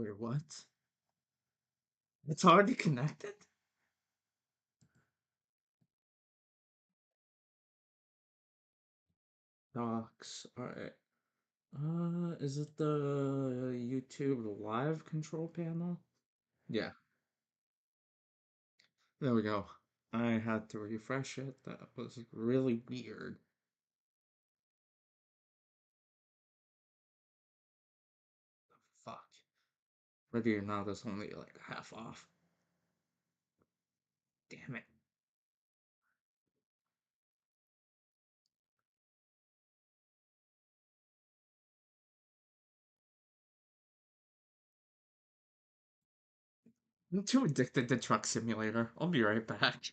Wait, what? It's already connected? Docs. Alright. Is it the YouTube live control panel? Yeah, there we go. I had to refresh it. That was really weird. Fuck. Ready or not is only like half off. Damn it. I'm too addicted to Truck Simulator. I'll be right back.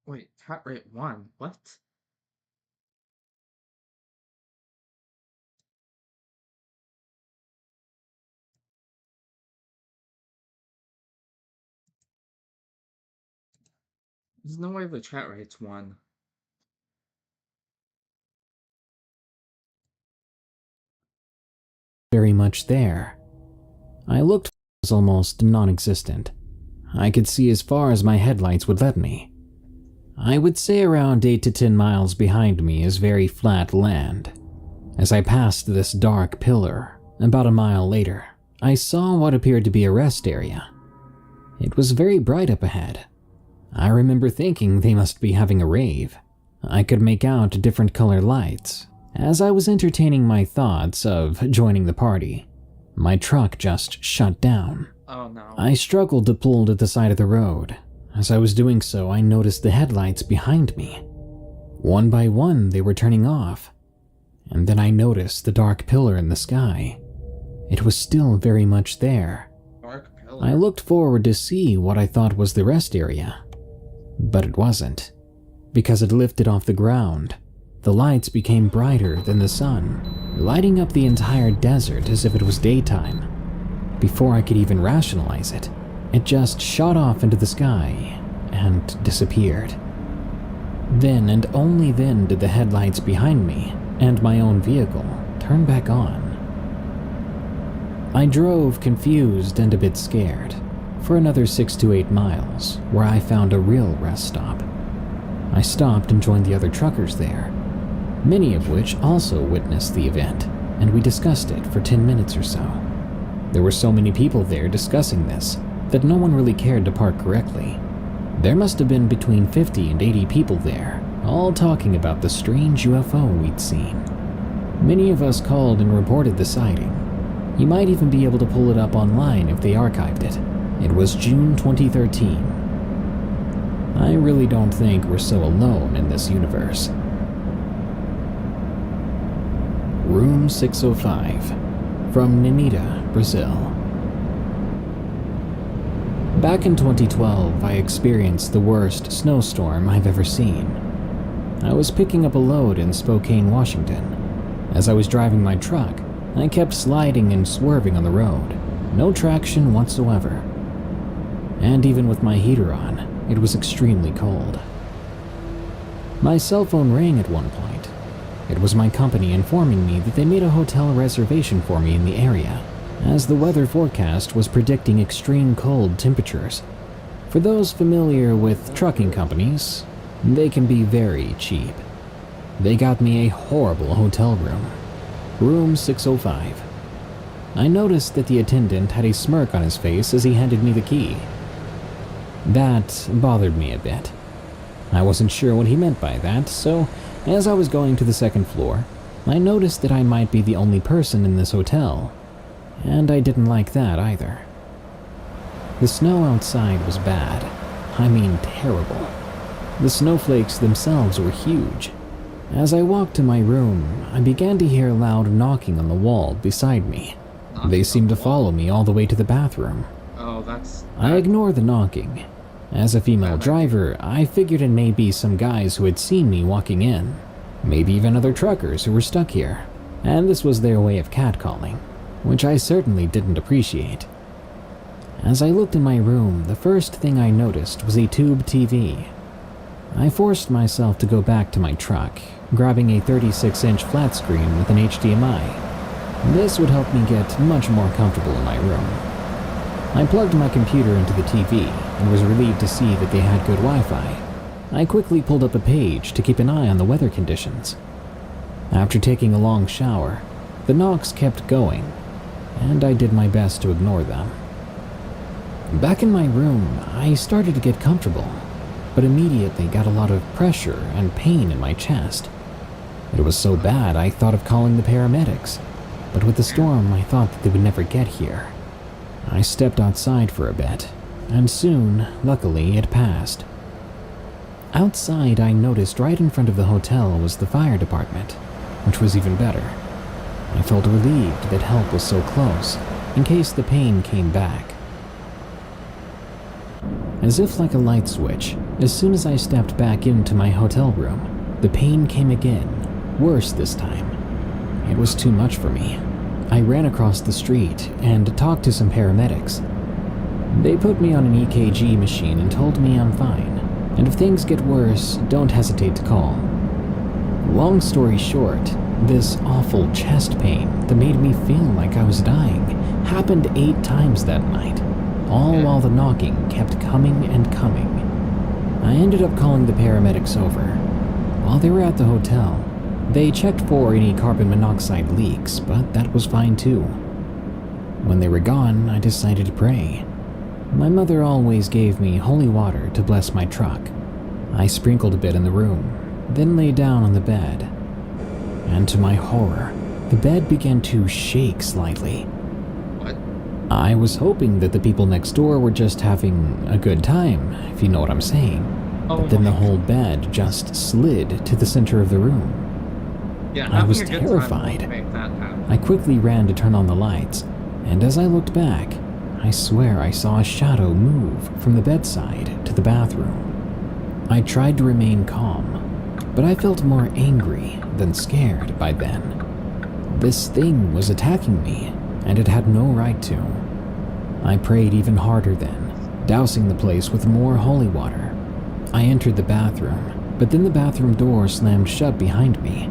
Wait, heart rate 1? What? There's no way the chat rate's 1. Very much there. I looked, was almost non-existent. I could see as far as my headlights would let me. I would say around 8 to 10 miles behind me is very flat land. As I passed this dark pillar, about a mile later, I saw what appeared to be a rest area. It was very bright up ahead. I remember thinking they must be having a rave. I could make out different color lights. As I was entertaining my thoughts of joining the party, my truck just shut down. Oh no. I struggled to pull to the side of the road. As I was doing so, I noticed the headlights behind me. One by one, they were turning off. And then I noticed the dark pillar in the sky. It was still very much there. Dark pillar. I looked forward to see what I thought was the rest area. But it wasn't. Because it lifted off the ground, the lights became brighter than the sun, lighting up the entire desert as if it was daytime. Before I could even rationalize it, it just shot off into the sky and disappeared. Then and only then did the headlights behind me and my own vehicle turn back on. I drove confused and a bit scared for another 6 to 8 miles, where I found a real rest stop. I stopped and joined the other truckers there, many of which also witnessed the event, and we discussed it for 10 minutes or so. There were so many people there discussing this that no one really cared to park correctly. There must have been between 50 and 80 people there, all talking about the strange UFO we'd seen. Many of us called and reported the sighting. You might even be able to pull it up online if they archived it. It was June 2013. I really don't think we're so alone in this universe. Room 605, from Nanita, Brazil. Back in 2012, I experienced the worst snowstorm I've ever seen. I was picking up a load in Spokane, Washington. As I was driving my truck, I kept sliding and swerving on the road, no traction whatsoever. And even with my heater on, it was extremely cold. My cell phone rang at one point. It was my company informing me that they made a hotel reservation for me in the area, as the weather forecast was predicting extreme cold temperatures. For those familiar with trucking companies, they can be very cheap. They got me a horrible hotel room, room 605. I noticed that the attendant had a smirk on his face as he handed me the key. That bothered me a bit. I wasn't sure what he meant by that, so as I was going to the second floor, I noticed that I might be the only person in this hotel, and I didn't like that either. The snow outside was bad. I mean terrible. The snowflakes themselves were huge. As I walked to my room, I began to hear loud knocking on the wall beside me. They seemed to follow me all the way to the bathroom. Oh, that's... I ignored the knocking. As a female driver, I figured it may be some guys who had seen me walking in. Maybe even other truckers who were stuck here. And this was their way of catcalling, which I certainly didn't appreciate. As I looked in my room, the first thing I noticed was a tube TV. I forced myself to go back to my truck, grabbing a 36-inch flat screen with an HDMI. This would help me get much more comfortable in my room. I plugged my computer into the TV and was relieved to see that they had good Wi-Fi. I quickly pulled up a page to keep an eye on the weather conditions. After taking a long shower, the knocks kept going, and I did my best to ignore them. Back in my room, I started to get comfortable, but immediately got a lot of pressure and pain in my chest. It was so bad I thought of calling the paramedics, but with the storm I thought that they would never get here. I stepped outside for a bit, and soon, luckily, it passed. Outside, I noticed right in front of the hotel was the fire department, which was even better. I felt relieved that help was so close, in case the pain came back. As if like a light switch, as soon as I stepped back into my hotel room, the pain came again, worse this time. It was too much for me. I ran across the street and talked to some paramedics. They put me on an EKG machine and told me I'm fine, and if things get worse, don't hesitate to call. Long story short, this awful chest pain that made me feel like I was dying happened 8 times that night, all while the knocking kept coming and coming. I ended up calling the paramedics over. While they were at the hotel, they checked for any carbon monoxide leaks, but that was fine too. When they were gone, I decided to pray. My mother always gave me holy water to bless my truck. I sprinkled a bit in the room, then lay down on the bed. And to my horror, the bed began to shake slightly. What? I was hoping that the people next door were just having a good time, if you know what I'm saying. But then the whole bed just slid to the center of the room. Yeah, I was having a good time terrified. won't make that happen. I quickly ran to turn on the lights, and as I looked back, I swear I saw a shadow move from the bedside to the bathroom. I tried to remain calm, but I felt more angry than scared by then. This thing was attacking me, and it had no right to. I prayed even harder then, dousing the place with more holy water. I entered the bathroom, but then the bathroom door slammed shut behind me.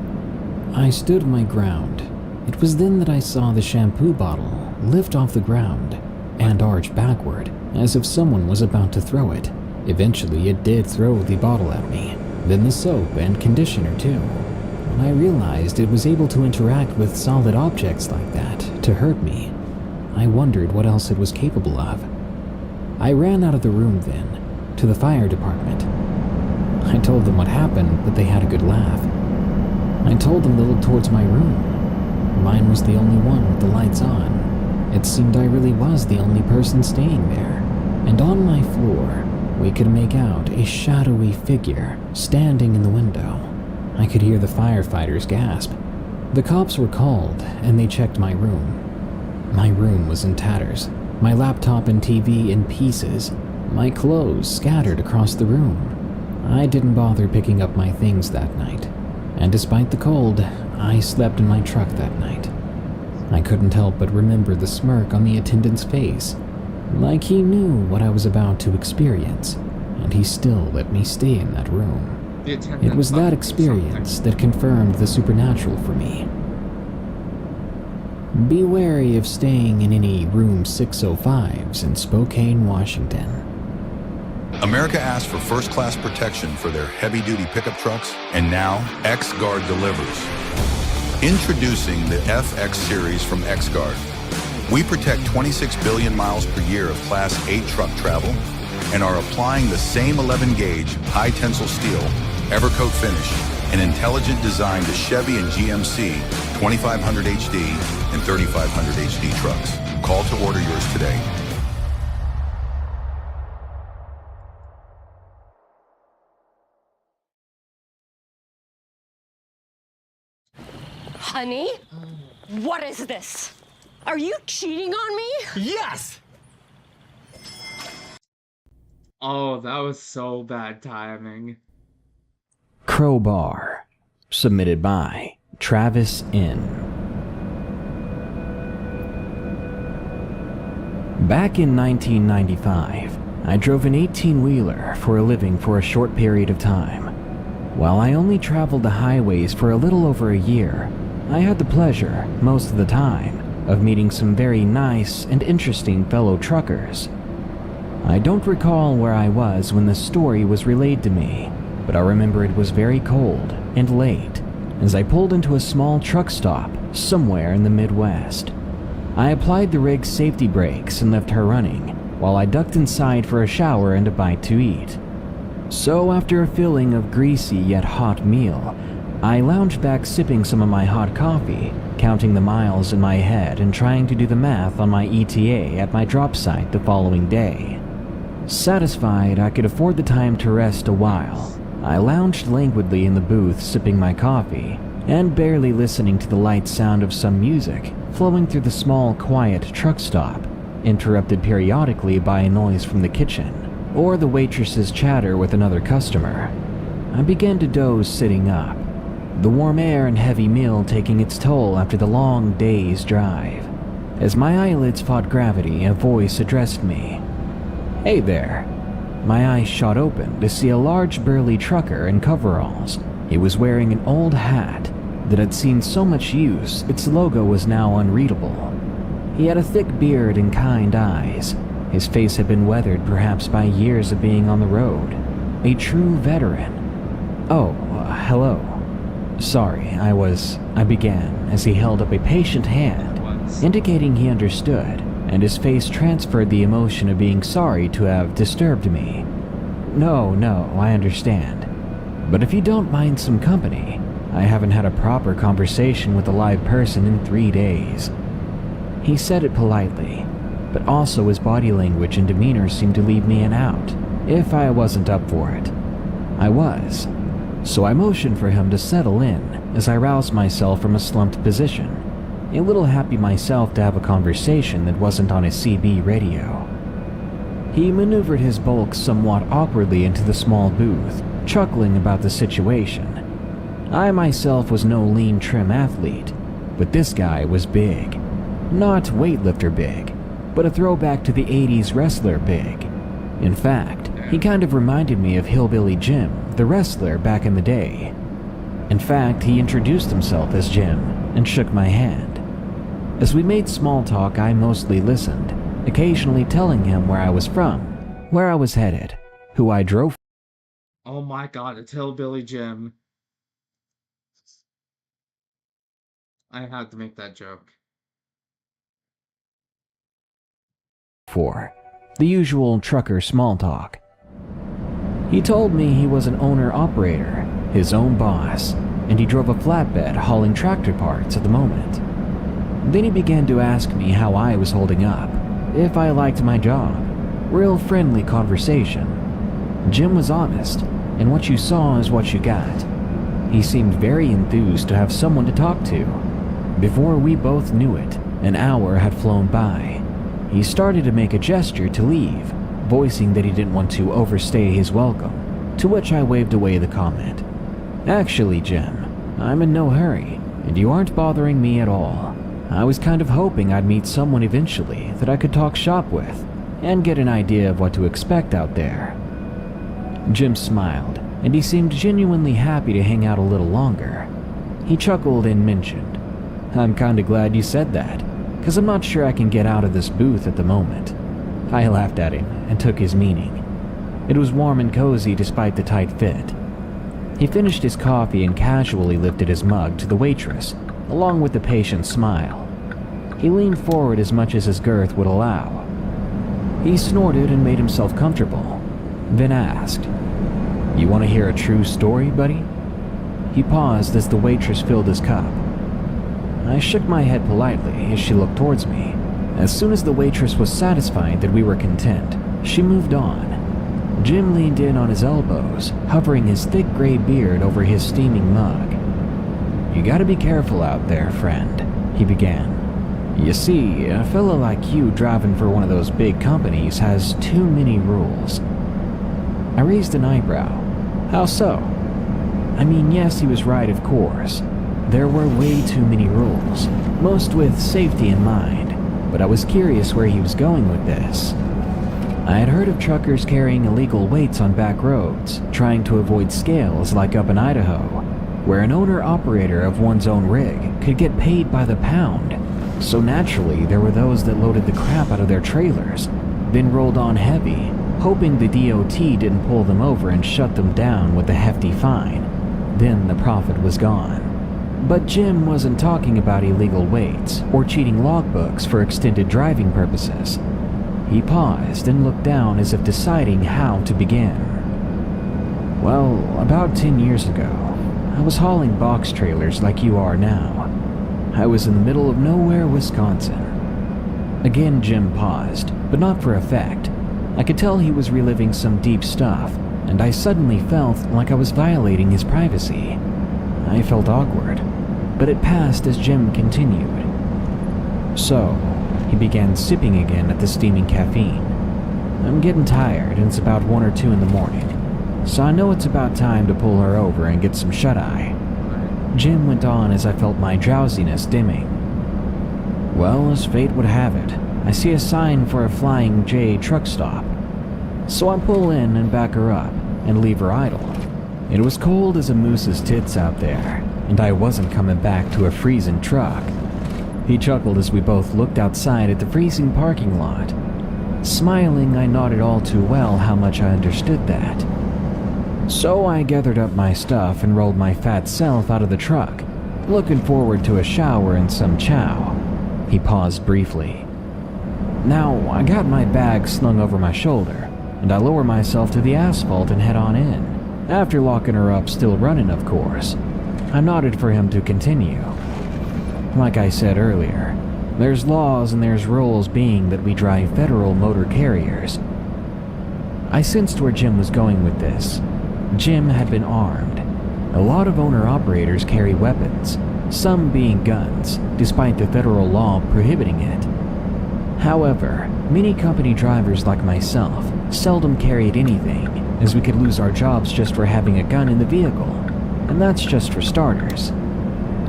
I stood my ground. It was then that I saw the shampoo bottle lift off the ground and arch backward, as if someone was about to throw it. Eventually, it did throw the bottle at me, then the soap and conditioner too. When I realized it was able to interact with solid objects like that to hurt me, I wondered what else it was capable of. I ran out of the room then, to the fire department. I told them what happened, but they had a good laugh. I told them to look towards my room. Mine was the only one with the lights on. It seemed I really was the only person staying there. And on my floor, we could make out a shadowy figure standing in the window. I could hear the firefighters gasp. The cops were called, and they checked my room. My room was in tatters, my laptop and TV in pieces, my clothes scattered across the room. I didn't bother picking up my things that night, and despite the cold, I slept in my truck that night. I couldn't help but remember the smirk on the attendant's face, like he knew what I was about to experience, and he still let me stay in that room. It was that experience that confirmed the supernatural for me. Be wary of staying in any room 605s in Spokane, Washington. America asked for first-class protection for their heavy-duty pickup trucks, and now X-Guard delivers. Introducing the FX series from X-Guard. We protect 26 billion miles per year of Class 8 truck travel and are applying the same 11-gauge high-tensile steel, Evercoat finish, and intelligent design to Chevy and GMC 2500 HD and 3500 HD trucks. Call to order yours today. Honey, what is this? Are you cheating on me? Yes! Oh, that was so bad timing. Crowbar, submitted by Travis N. Back in 1995, I drove an 18-wheeler for a living for a short period of time. While I only traveled the highways for a little over a year, I had the pleasure, most of the time, of meeting some very nice and interesting fellow truckers. I don't recall where I was when the story was relayed to me, but I remember it was very cold and late as I pulled into a small truck stop somewhere in the Midwest. I applied the rig's safety brakes and left her running, while I ducked inside for a shower and a bite to eat. So after a filling of greasy yet hot meal, I lounged back sipping some of my hot coffee, counting the miles in my head and trying to do the math on my ETA at my drop site the following day. Satisfied I could afford the time to rest a while, I lounged languidly in the booth sipping my coffee and barely listening to the light sound of some music flowing through the small, quiet truck stop, interrupted periodically by a noise from the kitchen or the waitress's chatter with another customer. I began to doze sitting up, the warm air and heavy meal taking its toll after the long day's drive. As my eyelids fought gravity, a voice addressed me. "Hey there." My eyes shot open to see a large burly trucker in coveralls. He was wearing an old hat that had seen so much use its logo was now unreadable. He had a thick beard and kind eyes. His face had been weathered perhaps by years of being on the road. A true veteran. "Oh, hello. Sorry, I began as he held up a patient hand, indicating he understood, and his face transferred the emotion of being sorry to have disturbed me. No, I understand. But if you don't mind some company, I haven't had a proper conversation with a live person in 3 days." He said it politely, but also his body language and demeanor seemed to leave me an out, if I wasn't up for it. I was. So I motioned for him to settle in as I roused myself from a slumped position, a little happy myself to have a conversation that wasn't on a CB radio. He maneuvered his bulk somewhat awkwardly into the small booth, chuckling about the situation. I myself was no lean, trim athlete, but this guy was big. Not weightlifter big, but a throwback to the 80s wrestler big. In fact, he kind of reminded me of Hillbilly Jim, the wrestler back in the day. In fact, he introduced himself as Jim and shook my hand. As we made small talk, I mostly listened, occasionally telling him where I was from, where I was headed, who I drove. Oh my god, it's Hillbilly Jim. I had to make that joke. For the usual trucker small talk. He told me he was an owner-operator, his own boss, and he drove a flatbed hauling tractor parts at the moment. Then he began to ask me how I was holding up, if I liked my job. Real friendly conversation. Jim was honest, and what you saw is what you got. He seemed very enthused to have someone to talk to. Before we both knew it, an hour had flown by. He started to make a gesture to leave, voicing that he didn't want to overstay his welcome, to which I waved away the comment. Actually, Jim, I'm in no hurry, and you aren't bothering me at all. I was kind of hoping I'd meet someone eventually that I could talk shop with, and get an idea of what to expect out there. Jim smiled, and he seemed genuinely happy to hang out a little longer. He chuckled and mentioned, "I'm kinda glad you said that, 'cause I'm not sure I can get out of this booth at the moment." I laughed at him and took his meaning. It was warm and cozy despite the tight fit. He finished his coffee and casually lifted his mug to the waitress, along with a patient smile. He leaned forward as much as his girth would allow. He snorted and made himself comfortable, then asked, "You want to hear a true story, buddy?" He paused as the waitress filled his cup. I shook my head politely as she looked towards me. As soon as the waitress was satisfied that we were content, she moved on. Jim leaned in on his elbows, hovering his thick gray beard over his steaming mug. "You gotta be careful out there, friend," he began. "You see, a fella like you driving for one of those big companies has too many rules." I raised an eyebrow. "How so?" I mean, yes, he was right, of course. There were way too many rules, most with safety in mind, but I was curious where he was going with this. I had heard of truckers carrying illegal weights on back roads, trying to avoid scales like up in Idaho, where an owner-operator of one's own rig could get paid by the pound. So naturally, there were those that loaded the crap out of their trailers, then rolled on heavy, hoping the DOT didn't pull them over and shut them down with a hefty fine. Then the profit was gone. But Jim wasn't talking about illegal weights or cheating logbooks for extended driving purposes. He paused and looked down as if deciding how to begin. "Well, about 10 years ago, I was hauling box trailers like you are now. I was in the middle of nowhere, Wisconsin." Again, Jim paused, but not for effect. I could tell he was reliving some deep stuff, and I suddenly felt like I was violating his privacy. I felt awkward, but it passed as Jim continued. "So," he began sipping again at the steaming caffeine. "I'm getting tired and it's about 1 or 2 in the morning, so I know it's about time to pull her over and get some shut-eye." Jim went on as I felt my drowsiness dimming. "Well, as fate would have it, I see a sign for a Flying J truck stop. So I pull in and back her up and leave her idle. It was cold as a moose's tits out there, and I wasn't coming back to a freezing truck." He chuckled as we both looked outside at the freezing parking lot. Smiling, I nodded all too well how much I understood that. So I gathered up my stuff and rolled my fat self out of the truck, looking forward to a shower and some chow. He paused briefly. Now, I got my bag slung over my shoulder, and I lower myself to the asphalt and head on in, after locking her up still running, of course. I nodded for him to continue. Like I said earlier, there's laws and there's rules, being that we drive federal motor carriers. I sensed where Jim was going with this. Jim had been armed. A lot of owner-operators carry weapons, some being guns, despite the federal law prohibiting it. However, many company drivers like myself seldom carried anything, as we could lose our jobs just for having a gun in the vehicle, and that's just for starters.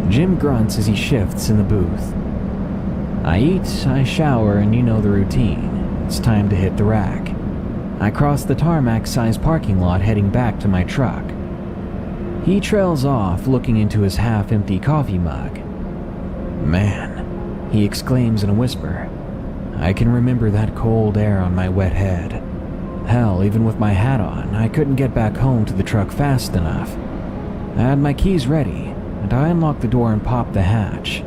Jim grunts as he shifts in the booth. I eat, I shower, and you know the routine. It's time to hit the rack. I cross the tarmac-sized parking lot heading back to my truck. He trails off, looking into his half-empty coffee mug. "Man," he exclaims in a whisper. "I can remember that cold air on my wet head. Hell, even with my hat on, I couldn't get back home to the truck fast enough. I had my keys ready, and I unlocked the door and popped the hatch.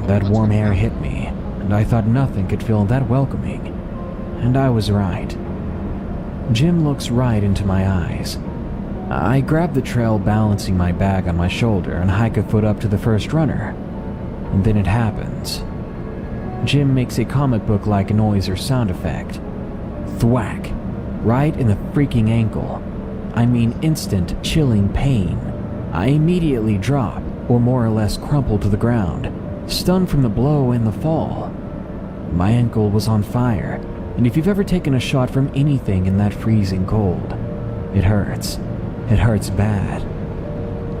That warm air hit me, and I thought nothing could feel that welcoming. And I was right." Jim looks right into my eyes. I grab the trail, balancing my bag on my shoulder, and hike a foot up to the first runner. And then it happens. Jim makes a comic book-like noise or sound effect. Thwack! Right in the freaking ankle. I mean instant, chilling pain. I immediately drop, or more or less crumple to the ground, stunned from the blow and the fall. My ankle was on fire, and if you've ever taken a shot from anything in that freezing cold, it hurts. It hurts bad.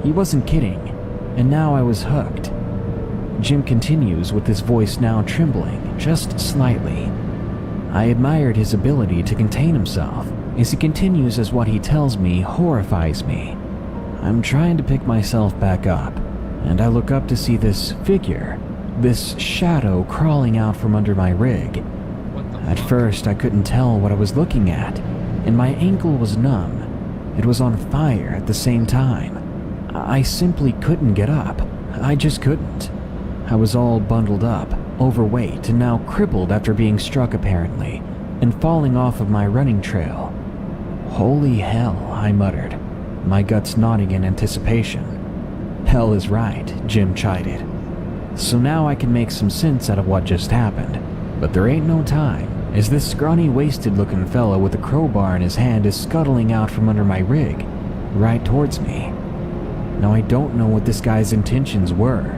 He wasn't kidding, and now I was hooked. Jim continues with his voice now trembling just slightly. I admired his ability to contain himself as he continues as what he tells me horrifies me. I'm trying to pick myself back up, and I look up to see this figure, this shadow crawling out from under my rig. At first, I couldn't tell what I was looking at, and my ankle was numb. It was on fire at the same time. I simply couldn't get up. I just couldn't. I was all bundled up, overweight, and now crippled after being struck apparently, and falling off of my running trail. Holy hell, I muttered, my guts nodding in anticipation. Hell is right, Jim chided. So now I can make some sense out of what just happened, but there ain't no time, as this scrawny, wasted-looking fella with a crowbar in his hand is scuttling out from under my rig, right towards me. Now I don't know what this guy's intentions were.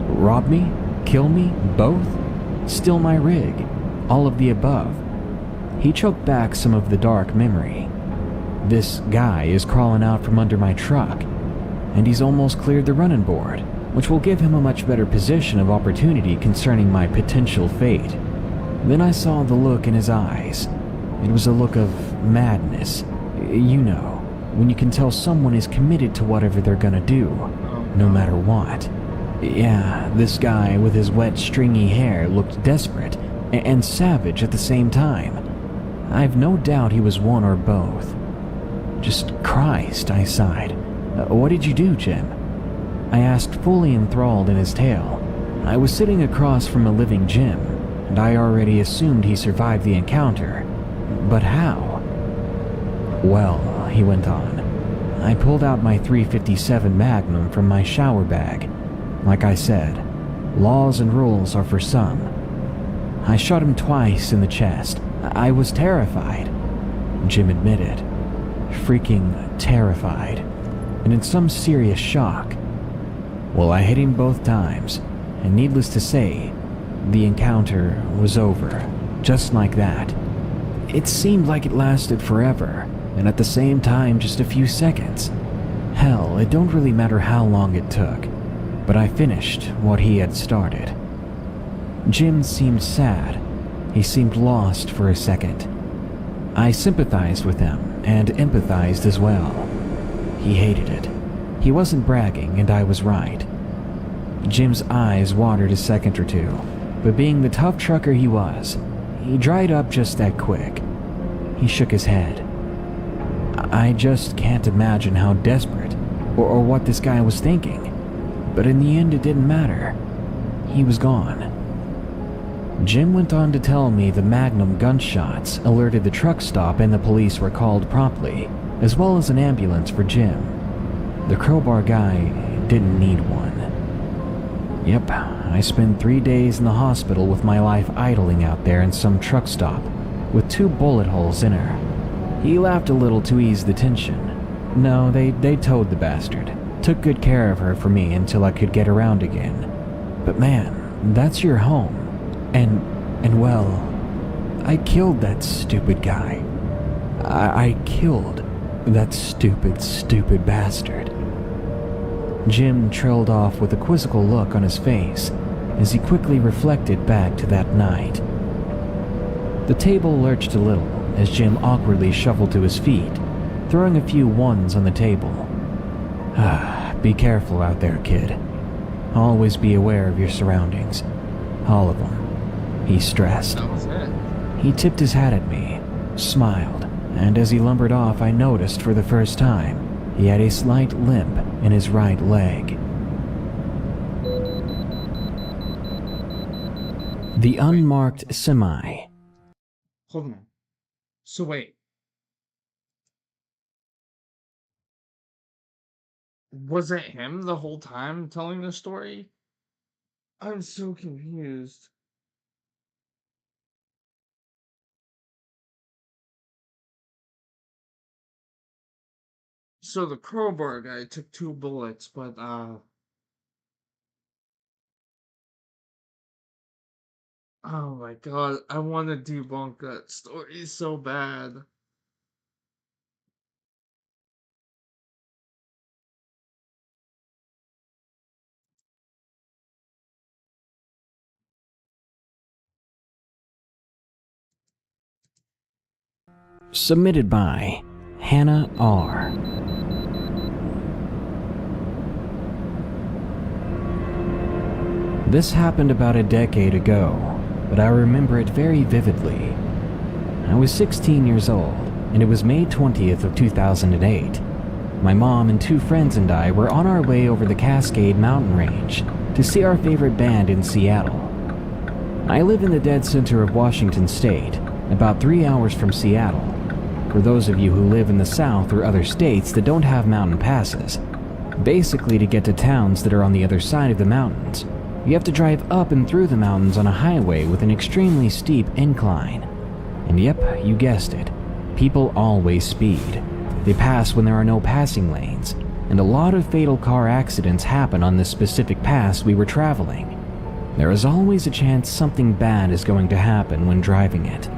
Rob me? Kill me? Both? Steal my rig? All of the above? He choked back some of the dark memory. This guy is crawling out from under my truck, and he's almost cleared the running board, which will give him a much better position of opportunity concerning my potential fate. Then I saw the look in his eyes. It was a look of madness. You know, when you can tell someone is committed to whatever they're gonna do, no matter what. Yeah, this guy with his wet, stringy hair looked desperate and savage at the same time. I've no doubt he was one or both. Just Christ, I sighed. What did you do, Jim? I asked, fully enthralled in his tale. I was sitting across from a living Jim, and I already assumed he survived the encounter. But how? Well, he went on, I pulled out my .357 Magnum from my shower bag. Like I said, laws and rules are for some. I shot him twice in the chest. I was terrified, Jim admitted. Freaking terrified, and in some serious shock. Well, I hit him both times, and needless to say, the encounter was over, just like that. It seemed like it lasted forever, and at the same time just a few seconds. Hell, it don't really matter how long it took, but I finished what he had started. Jim seemed sad. He seemed lost for a second. I sympathized with him and empathized as well. He hated it. He wasn't bragging, and I was right. Jim's eyes watered a second or two, but being the tough trucker he was, he dried up just that quick. He shook his head. I just can't imagine how desperate, or what this guy was thinking. But in the end, it didn't matter. He was gone. Jim went on to tell me the Magnum gunshots alerted the truck stop and the police were called promptly, as well as an ambulance for Jim. The crowbar guy didn't need one. Yep, I spent 3 days in the hospital with my life idling out there in some truck stop, with 2 bullet holes in her. He laughed a little to ease the tension. No, they towed the bastard. Took good care of her for me until I could get around again. But man, that's your home. And well, I killed that stupid guy. I killed that stupid bastard. Jim trailed off with a quizzical look on his face as he quickly reflected back to that night. The table lurched a little as Jim awkwardly shuffled to his feet, throwing a few ones on the table. Be careful out there, kid. Always be aware of your surroundings. All of them, he stressed. That was it. He tipped his hat at me, smiled, and as he lumbered off, I noticed for the first time he had a slight limp in his right leg. The unmarked semi. Hold on. So wait. Was it him the whole time telling the story? I'm so confused. So the crowbar guy took 2 bullets, but oh my god, I want to debunk that story so bad. Submitted by Hannah R. This happened about a decade ago, but I remember it very vividly. I was 16 years old, and it was May 20th of 2008. My mom and 2 friends and I were on our way over the Cascade Mountain Range to see our favorite band in Seattle. I live in the dead center of Washington State, about 3 hours from Seattle. For those of you who live in the South or other states that don't have mountain passes, basically to get to towns that are on the other side of the mountains, you have to drive up and through the mountains on a highway with an extremely steep incline. And yep, you guessed it, people always speed. They pass when there are no passing lanes, and a lot of fatal car accidents happen on this specific pass we were traveling. There is always a chance something bad is going to happen when driving it.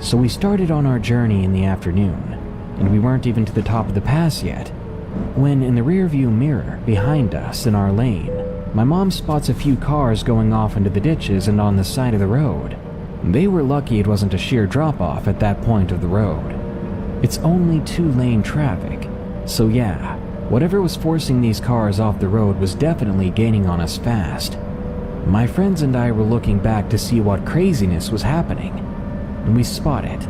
So we started on our journey in the afternoon, and we weren't even to the top of the pass yet, when in the rearview mirror behind us in our lane, my mom spots a few cars going off into the ditches and on the side of the road. They were lucky it wasn't a sheer drop-off at that point of the road. It's only 2-lane traffic, so yeah, whatever was forcing these cars off the road was definitely gaining on us fast. My friends and I were looking back to see what craziness was happening, and we spot it.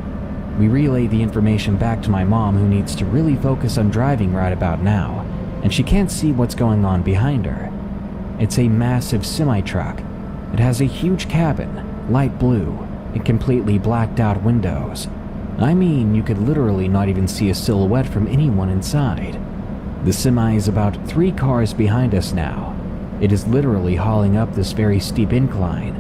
We relay the information back to my mom, who needs to really focus on driving right about now, and she can't see what's going on behind her. It's a massive semi-truck. It has a huge cabin, light blue, and completely blacked out windows. I mean, you could literally not even see a silhouette from anyone inside. The semi is about 3 cars behind us now. It is literally hauling up this very steep incline.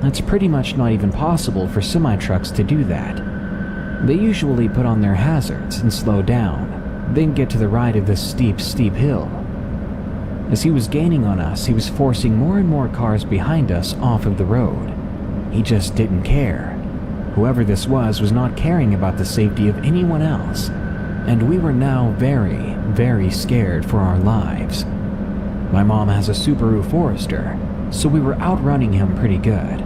That's pretty much not even possible for semi-trucks to do that. They usually put on their hazards and slow down, then get to the right of this steep hill. As he was gaining on us, he was forcing more and more cars behind us off of the road. He just didn't care. Whoever this was not caring about the safety of anyone else, and we were now very, very scared for our lives. My mom has a Subaru Forester, so we were outrunning him pretty good.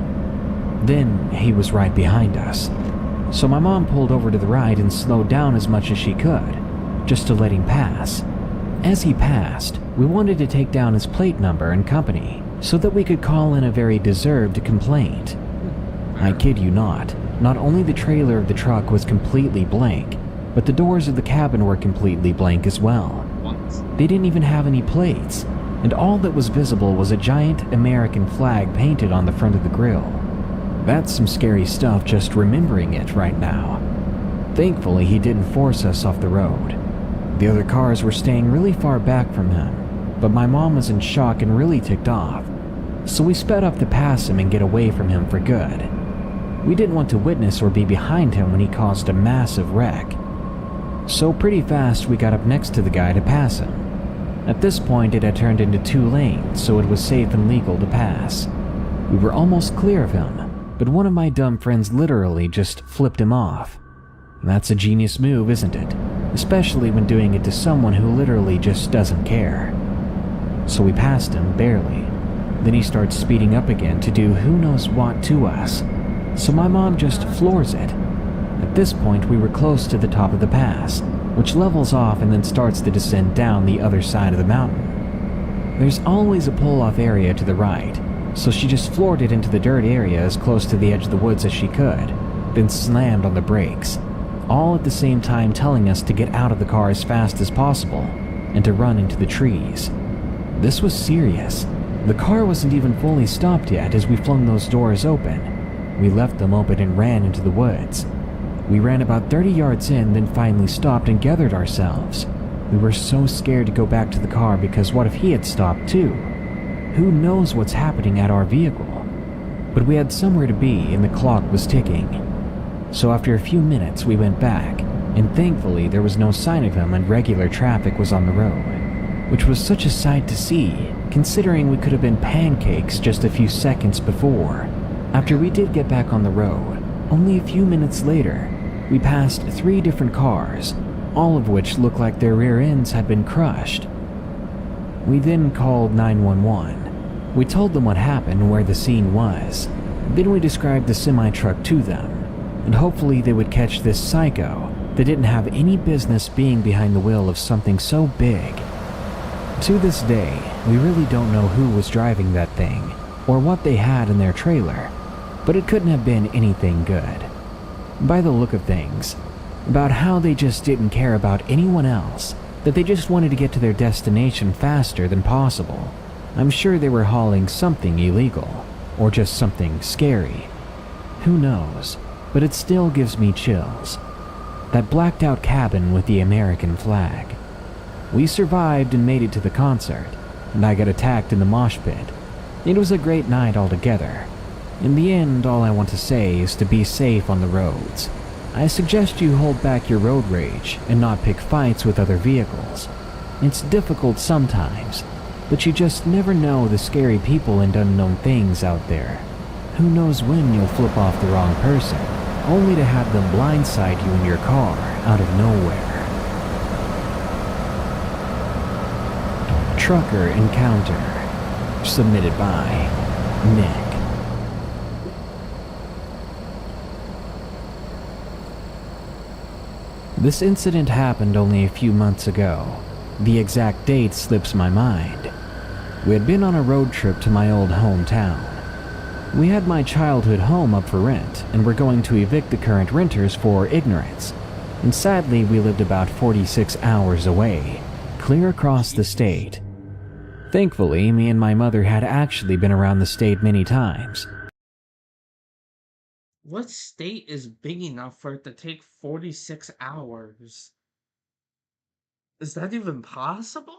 Then he was right behind us, so my mom pulled over to the right and slowed down as much as she could, just to let him pass. As he passed, we wanted to take down his plate number and company so that we could call in a very deserved complaint. I kid you not only the trailer of the truck was completely blank, but the doors of the cabin were completely blank as well. They didn't even have any plates, and all that was visible was a giant American flag painted on the front of the grille. That's some scary stuff just remembering it right now. Thankfully, he didn't force us off the road. The other cars were staying really far back from him, but my mom was in shock and really ticked off, so we sped up to pass him and get away from him for good. We didn't want to witness or be behind him when he caused a massive wreck. So pretty fast we got up next to the guy to pass him. At this point it had turned into 2 lanes, so it was safe and legal to pass. We were almost clear of him, but one of my dumb friends literally just flipped him off. That's a genius move, isn't it? Especially when doing it to someone who literally just doesn't care. So we passed him, barely. Then he starts speeding up again to do who knows what to us. So my mom just floors it. At this point we were close to the top of the pass, which levels off and then starts to descend down the other side of the mountain. There's always a pull-off area to the right, so she just floored it into the dirt area as close to the edge of the woods as she could, then slammed on the brakes, all at the same time telling us to get out of the car as fast as possible and to run into the trees. This was serious. The car wasn't even fully stopped yet as we flung those doors open. We left them open and ran into the woods. We ran about 30 yards in, then finally stopped and gathered ourselves. We were so scared to go back to the car because what if he had stopped too? Who knows what's happening at our vehicle? But we had somewhere to be and the clock was ticking. So after a few minutes we went back, and thankfully there was no sign of him and regular traffic was on the road, which was such a sight to see, considering we could have been pancakes just a few seconds before. After we did get back on the road, only a few minutes later, we passed 3 different cars, all of which looked like their rear ends had been crushed. We then called 911. We told them what happened and where the scene was. Then we described the semi-truck to them, and hopefully they would catch this psycho that didn't have any business being behind the wheel of something so big. To this day, we really don't know who was driving that thing or what they had in their trailer, but it couldn't have been anything good. By the look of things, about how they just didn't care about anyone else, that they just wanted to get to their destination faster than possible. I'm sure they were hauling something illegal, or just something scary. Who knows, but it still gives me chills. That blacked out cabin with the American flag. We survived and made it to the concert, and I got attacked in the mosh pit. It was a great night altogether. In the end, all I want to say is to be safe on the roads. I suggest you hold back your road rage and not pick fights with other vehicles. It's difficult sometimes, but you just never know the scary people and unknown things out there. Who knows when you'll flip off the wrong person, only to have them blindside you in your car out of nowhere. Trucker Encounter, submitted by Nick. This incident happened only a few months ago. The exact date slips my mind. We had been on a road trip to my old hometown. We had my childhood home up for rent and were going to evict the current renters for ignorance. And sadly, we lived about 46 hours away, clear across the state. Thankfully, me and my mother had actually been around the state many times. What state is big enough for it to take 46 hours? Is that even possible?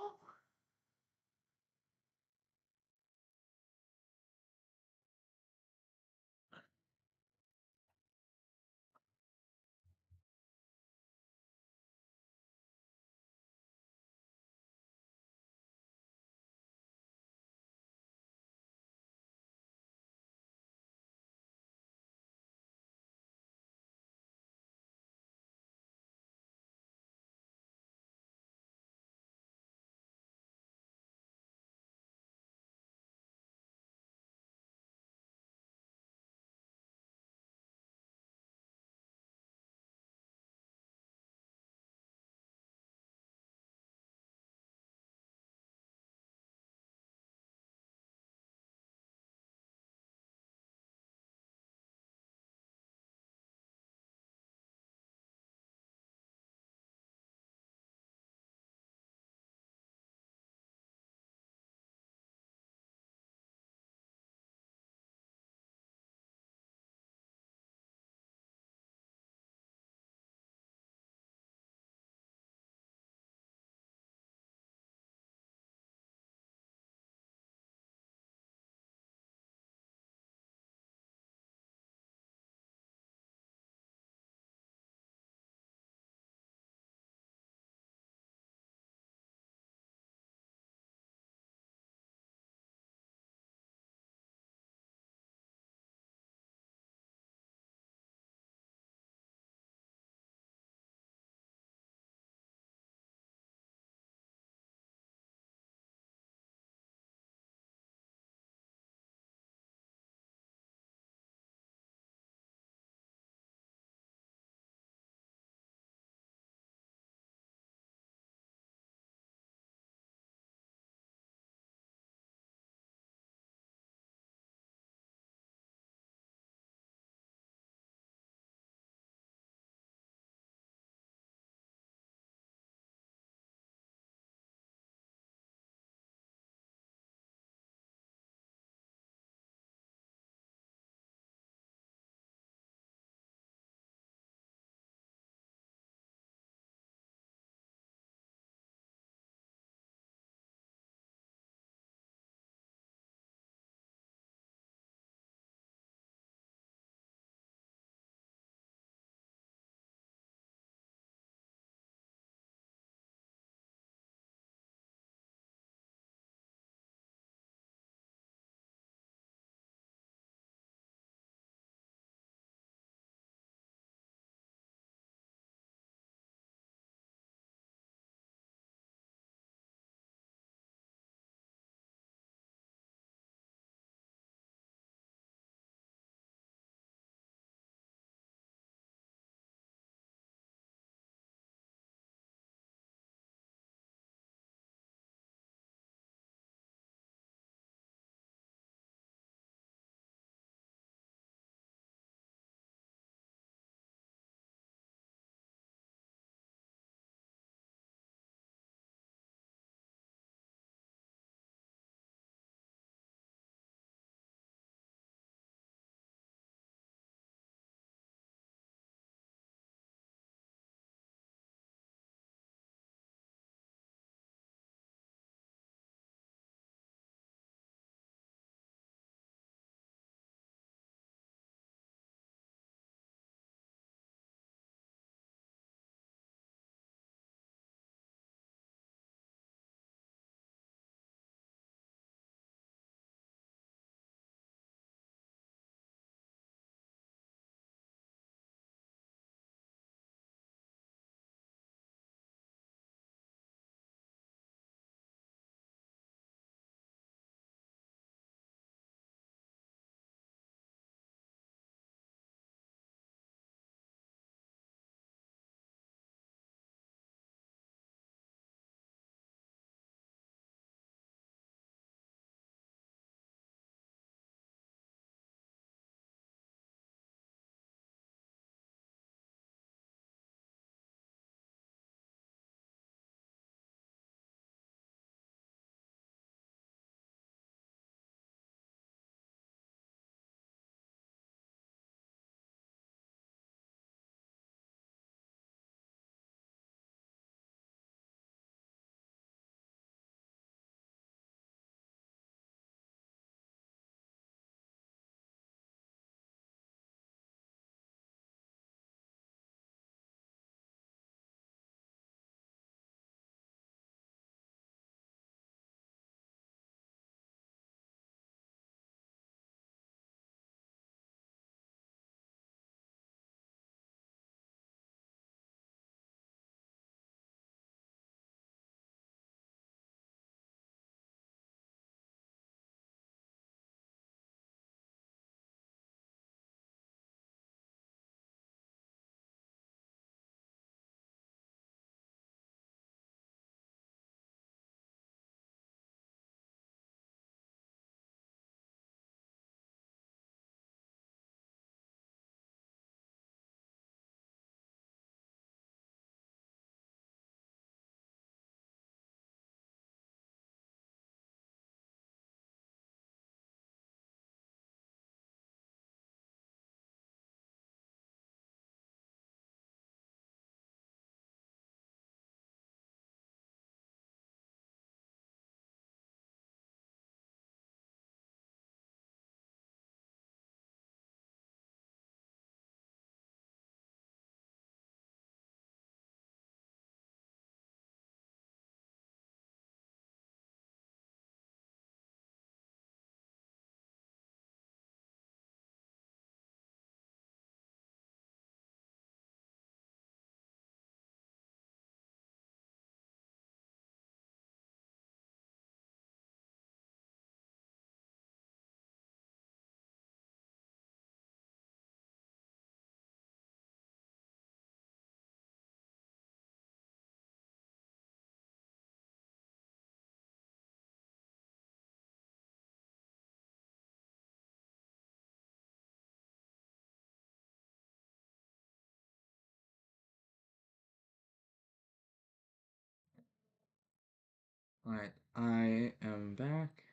Alright, I am back.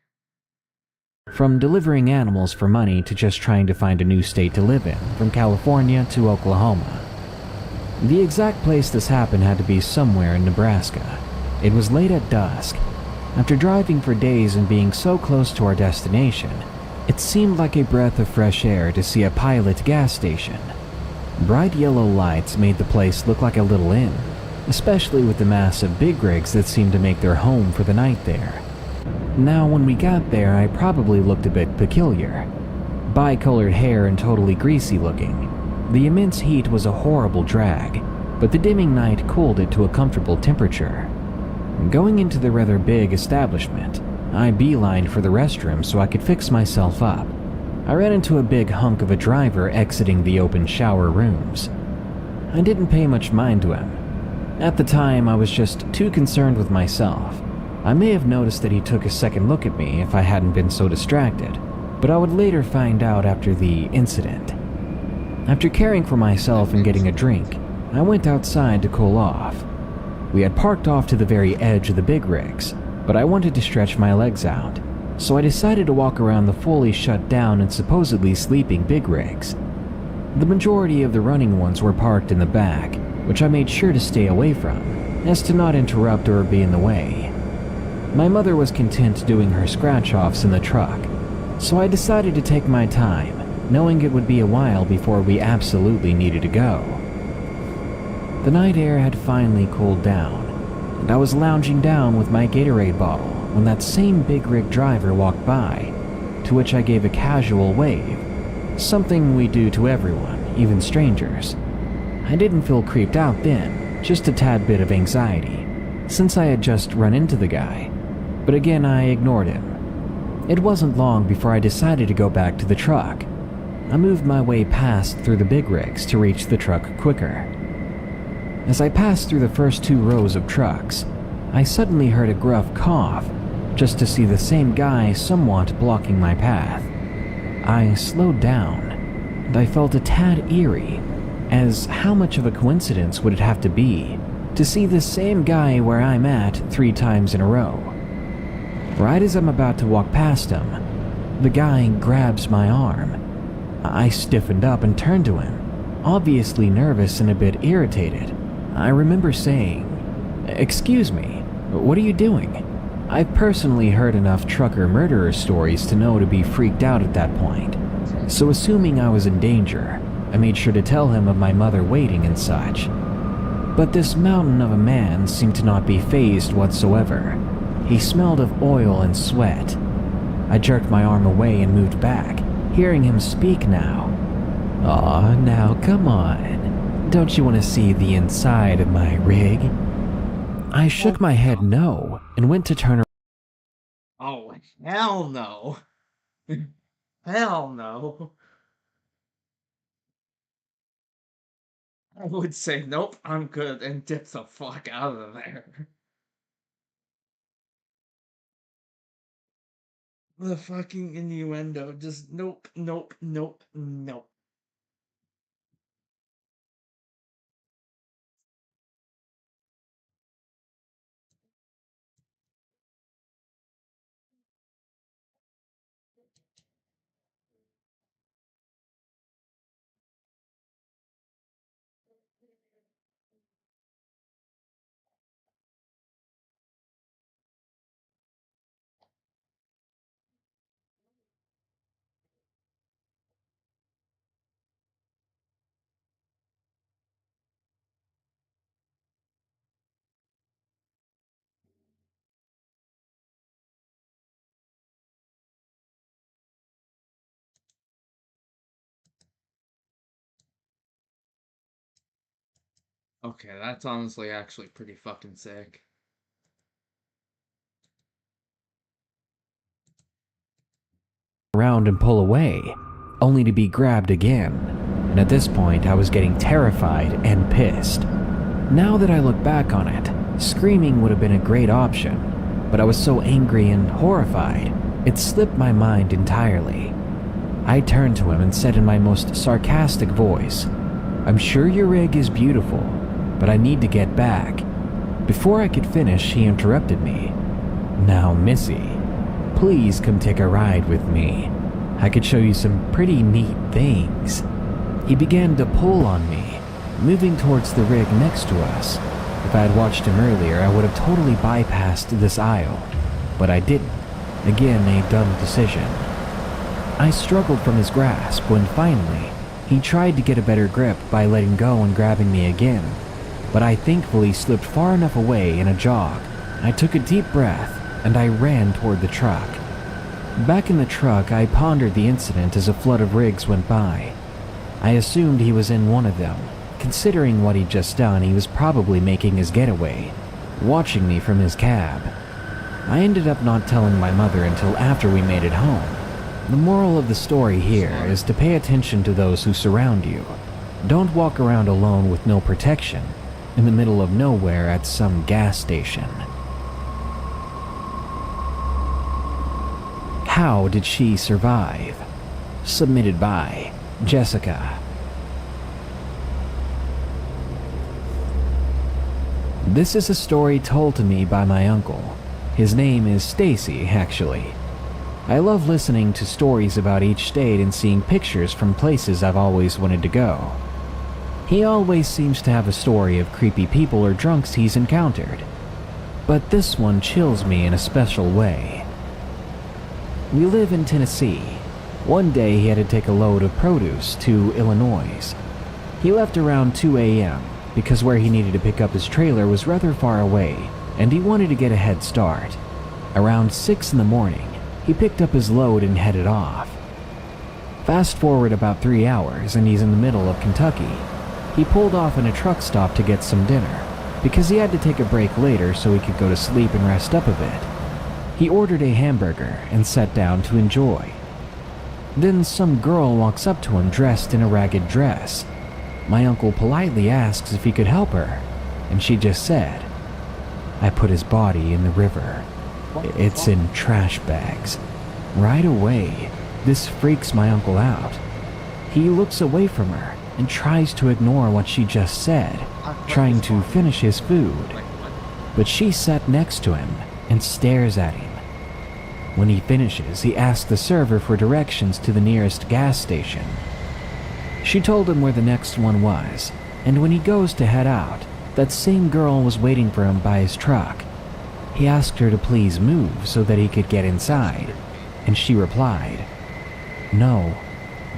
From delivering animals for money to just trying to find a new state to live in, from California to Oklahoma. The exact place this happened had to be somewhere in Nebraska. It was late at dusk. After driving for days and being so close to our destination, it seemed like a breath of fresh air to see a Pilot gas station. Bright yellow lights made the place look like a little inn, especially with the massive big rigs that seemed to make their home for the night there. Now, when we got there, I probably looked a bit peculiar. Bi-colored hair and totally greasy looking. The immense heat was a horrible drag, but the dimming night cooled it to a comfortable temperature. Going into the rather big establishment, I beelined for the restroom so I could fix myself up. I ran into a big hunk of a driver exiting the open shower rooms. I didn't pay much mind to him. At the time, I was just too concerned with myself. I may have noticed that he took a second look at me if I hadn't been so distracted, but I would later find out after the incident. After caring for myself and getting a drink, I went outside to cool off. We had parked off to the very edge of the big rigs, but I wanted to stretch my legs out, so I decided to walk around the fully shut down and supposedly sleeping big rigs. The majority of the running ones were parked in the back, which I made sure to stay away from, as to not interrupt or be in the way. My mother was content doing her scratch-offs in the truck, so I decided to take my time, knowing it would be a while before we absolutely needed to go. The night air had finally cooled down, and I was lounging down with my Gatorade bottle when that same big rig driver walked by, to which I gave a casual wave, something we do to everyone, even strangers. I didn't feel creeped out then, just a tad bit of anxiety, since I had just run into the guy, but again I ignored him. It wasn't long before I decided to go back to the truck. I moved my way past through the big rigs to reach the truck quicker. As I passed through the first 2 rows of trucks, I suddenly heard a gruff cough, just to see the same guy somewhat blocking my path. I slowed down, and I felt a tad eerie, as how much of a coincidence would it have to be to see the same guy where I'm at 3 times in a row. Right as I'm about to walk past him, the guy grabs my arm. I stiffened up and turned to him, obviously nervous and a bit irritated. I remember saying, "Excuse me, what are you doing?" I've personally heard enough trucker murderer stories to know to be freaked out at that point, so assuming I was in danger, I made sure to tell him of my mother waiting and such. But this mountain of a man seemed to not be fazed whatsoever. He smelled of oil and sweat. I jerked my arm away and moved back, hearing him speak now. "Aw, now come on. Don't you want to see the inside of my rig?" I shook my head no, and went to turn around. Oh, hell no. Hell no. I would say, nope, I'm good, and dip the fuck out of there. The fucking innuendo, just nope, nope, nope, nope. Okay, that's honestly actually pretty fucking sick. Around and pull away, only to be grabbed again, and at this point I was getting terrified and pissed. Now that I look back on it, screaming would have been a great option, but I was so angry and horrified, it slipped my mind entirely. I turned to him and said in my most sarcastic voice, "I'm sure your rig is beautiful, but I need to get back." Before I could finish, he interrupted me. "Now, Missy, please come take a ride with me. I could show you some pretty neat things." He began to pull on me, moving towards the rig next to us. If I had watched him earlier, I would have totally bypassed this aisle, but I didn't. Again, a dumb decision. I struggled from his grasp when finally, he tried to get a better grip by letting go and grabbing me again, but I thankfully slipped far enough away in a jog. I took a deep breath and I ran toward the truck. Back in the truck, I pondered the incident as a flood of rigs went by. I assumed he was in one of them. Considering what he'd just done, he was probably making his getaway, watching me from his cab. I ended up not telling my mother until after we made it home. The moral of the story here is to pay attention to those who surround you. Don't walk around alone with no protection in the middle of nowhere at some gas station. How did she survive? Submitted by Jessica. This is a story told to me by my uncle. His name is Stacy, actually. I love listening to stories about each state and seeing pictures from places I've always wanted to go. He always seems to have a story of creepy people or drunks he's encountered, but this one chills me in a special way. We live in Tennessee. One day he had to take a load of produce to Illinois. He left around 2 a.m. because where he needed to pick up his trailer was rather far away, and he wanted to get a head start. Around 6 in the morning, he picked up his load and headed off. Fast forward about 3 hours and he's in the middle of Kentucky. He pulled off in a truck stop to get some dinner, because he had to take a break later so he could go to sleep and rest up a bit. He ordered a hamburger and sat down to enjoy. Then some girl walks up to him dressed in a ragged dress. My uncle politely asks if he could help her, and she just said, "I put his body in the river. It's in trash bags." Right away, this freaks my uncle out. He looks away from her and tries to ignore what she just said, trying to finish his food. But she sat next to him and stares at him. When he finishes, he asks the server for directions to the nearest gas station. She told him where the next one was, and when he goes to head out, that same girl was waiting for him by his truck. He asked her to please move so that he could get inside, and she replied, "No,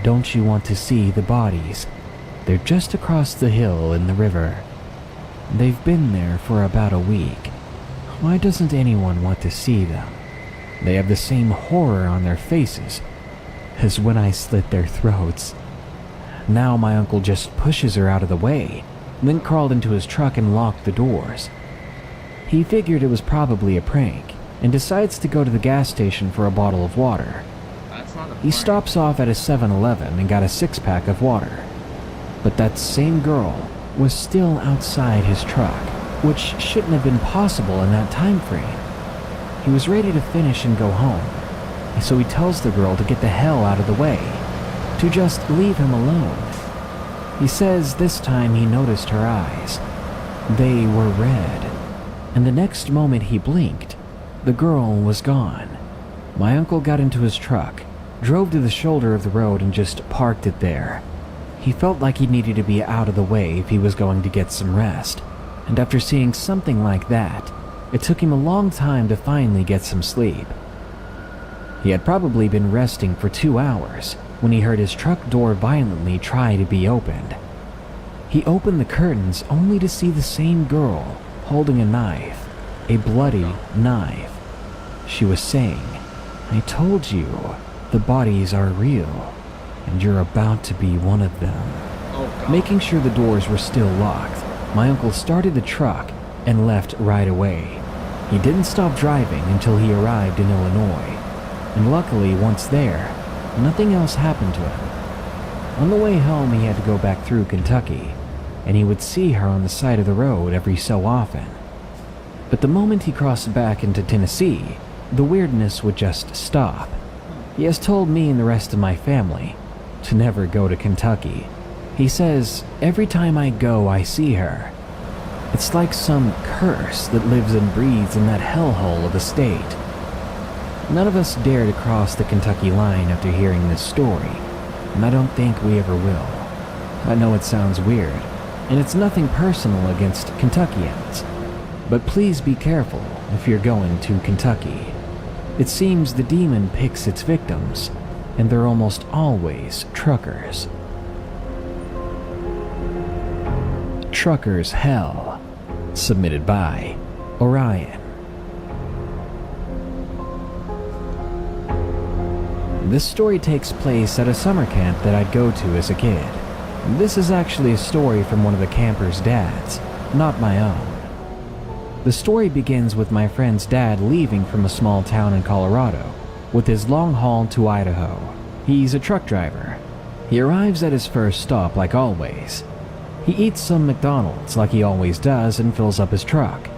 don't you want to see the bodies? They're just across the hill in the river. They've been there for about a week. Why doesn't anyone want to see them? They have the same horror on their faces as when I slit their throats." Now my uncle just pushes her out of the way, then crawled into his truck and locked the doors. He figured it was probably a prank, and decides to go to the gas station for a bottle of water. He stops off at a 7-Eleven and got a 6-pack of water. But that same girl was still outside his truck, which shouldn't have been possible in that time frame. He was ready to finish and go home, so he tells the girl to get the hell out of the way, to just leave him alone. He says this time he noticed her eyes. They were red, and the next moment he blinked, the girl was gone. My uncle got into his truck, drove to the shoulder of the road and just parked it there. He felt like he needed to be out of the way if he was going to get some rest, and after seeing something like that, it took him a long time to finally get some sleep. He had probably been resting for 2 hours when he heard his truck door violently try to be opened. He opened the curtains only to see the same girl holding a knife, a bloody knife. She was saying, "I told you, the bodies are real, and you're about to be one of them." Making sure the doors were still locked, my uncle started the truck and left right away. He didn't stop driving until he arrived in Illinois, and luckily once there, nothing else happened to him. On the way home, he had to go back through Kentucky, and he would see her on the side of the road every so often. But the moment he crossed back into Tennessee, the weirdness would just stop. He has told me and the rest of my family to never go to Kentucky. He says, "Every time I go, I see her. It's like some curse that lives and breathes in that hellhole of a state. None of us dare to cross the Kentucky line after hearing this story, and I don't think we ever will. I know it sounds weird, and it's nothing personal against Kentuckians, but please be careful if you're going to Kentucky. It seems the demon picks its victims, and they're almost always truckers. Trucker's Hell, submitted by Orion. This story takes place at a summer camp that I'd go to as a kid. This is actually a story from one of the campers' dads, not my own. The story begins with my friend's dad leaving from a small town in Colorado with his long haul to Idaho. He's a truck driver. He arrives at his first stop like always. He eats some McDonald's like he always does and fills up his truck.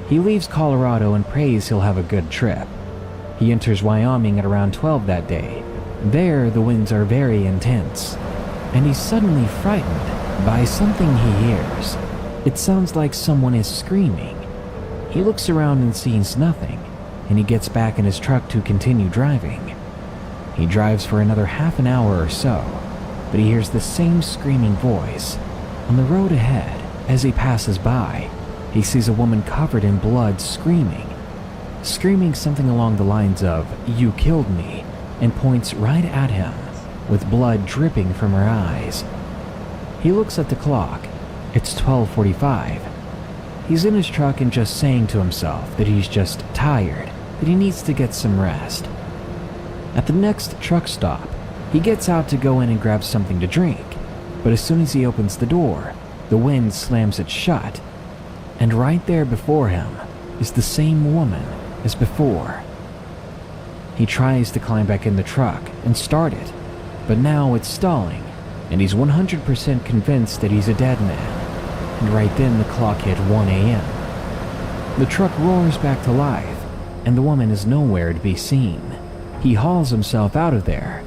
He leaves Colorado and prays he'll have a good trip. He enters Wyoming at around 12 that day. There, the winds are very intense, and he's suddenly frightened by something he hears. It sounds like someone is screaming. He looks around and sees nothing, and he gets back in his truck to continue driving. He drives for another half an hour or so, but he hears the same screaming voice. On the road ahead, as he passes by, he sees a woman covered in blood screaming something along the lines of, "You killed me," and points right at him, with blood dripping from her eyes. He looks at the clock. It's 12:45. He's in his truck and just saying to himself that he's just tired, that he needs to get some rest. At the next truck stop, he gets out to go in and grab something to drink, but as soon as he opens the door, the wind slams it shut, and right there before him is the same woman as before. He tries to climb back in the truck and start it, but now it's stalling, and he's 100% convinced that he's a dead man. And right then the clock hit 1 a.m. The truck roars back to life, and the woman is nowhere to be seen. He hauls himself out of there.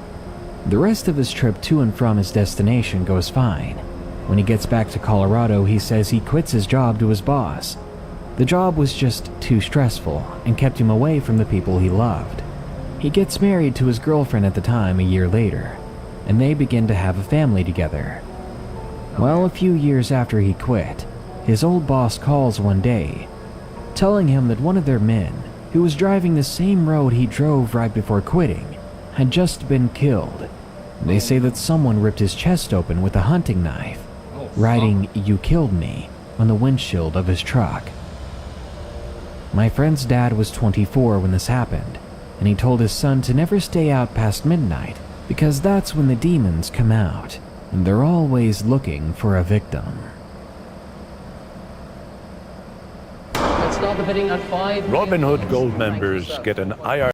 The rest of his trip to and from his destination goes fine. When he gets back to Colorado, he says he quits his job to his boss. The job was just too stressful and kept him away from the people he loved. He gets married to his girlfriend at the time a year later, and they begin to have a family together. Well, a few years after he quit, his old boss calls one day, telling him that one of their men, who was driving the same road he drove right before quitting, had just been killed. They say that someone ripped his chest open with a hunting knife, writing, "You killed me," on the windshield of his truck. My friend's dad was 24 when this happened, and he told his son to never stay out past midnight because that's when the demons come out, and they're always looking for a victim. Let's start the bidding at 5. Robinhood Gold members get an IR.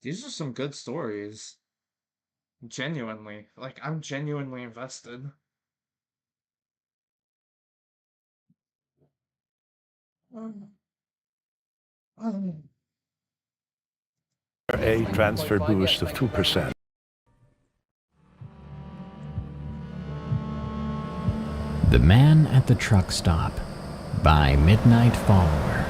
These are some good stories. Genuinely. Like, I'm genuinely invested. A transfer boost of 2%. The Man at the Truck Stop by Midnight Follower.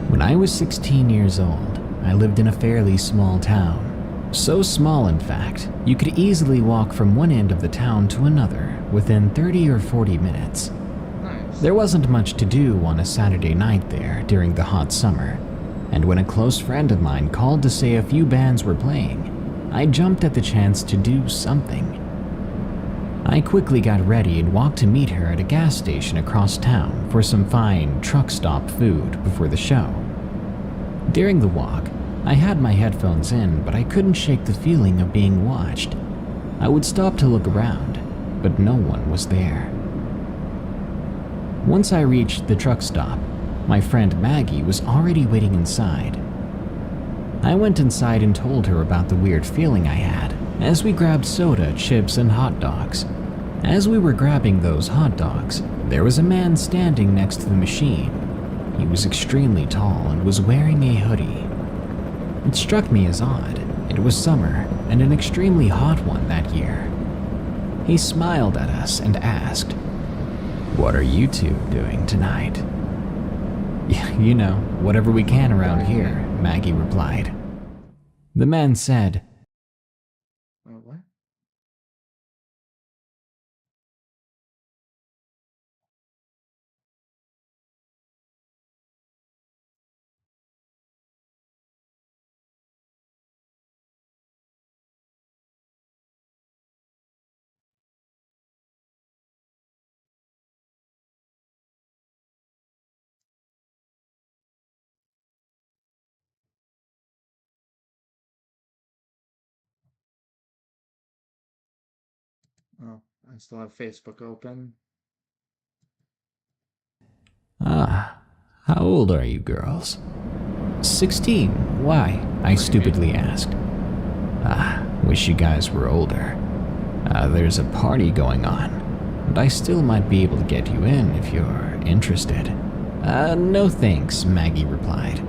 When I was 16 years old, I lived in a fairly small town. So small, in fact, you could easily walk from one end of the town to another within 30 or 40 minutes. Nice. There wasn't much to do on a Saturday night there during the hot summer, and when a close friend of mine called to say a few bands were playing, I jumped at the chance to do something. I quickly got ready and walked to meet her at a gas station across town for some fine truck stop food before the show. During the walk, I had my headphones in, but I couldn't shake the feeling of being watched. I would stop to look around, but no one was there. Once I reached the truck stop, my friend Maggie was already waiting inside. I went inside and told her about the weird feeling I had as we grabbed soda, chips, and hot dogs. As we were grabbing those hot dogs, there was a man standing next to the machine. He was extremely tall and was wearing a hoodie. It struck me as odd. It was summer and an extremely hot one that year. He smiled at us and asked, "What are you two doing tonight?" "You know, whatever we can around here," Maggie replied. The man said, What? Oh, I still have Facebook open. "Ah, how old are you girls?" 16. Why? I stupidly asked. "Ah, wish you guys were older. There's a party going on, and I still might be able to get you in if you're interested." No thanks," Maggie replied.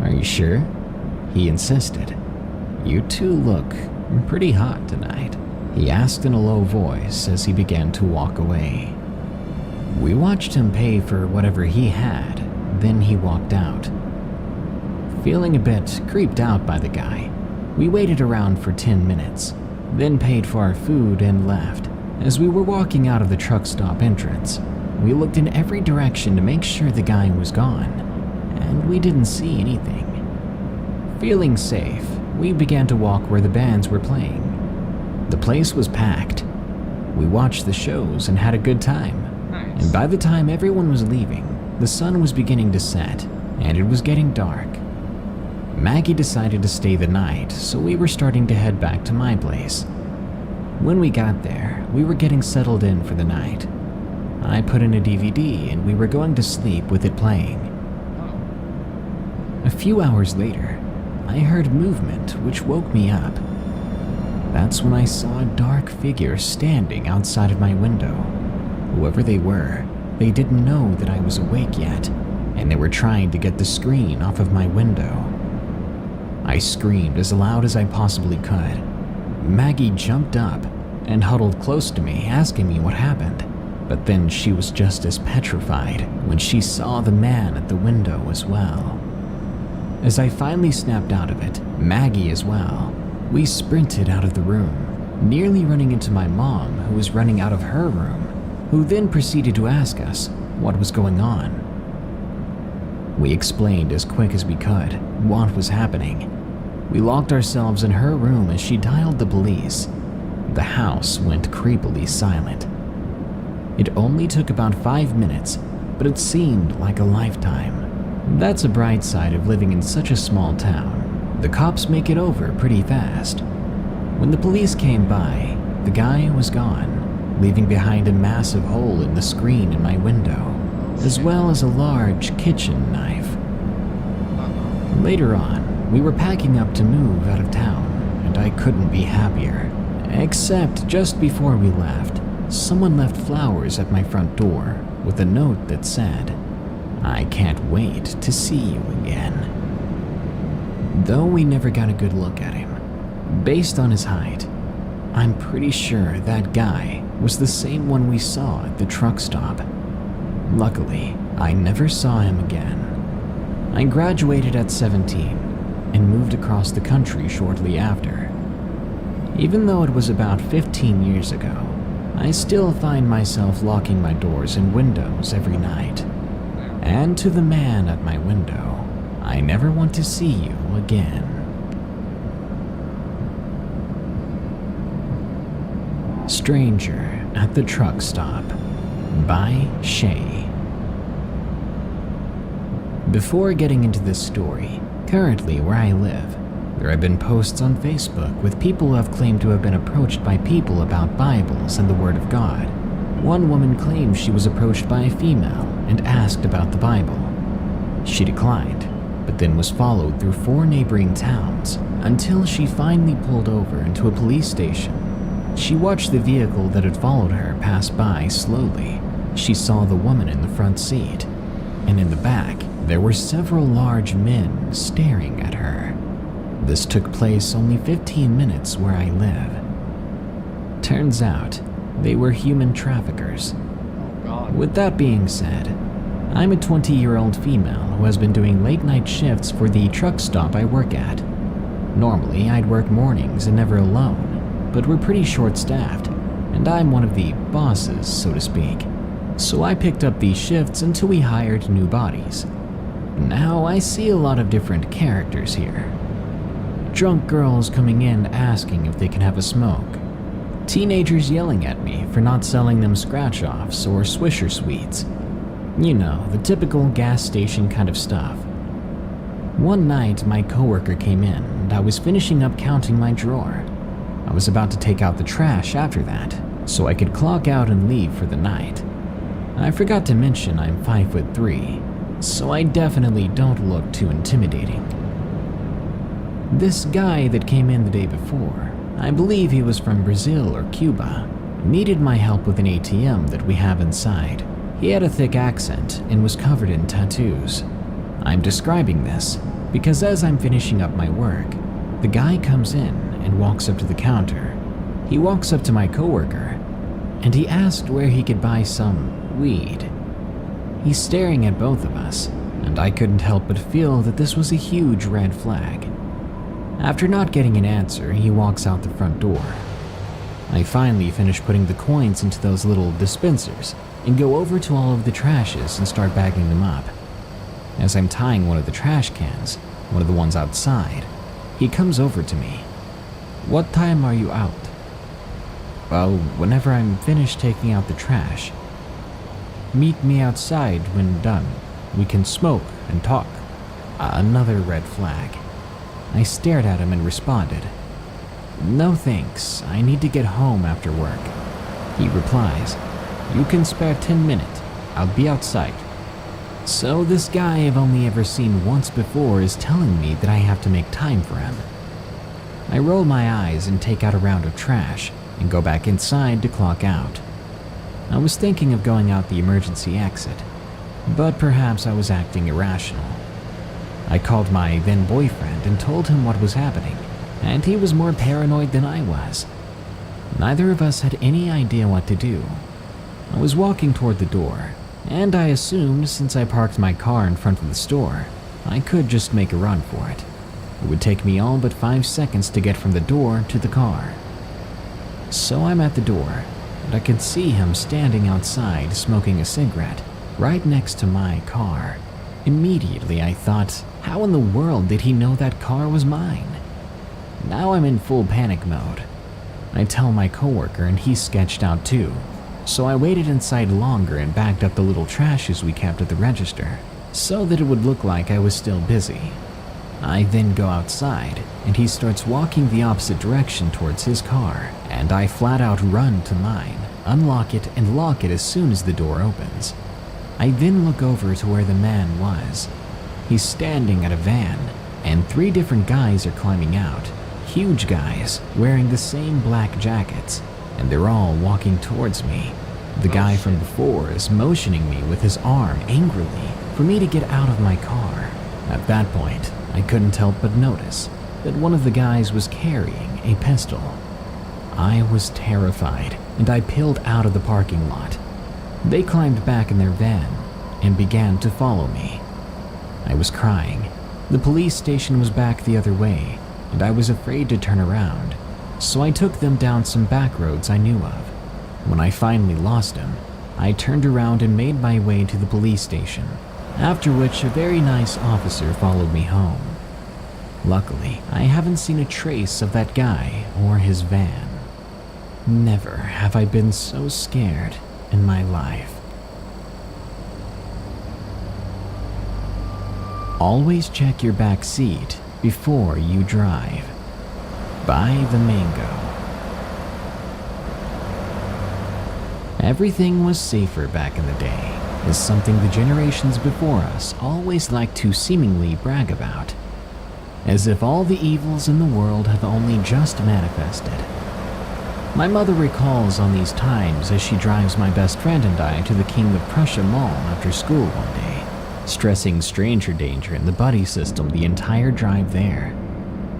"Are you sure?" He insisted. "You two look pretty hot tonight," he asked in a low voice as he began to walk away. We watched him pay for whatever he had, then he walked out. Feeling a bit creeped out by the guy, we waited around for 10 minutes, then paid for our food and left. As we were walking out of the truck stop entrance, we looked in every direction to make sure the guy was gone, and we didn't see anything. Feeling safe, we began to walk where the bands were playing. The place was packed. We watched the shows and had a good time. Nice. And by the time everyone was leaving, the sun was beginning to set, and it was getting dark. Maggie decided to stay the night, so we were starting to head back to my place. When we got there, we were getting settled in for the night. I put in a DVD and we were going to sleep with it playing. A few hours later, I heard movement which woke me up. That's when I saw a dark figure standing outside of my window. Whoever they were, they didn't know that I was awake yet, and they were trying to get the screen off of my window. I screamed as loud as I possibly could. Maggie jumped up and huddled close to me, asking me what happened. But then she was just as petrified when she saw the man at the window as well. As I finally snapped out of it, Maggie as well, we sprinted out of the room, nearly running into my mom, who was running out of her room, who then proceeded to ask us what was going on. We explained as quick as we could what was happening. We locked ourselves in her room as she dialed the police. The house went creepily silent. It only took about 5 minutes, but it seemed like a lifetime. That's a bright side of living in such a small town. The cops make it over pretty fast. When the police came by, the guy was gone, leaving behind a massive hole in the screen in my window, as well as a large kitchen knife. Later on, we were packing up to move out of town, and I couldn't be happier. Except just before we left, someone left flowers at my front door with a note that said, "I can't wait to see you again." Though we never got a good look at him, based on his height, I'm pretty sure that guy was the same one we saw at the truck stop. Luckily, I never saw him again. I graduated at 17 and moved across the country shortly after. Even though it was about 15 years ago, I still find myself locking my doors and windows every night. And to the man at my window, I never want to see you again. Stranger at the Truck Stop by Shay. Before getting into this story, currently where I live, there have been posts on Facebook with people who have claimed to have been approached by people about Bibles and the Word of God. One woman claimed she was approached by a female and asked about the Bible. She declined, but then was followed through 4 neighboring towns until she finally pulled over into a police station. She watched the vehicle that had followed her pass by slowly. She saw the woman in the front seat, and in the back, there were several large men staring at her. This took place only 15 minutes where I live. Turns out, they were human traffickers. Oh god. With that being said, I'm a 20-year-old female who has been doing late-night shifts for the truck stop I work at. Normally, I'd work mornings and never alone, but we're pretty short-staffed, and I'm one of the bosses, so to speak. So I picked up these shifts until we hired new bodies. Now I see a lot of different characters here. Drunk girls coming in asking if they can have a smoke. Teenagers yelling at me for not selling them scratch-offs or Swisher Sweets. You know, the typical gas station kind of stuff. One night, my coworker came in, and I was finishing up counting my drawer. I was about to take out the trash after that, so I could clock out and leave for the night. I forgot to mention I'm 5'3", so I definitely don't look too intimidating. This guy that came in the day before, I believe he was from Brazil or Cuba, needed my help with an ATM that we have inside. He had a thick accent and was covered in tattoos. I'm describing this because as I'm finishing up my work, the guy comes in and walks up to the counter. He walks up to my coworker and he asked where he could buy some weed. He's staring at both of us, and I couldn't help but feel that this was a huge red flag. After not getting an answer, he walks out the front door. I finally finish putting the coins into those little dispensers and go over to all of the trashes and start bagging them up. As I'm tying one of the trash cans, one of the ones outside, he comes over to me. "What time are you out?" "Well, whenever I'm finished taking out the trash." "Meet me outside when done. We can smoke and talk." Another red flag. I stared at him and responded, "No thanks, I need to get home after work." He replies, "You can spare 10 minutes, I'll be outside." So this guy I've only ever seen once before is telling me that I have to make time for him. I roll my eyes and take out a round of trash and go back inside to clock out. I was thinking of going out the emergency exit, but perhaps I was acting irrational. I called my then boyfriend and told him what was happening, and he was more paranoid than I was. Neither of us had any idea what to do. I was walking toward the door, and I assumed since I parked my car in front of the store, I could just make a run for it. It would take me all but 5 seconds to get from the door to the car. So I'm at the door, and I could see him standing outside smoking a cigarette right next to my car. Immediately I thought, how in the world did he know that car was mine? Now I'm in full panic mode. I tell my coworker and he's sketched out too, so I waited inside longer and bagged up the little trashes we kept at the register, so that it would look like I was still busy. I then go outside, and he starts walking the opposite direction towards his car, and I flat out run to mine, unlock it, and lock it as soon as the door opens. I then look over to where the man was. He's standing at a van, and 3 different guys are climbing out. Huge guys, wearing the same black jackets, and they're all walking towards me. The guy from before is motioning me with his arm angrily for me to get out of my car. At that point, I couldn't help but notice that one of the guys was carrying a pistol. I was terrified, and I peeled out of the parking lot. They climbed back in their van and began to follow me. I was crying. The police station was back the other way, and I was afraid to turn around, so I took them down some back roads I knew of. When I finally lost him, I turned around and made my way to the police station, after which a very nice officer followed me home. Luckily, I haven't seen a trace of that guy or his van. Never have I been so scared in my life. Always check your back seat before you drive. By the Mango. Everything was safer back in the day, is something the generations before us always liked to seemingly brag about, as if all the evils in the world have only just manifested. My mother recalls on these times as she drives my best friend and I to the King of Prussia Mall after school one day, stressing stranger danger in the buddy system the entire drive there.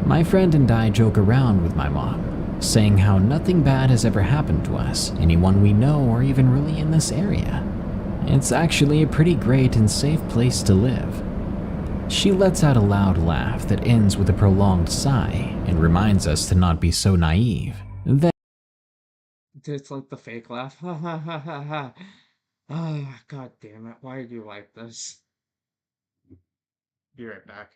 My friend and I joke around with my mom, saying how nothing bad has ever happened to us, anyone we know, or even really in this area. It's actually a pretty great and safe place to live. She lets out a loud laugh that ends with a prolonged sigh and reminds us to not be so naive. Then It's like the fake laugh. Ha ha ha ha ha. Ah, god damn it. Why do you like this? Be right back.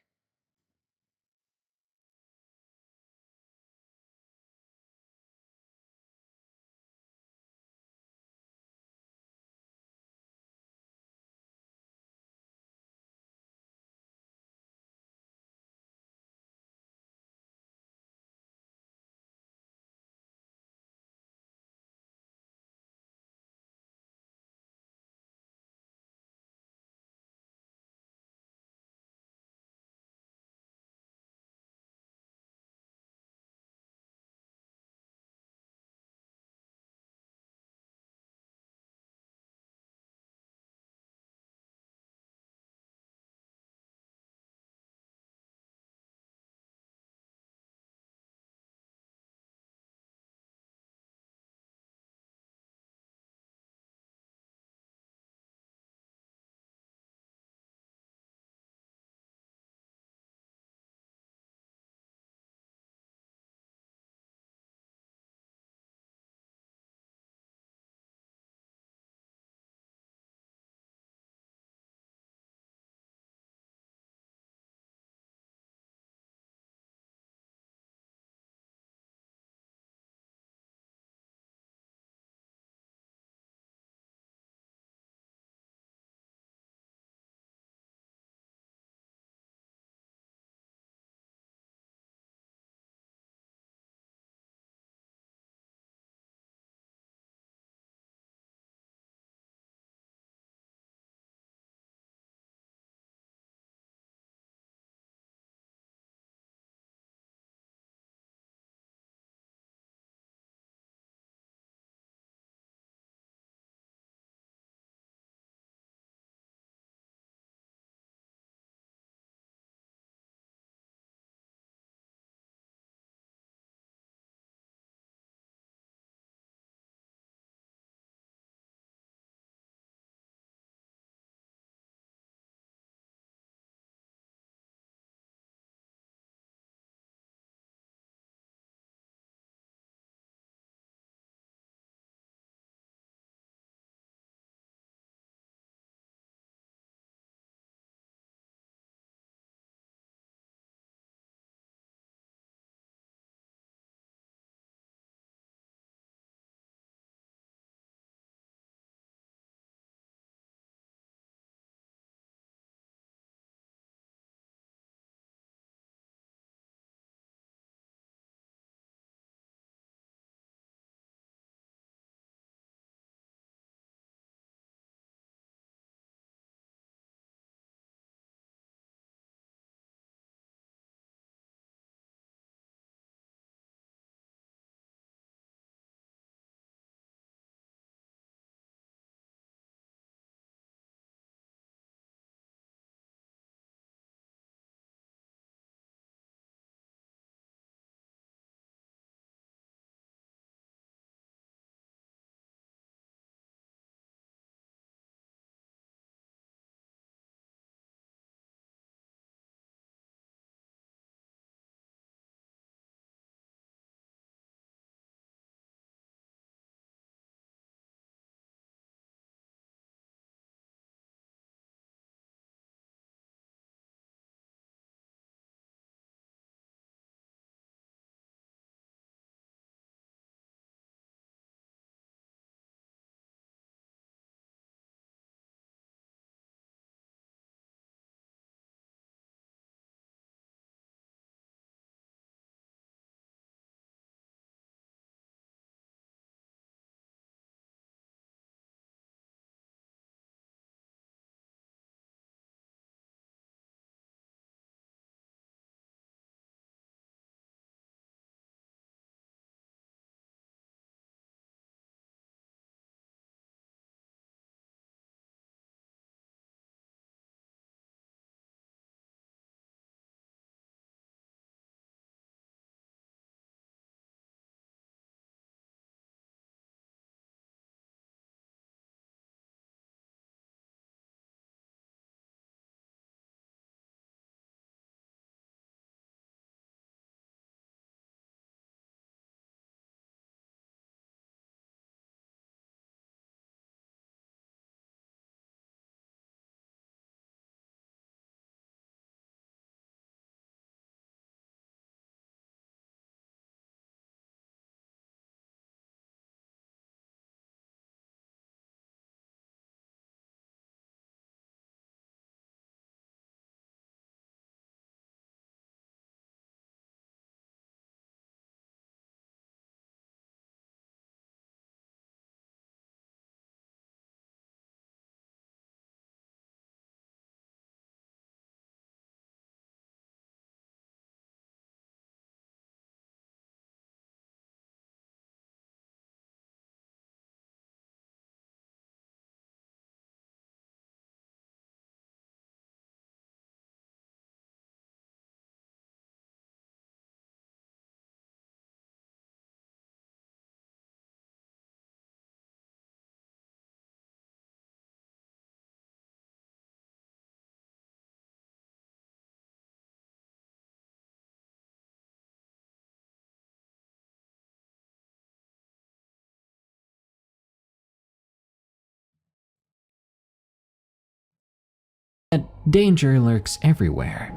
Danger lurks everywhere,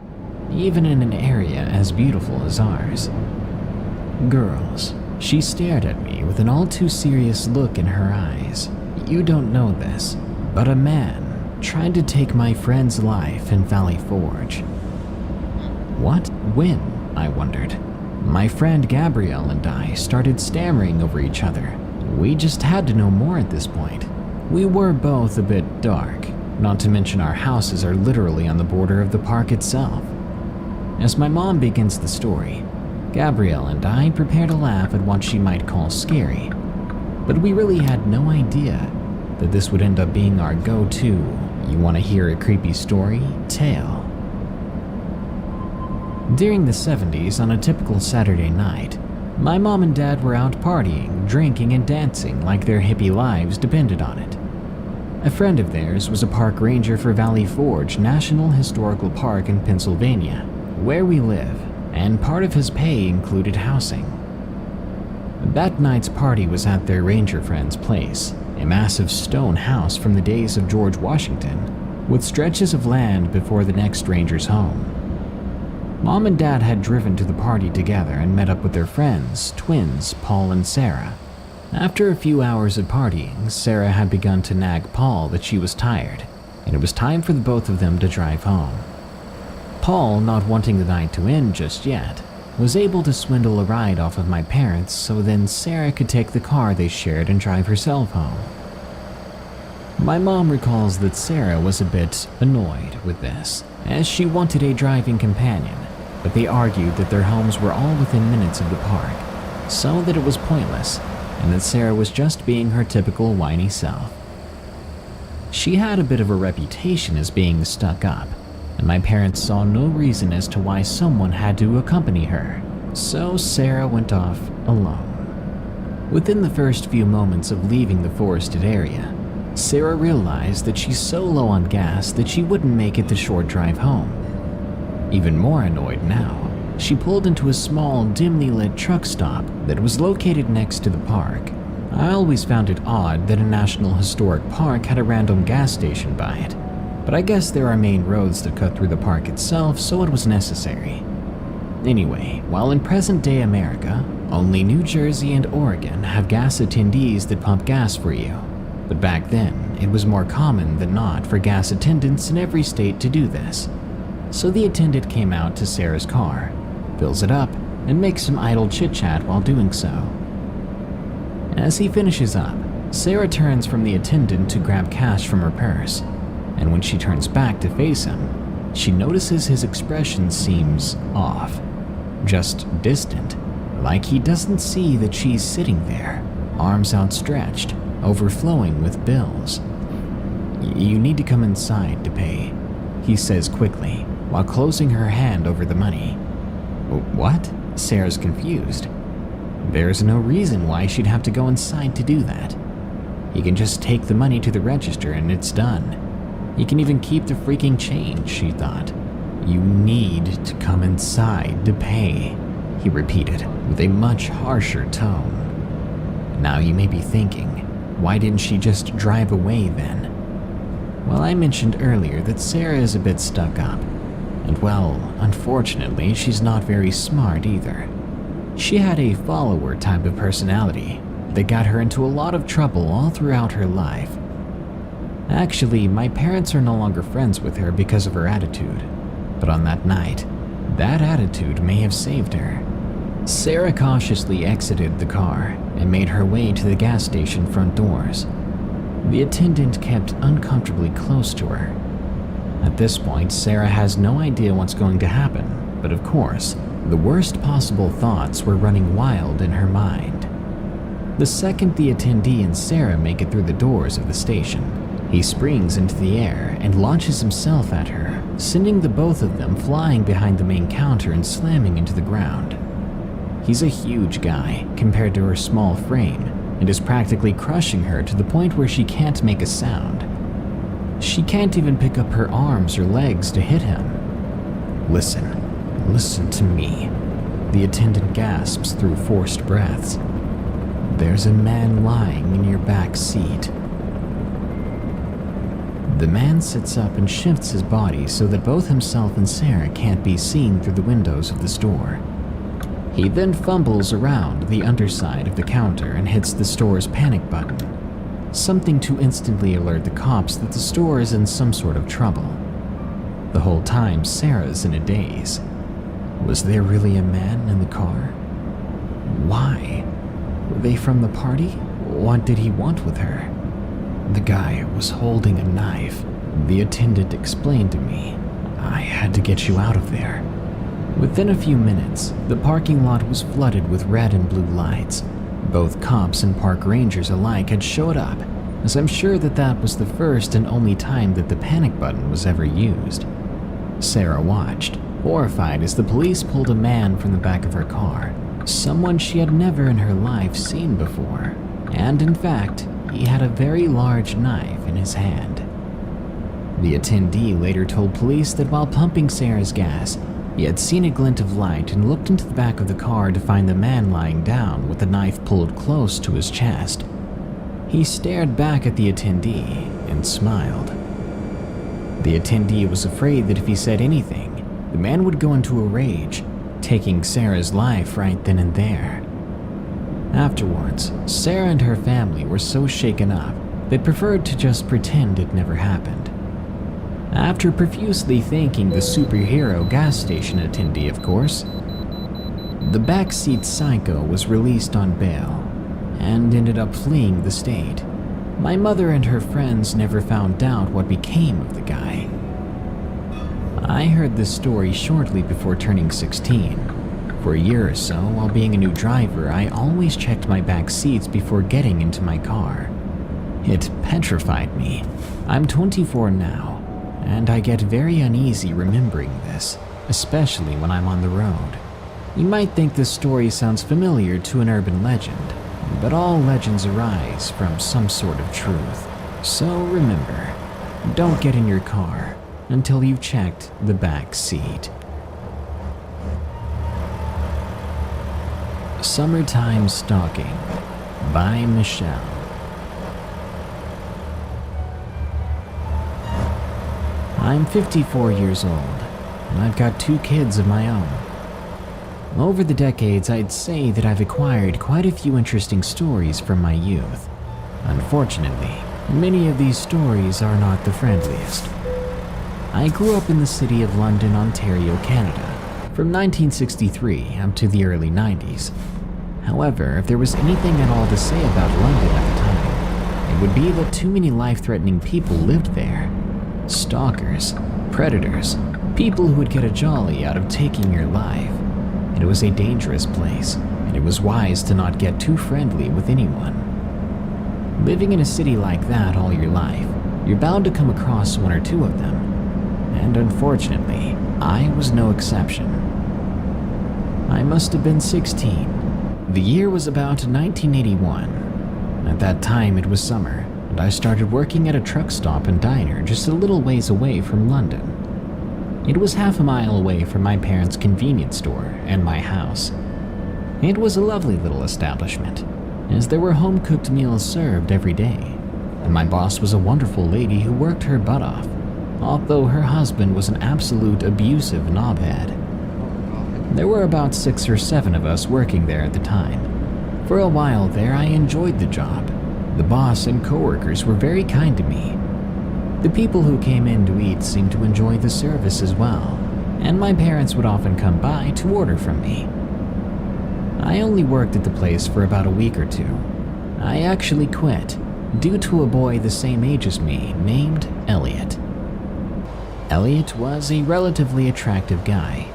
even in an area as beautiful as ours. Girls, she stared at me with an all too serious look in her eyes. You don't know this, but a man tried to take my friend's life in Valley Forge. What? When? I wondered. My friend Gabrielle and I started stammering over each other. We just had to know more at this point. We were both a bit dark, not to mention our houses are literally on the border of the park itself. As my mom begins the story, Gabrielle and I prepare to laugh at what she might call scary, but we really had no idea that this would end up being our go-to, you want to hear a creepy story, tale. During the 70s, on a typical Saturday night, my mom and dad were out partying, drinking, and dancing like their hippie lives depended on it. A friend of theirs was a park ranger for Valley Forge National Historical Park in Pennsylvania, where we live, and part of his pay included housing. That night's party was at their ranger friend's place, a massive stone house from the days of George Washington, with stretches of land before the next ranger's home. Mom and Dad had driven to the party together and met up with their friends, twins Paul and Sarah. After a few hours of partying, Sarah had begun to nag Paul that she was tired, and it was time for the both of them to drive home. Paul, not wanting the night to end just yet, was able to swindle a ride off of my parents so then Sarah could take the car they shared and drive herself home. My mom recalls that Sarah was a bit annoyed with this, as she wanted a driving companion, but they argued that their homes were all within minutes of the park, so that it was pointless, and that Sarah was just being her typical whiny self. She had a bit of a reputation as being stuck up, and my parents saw no reason as to why someone had to accompany her, so Sarah went off alone. Within the first few moments of leaving the forested area, Sarah realized that she's so low on gas that she wouldn't make it the short drive home. Even more annoyed now, she pulled into a small, dimly lit truck stop that was located next to the park. I always found it odd that a National Historic Park had a random gas station by it, but I guess there are main roads that cut through the park itself, so it was necessary. Anyway, while in present-day America, only New Jersey and Oregon have gas attendees that pump gas for you. But back then, it was more common than not for gas attendants in every state to do this. So the attendant came out to Sarah's car, fills it up, and makes some idle chit-chat while doing so. As he finishes up, Sarah turns from the attendant to grab cash from her purse, and when she turns back to face him, she notices his expression seems off, just distant, like he doesn't see that she's sitting there, arms outstretched, overflowing with bills. "You need to come inside to pay," he says quickly, while closing her hand over the money. "What?" Sarah's confused. There's no reason why she'd have to go inside to do that. You can just take the money to the register and it's done. You can even keep the freaking change, she thought. "You need to come inside to pay," he repeated with a much harsher tone. Now you may be thinking, why didn't she just drive away then? Well, I mentioned earlier that Sarah is a bit stuck up. And well, unfortunately, she's not very smart either. She had a follower type of personality that got her into a lot of trouble all throughout her life. Actually, my parents are no longer friends with her because of her attitude. But on that night, that attitude may have saved her. Sarah cautiously exited the car and made her way to the gas station front doors. The attendant kept uncomfortably close to her. At this point, Sarah has no idea what's going to happen, but of course, the worst possible thoughts were running wild in her mind. The second the attendee and Sarah make it through the doors of the station, he springs into the air and launches himself at her, sending the both of them flying behind the main counter and slamming into the ground. He's a huge guy compared to her small frame and is practically crushing her to the point where she can't make a sound. She can't even pick up her arms or legs to hit him. Listen to me," the attendant gasps through forced breaths. "There's a man lying in your back seat." The man sits up and shifts his body so that both himself and Sarah can't be seen through the windows of the store. He then fumbles around the underside of the counter and hits the store's panic button, something to instantly alert the cops that the store is in some sort of trouble. The whole time, Sarah's in a daze. Was there really a man in the car? Why? Were they from the party? What did he want with her? The guy was holding a knife. The attendant explained to me, I had to get you out of there. Within a few minutes, the parking lot was flooded with red and blue lights. Both cops and park rangers alike had showed up, as I'm sure that was the first and only time that the panic button was ever used. Sarah watched, horrified as the police pulled a man from the back of her car, someone she had never in her life seen before, and in fact, he had a very large knife in his hand. The attendee later told police that while pumping Sarah's gas, he had seen a glint of light and looked into the back of the car to find the man lying down with the knife pulled close to his chest. He stared back at the attendee and smiled. The attendee was afraid that if he said anything, the man would go into a rage, taking Sarah's life right then and there. Afterwards, Sarah and her family were so shaken up, they preferred to just pretend it never happened. After profusely thanking the superhero gas station attendee, of course, the backseat psycho was released on bail and ended up fleeing the state. My mother and her friends never found out what became of the guy. I heard this story shortly before turning 16. For a year or so, while being a new driver, I always checked my back seats before getting into my car. It petrified me. I'm 24 now, and I get very uneasy remembering this, especially when I'm on the road. You might think this story sounds familiar to an urban legend, but all legends arise from some sort of truth. So remember, don't get in your car until you've checked the back seat. Summertime Stalking by Michelle. I'm 54 years old, and I've got 2 kids of my own. Over the decades, I'd say that I've acquired quite a few interesting stories from my youth. Unfortunately, many of these stories are not the friendliest. I grew up in the city of London, Ontario, Canada, from 1963 up to the early 90s. However, if there was anything at all to say about London at the time, it would be that too many life-threatening people lived there. Stalkers, predators, people who would get a jolly out of taking your life. It was a dangerous place, and it was wise to not get too friendly with anyone. Living in a city like that all your life, you're bound to come across 1 or 2 of them. And unfortunately, I was no exception. I must have been 16. The year was about 1981. At that time, it was summer, and I started working at a truck stop and diner just a little ways away from London. It was half a mile away from my parents' convenience store and my house. It was a lovely little establishment, as there were home-cooked meals served every day, and my boss was a wonderful lady who worked her butt off, although her husband was an absolute abusive knobhead. There were about 6 or 7 of us working there at the time. For a while there, I enjoyed the job. The boss and coworkers were very kind to me. The people who came in to eat seemed to enjoy the service as well, and my parents would often come by to order from me. I only worked at the place for about a week or 2. I actually quit, due to a boy the same age as me named Elliot. Elliot was a relatively attractive guy.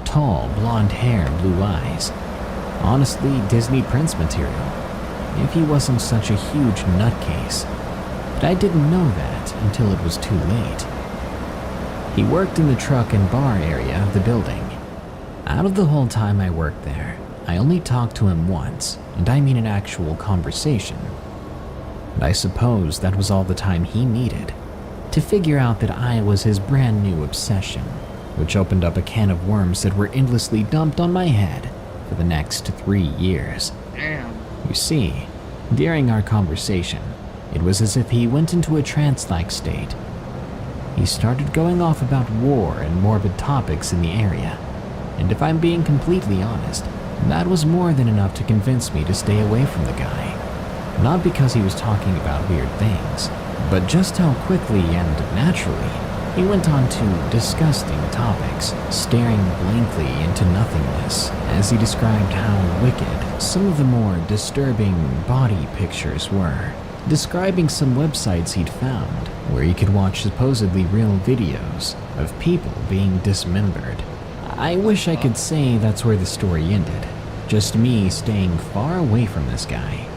Tall, blonde hair, blue eyes. Honestly, Disney Prince material, if he wasn't such a huge nutcase. But I didn't know that until it was too late. He worked in the truck and bar area of the building. Out of the whole time I worked there, I only talked to him once, and I mean an actual conversation. And I suppose that was all the time he needed to figure out that I was his brand new obsession, which opened up a can of worms that were endlessly dumped on my head for the next 3 years. Damn. You see, during our conversation, it was as if he went into a trance-like state, he started going off about war and morbid topics in the area. And if I'm being completely honest, that was more than enough to convince me to stay away from the guy. Not because he was talking about weird things, but just how quickly and naturally he went on to disgusting topics, staring blankly into nothingness as he described how wicked some of the more disturbing body pictures were, describing some websites he'd found where you could watch supposedly real videos of people being dismembered. I wish I could say that's where the story ended, just me staying far away from this guy.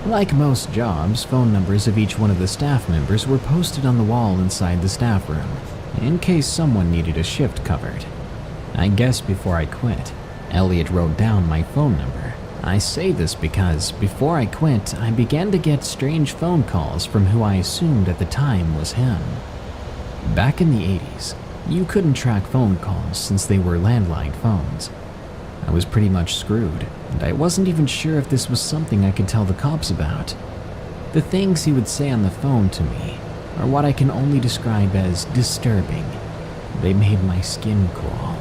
Like most jobs, phone numbers of each one of the staff members were posted on the wall inside the staff room, in case someone needed a shift covered. I guess before I quit, Elliot wrote down my phone number. I say this because before I quit, I began to get strange phone calls from who I assumed at the time was him. Back in the 80s, you couldn't track phone calls since they were landline phones. I was pretty much screwed, and I wasn't even sure if this was something I could tell the cops about. The things he would say on the phone to me are what I can only describe as disturbing. They made my skin crawl.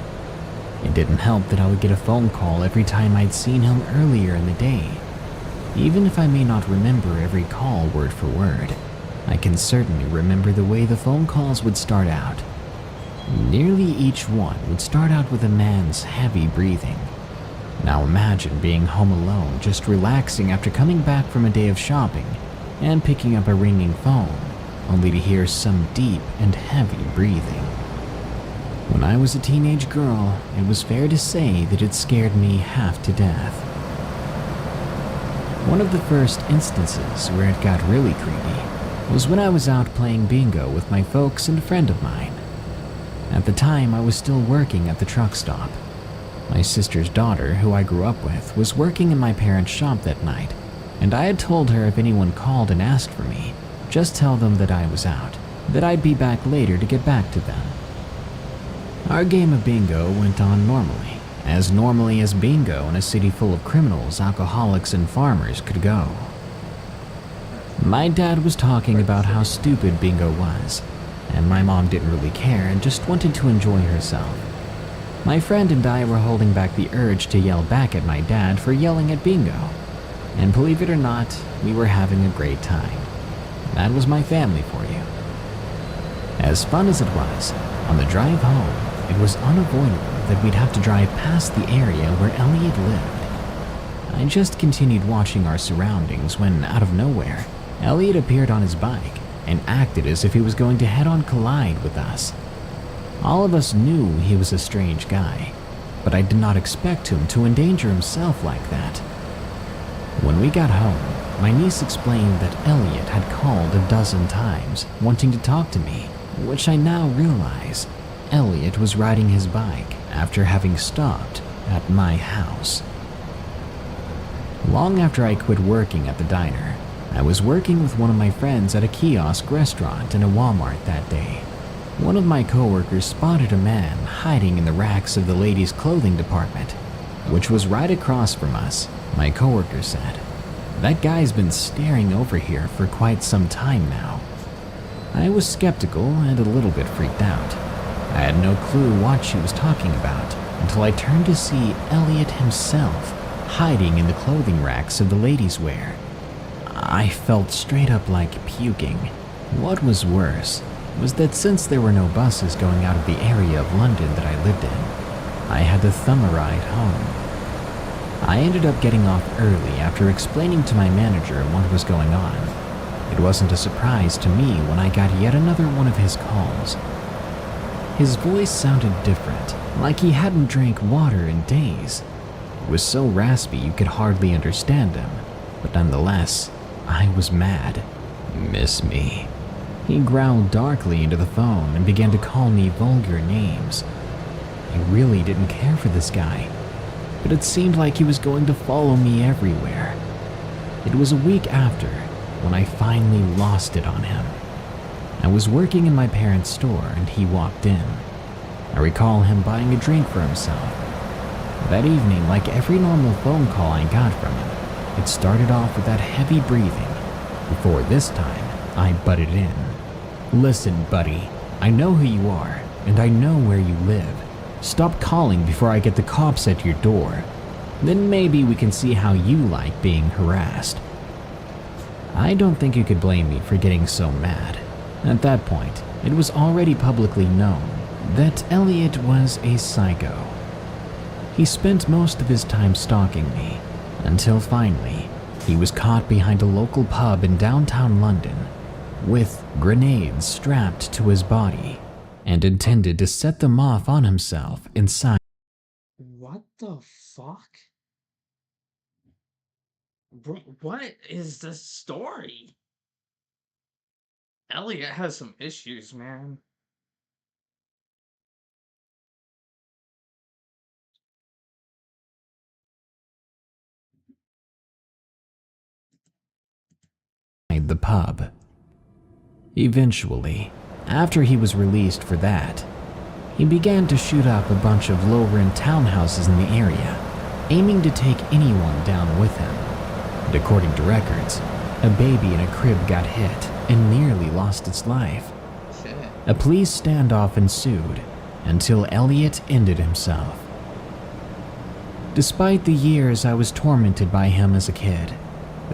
It didn't help that I would get a phone call every time I'd seen him earlier in the day. Even if I may not remember every call word for word, I can certainly remember the way the phone calls would start out. Nearly each one would start out with a man's heavy breathing. Now imagine being home alone, just relaxing after coming back from a day of shopping and picking up a ringing phone, only to hear some deep and heavy breathing. When I was a teenage girl, it was fair to say that it scared me half to death. One of the first instances where it got really creepy was when I was out playing bingo with my folks and a friend of mine. At the time, I was still working at the truck stop. My sister's daughter, who I grew up with, was working in my parents' shop that night, and I had told her if anyone called and asked for me, just tell them that I was out, that I'd be back later to get back to them. Our game of bingo went on normally as bingo in a city full of criminals, alcoholics, and farmers could go. My dad was talking about how stupid bingo was, and my mom didn't really care and just wanted to enjoy herself. My friend and I were holding back the urge to yell back at my dad for yelling at bingo, and believe it or not, we were having a great time. That was my family for you. As fun as it was, on the drive home, it was unavoidable that we'd have to drive past the area where Elliot lived. I just continued watching our surroundings when, out of nowhere, Elliot appeared on his bike and acted as if he was going to head-on collide with us. All of us knew he was a strange guy, but I did not expect him to endanger himself like that. When we got home, my niece explained that Elliot had called a dozen times, wanting to talk to me, which I now realize Elliot was riding his bike after having stopped at my house. Long after I quit working at the diner, I was working with one of my friends at a kiosk restaurant in a Walmart that day. One of my coworkers spotted a man hiding in the racks of the ladies' clothing department, which was right across from us. My coworker said, "That guy's been staring over here for quite some time now." I was skeptical and a little bit freaked out. I had no clue what she was talking about until I turned to see Elliot himself hiding in the clothing racks of the ladies' wear. I felt straight up like puking. What was worse was that since there were no buses going out of the area of London that I lived in, I had to thumb a ride home. I ended up getting off early after explaining to my manager what was going on. It wasn't a surprise to me when I got yet another one of his calls. His voice sounded different, like he hadn't drank water in days. It was so raspy you could hardly understand him, but nonetheless, I was mad. "Miss me." He growled darkly into the phone and began to call me vulgar names. I really didn't care for this guy, but it seemed like he was going to follow me everywhere. It was a week after when I finally lost it on him. I was working in my parents' store and he walked in. I recall him buying a drink for himself. That evening, like every normal phone call I got from him, it started off with that heavy breathing, before this time I butted in. Listen, buddy, I know who you are, and I know where you live. Stop calling before I get the cops at your door. Then maybe we can see how you like being harassed. I don't think you could blame me for getting so mad. At that point, it was already publicly known that Elliot was a psycho. He spent most of his time stalking me, until finally, he was caught behind a local pub in downtown London with grenades strapped to his body and intended to set them off on himself inside. What the fuck? Bro, what is this story? Elliot has some issues, man. The pub. Eventually, after he was released for that, he began to shoot up a bunch of low-rent townhouses in the area, aiming to take anyone down with him. And according to records, a baby in a crib got hit and nearly lost its life. Shit. A police standoff ensued until Elliot ended himself. Despite the years I was tormented by him as a kid,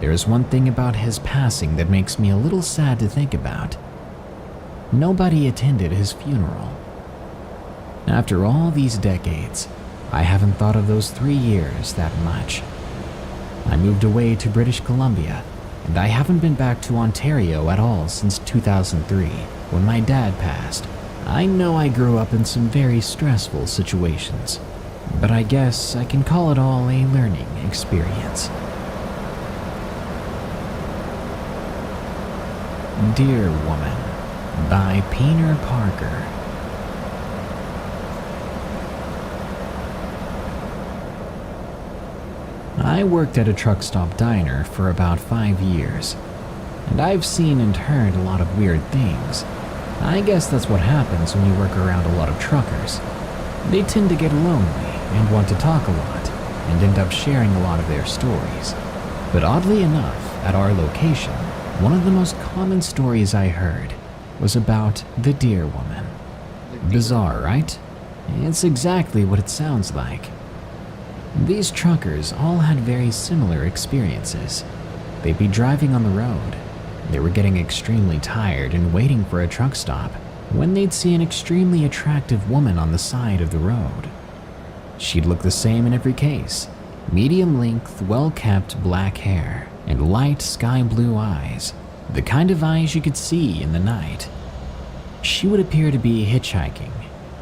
there is one thing about his passing that makes me a little sad to think about. Nobody attended his funeral. After all these decades, I haven't thought of those 3 years that much. I moved away to British Columbia, and I haven't been back to Ontario at all since 2003, when my dad passed. I know I grew up in some very stressful situations, but I guess I can call it all a learning experience. Dear Woman by Peter Parker. I worked at a truck stop diner for about 5 years, and I've seen and heard a lot of weird things. I guess that's what happens when you work around a lot of truckers. They tend to get lonely and want to talk a lot, and end up sharing a lot of their stories. But oddly enough, at our location, one of the most common stories I heard was about the Deer Woman. Bizarre, right? It's exactly what it sounds like. These truckers all had very similar experiences. They'd be driving on the road. They were getting extremely tired and waiting for a truck stop when they'd see an extremely attractive woman on the side of the road. She'd look the same in every case. Medium length, well-kept black hair and light sky blue eyes, the kind of eyes you could see in the night. She would appear to be hitchhiking,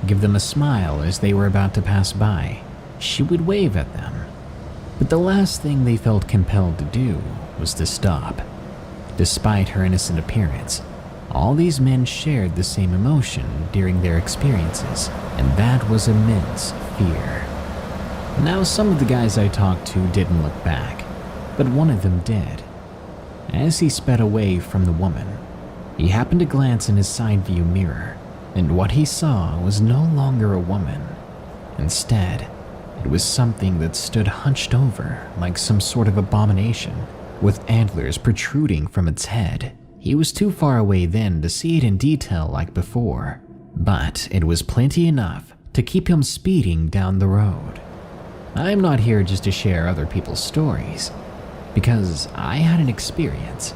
give them a smile as they were about to pass by. She would wave at them, but the last thing they felt compelled to do was to stop. Despite her innocent appearance, all these men shared the same emotion during their experiences, and that was immense fear. Now, some of the guys I talked to didn't look back, but one of them did. As he sped away from the woman, he happened to glance in his side view mirror, and what he saw was no longer a woman. Instead, it was something that stood hunched over like some sort of abomination, with antlers protruding from its head. He was too far away then to see it in detail like before, but it was plenty enough to keep him speeding down the road. I'm not here just to share other people's stories, because I had an experience.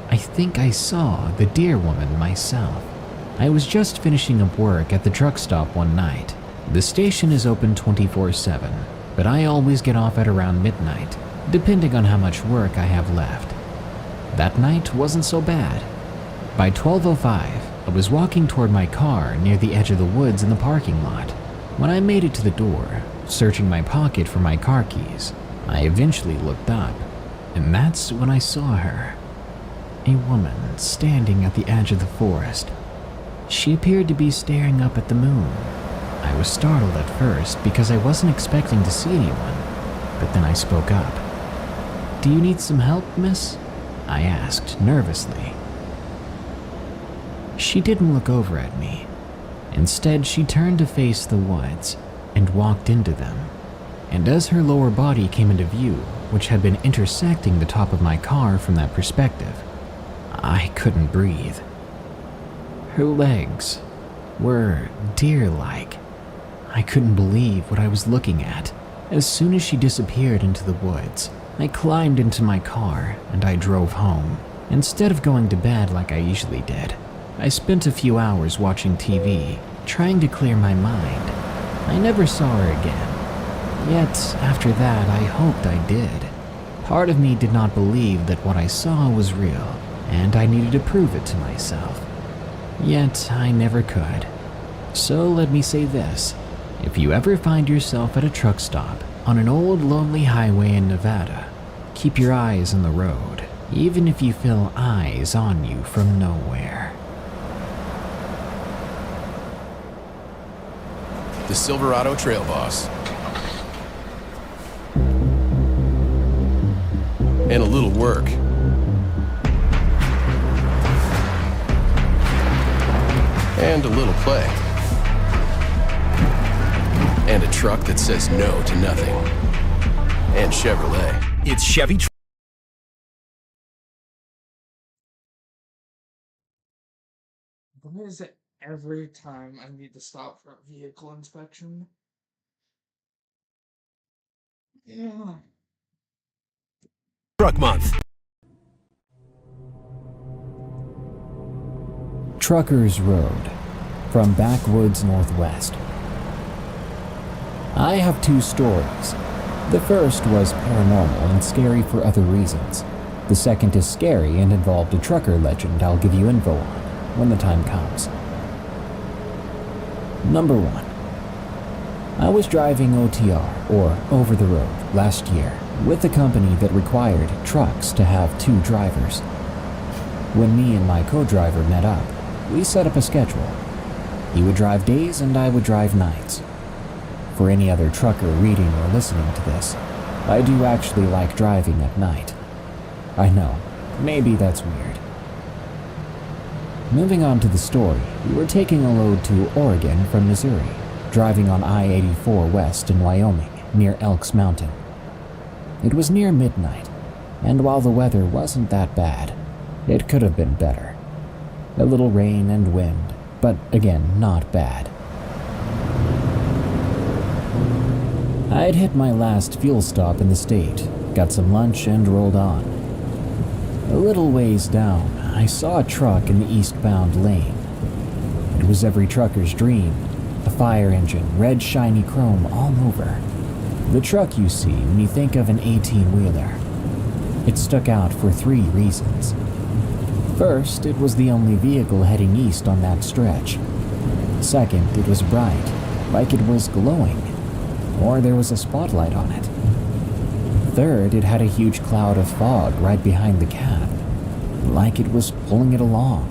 I think I saw the Deer Woman myself. I was just finishing up work at the truck stop one night. The station is open 24/7, but I always get off at around midnight, depending on how much work I have left. That night wasn't so bad. By 12:05, I was walking toward my car near the edge of the woods in the parking lot. When I made it to the door, searching my pocket for my car keys, I eventually looked up, and that's when I saw her. A woman standing at the edge of the forest. She appeared to be staring up at the moon. I was startled at first because I wasn't expecting to see anyone, but then I spoke up. "Do you need some help, miss?" I asked nervously. She didn't look over at me. Instead, she turned to face the woods and walked into them. And as her lower body came into view, which had been intersecting the top of my car from that perspective, I couldn't breathe. Her legs were deer-like. I couldn't believe what I was looking at. As soon as she disappeared into the woods, I climbed into my car and I drove home. Instead of going to bed like I usually did, I spent a few hours watching TV, trying to clear my mind. I never saw her again. Yet, after that, I hoped I did. Part of me did not believe that what I saw was real, and I needed to prove it to myself. Yet, I never could. So let me say this. If you ever find yourself at a truck stop on an old lonely highway in Nevada, keep your eyes on the road, even if you feel eyes on you from nowhere. The Silverado Trail Boss. And a little work. And a little play. And a truck that says no to nothing. And Chevrolet. It's Chevy. Why is it every time I need to stop for a vehicle inspection? Yeah. Truck Month. Truckers Road, from Backwoods Northwest. I have two stories. The first was paranormal and scary for other reasons. The second is scary and involved a trucker legend I'll give you info on when the time comes. Number 1. I was driving OTR, or over the road, last year with a company that required trucks to have 2 drivers. When me and my co-driver met up, we set up a schedule. He would drive days and I would drive nights. For any other trucker reading or listening to this, I do actually like driving at night. I know, maybe that's weird. Moving on to the story, we were taking a load to Oregon from Missouri, driving on I-84 west in Wyoming, near Elks Mountain. It was near midnight, and while the weather wasn't that bad, it could have been better. A little rain and wind, but again, not bad. I'd hit my last fuel stop in the state, got some lunch and rolled on. A little ways down, I saw a truck in the eastbound lane. It was every trucker's dream, a fire engine, red shiny chrome all over. The truck you see when you think of an 18-wheeler. It stuck out for 3 reasons. First, it was the only vehicle heading east on that stretch. Second, it was bright, like it was glowing, or there was a spotlight on it. Third, it had a huge cloud of fog right behind the cab, like it was pulling it along.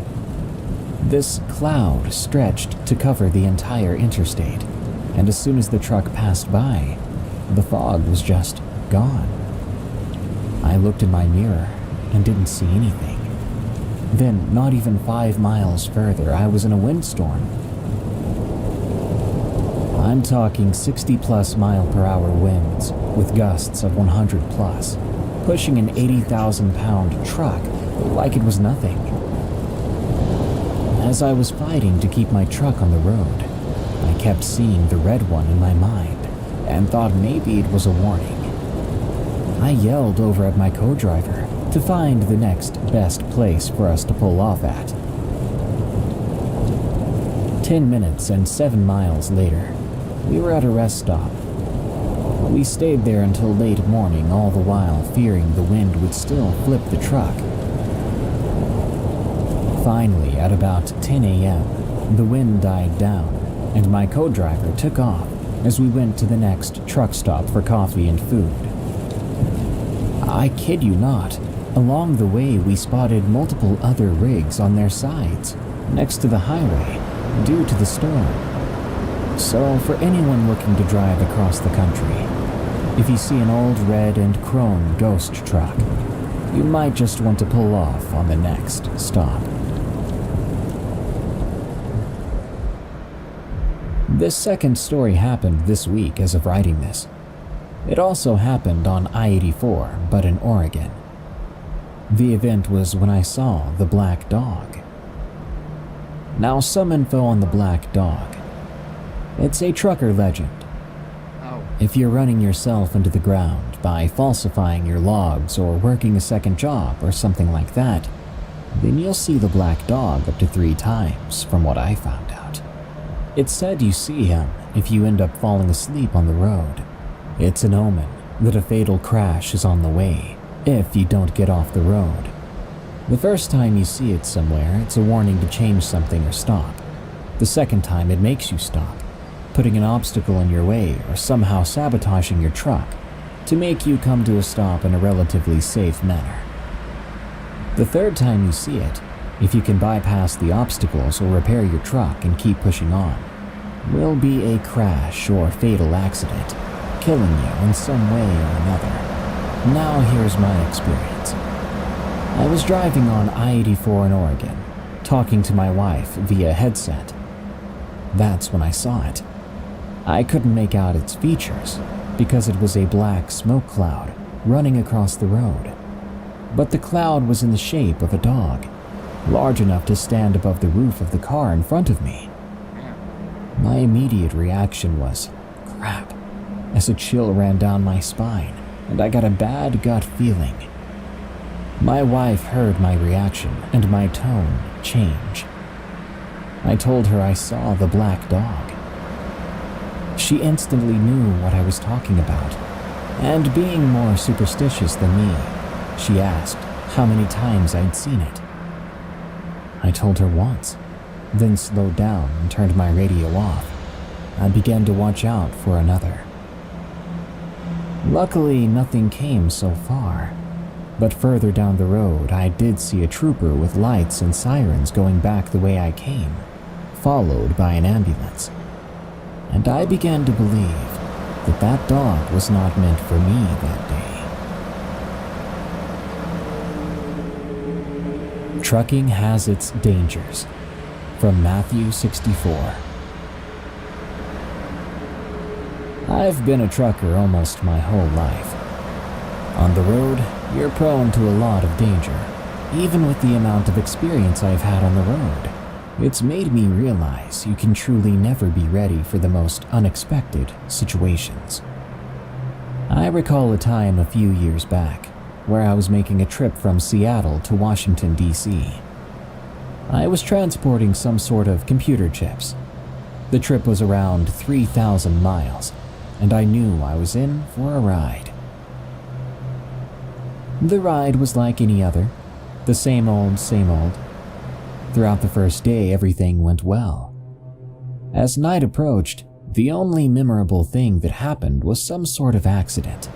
This cloud stretched to cover the entire interstate, and as soon as the truck passed by, the fog was just gone. I looked in my mirror and didn't see anything. Then, not even 5 miles further, I was in a windstorm. I'm talking 60-plus mile-per-hour winds with gusts of 100-plus, pushing an 80,000-pound truck like it was nothing. As I was fighting to keep my truck on the road, I kept seeing the red one in my mind and thought maybe it was a warning. I yelled over at my co-driver to find the next best place for us to pull off at. 10 minutes and 7 miles later, we were at a rest stop. We stayed there until late morning, all the while fearing the wind would still flip the truck. Finally, at about 10 a.m., the wind died down, and my co-driver took off as we went to the next truck stop for coffee and food. I kid you not, along the way we spotted multiple other rigs on their sides, next to the highway, due to the storm. So for anyone looking to drive across the country, if you see an old red and chrome ghost truck, you might just want to pull off on the next stop. This second story happened this week as of writing this. It also happened on I-84, but in Oregon. The event was when I saw the black dog. Now, some info on the Black Dog. It's a trucker legend. Oh. If you're running yourself into the ground by falsifying your logs or working a second job or something like that, then you'll see the Black Dog up to 3 times, from what I found out. It's said you see him if you end up falling asleep on the road. It's an omen that a fatal crash is on the way if you don't get off the road. The first time you see it somewhere, it's a warning to change something or stop. The second time, it makes you stop, putting an obstacle in your way or somehow sabotaging your truck to make you come to a stop in a relatively safe manner. The third time you see it, if you can bypass the obstacles or repair your truck and keep pushing on, will be a crash or fatal accident, killing you in some way or another. Now here's my experience. I was driving on I-84 in Oregon, talking to my wife via headset. That's when I saw it. I couldn't make out its features because it was a black smoke cloud running across the road. But the cloud was in the shape of a dog, large enough to stand above the roof of the car in front of me. My immediate reaction was, crap, as a chill ran down my spine and I got a bad gut feeling. My wife heard my reaction and my tone change. I told her I saw the Black Dog. She instantly knew what I was talking about, and being more superstitious than me, she asked how many times I'd seen it. I told her once, then slowed down and turned my radio off. I began to watch out for another. Luckily, nothing came so far, but further down the road, I did see a trooper with lights and sirens going back the way I came, followed by an ambulance. And I began to believe that that dog was not meant for me that day. Trucking has its dangers. From Matthew 64. I've been a trucker almost my whole life. On the road, you're prone to a lot of danger. Even with the amount of experience I've had on the road, it's made me realize you can truly never be ready for the most unexpected situations. I recall a time a few years back where I was making a trip from Seattle to Washington, D.C. I was transporting some sort of computer chips. The trip was around 3,000 miles, and I knew I was in for a ride. The ride was like any other, the same old, same old. Throughout the first day, everything went well. As night approached, the only memorable thing that happened was some sort of accident.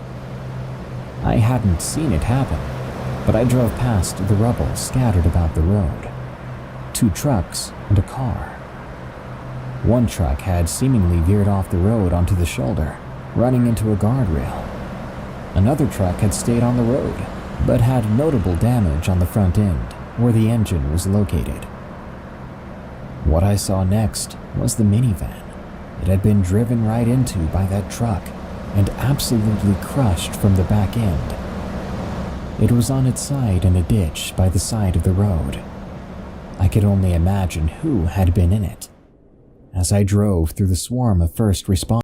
I hadn't seen it happen, but I drove past the rubble scattered about the road. 2 trucks and a car. One truck had seemingly veered off the road onto the shoulder, running into a guardrail. Another truck had stayed on the road, but had notable damage on the front end, where the engine was located. What I saw next was the minivan. It had been driven right into by that truck and absolutely crushed from the back end. It was on its side in a ditch by the side of the road. I could only imagine who had been in it. As I drove through the swarm of first responders,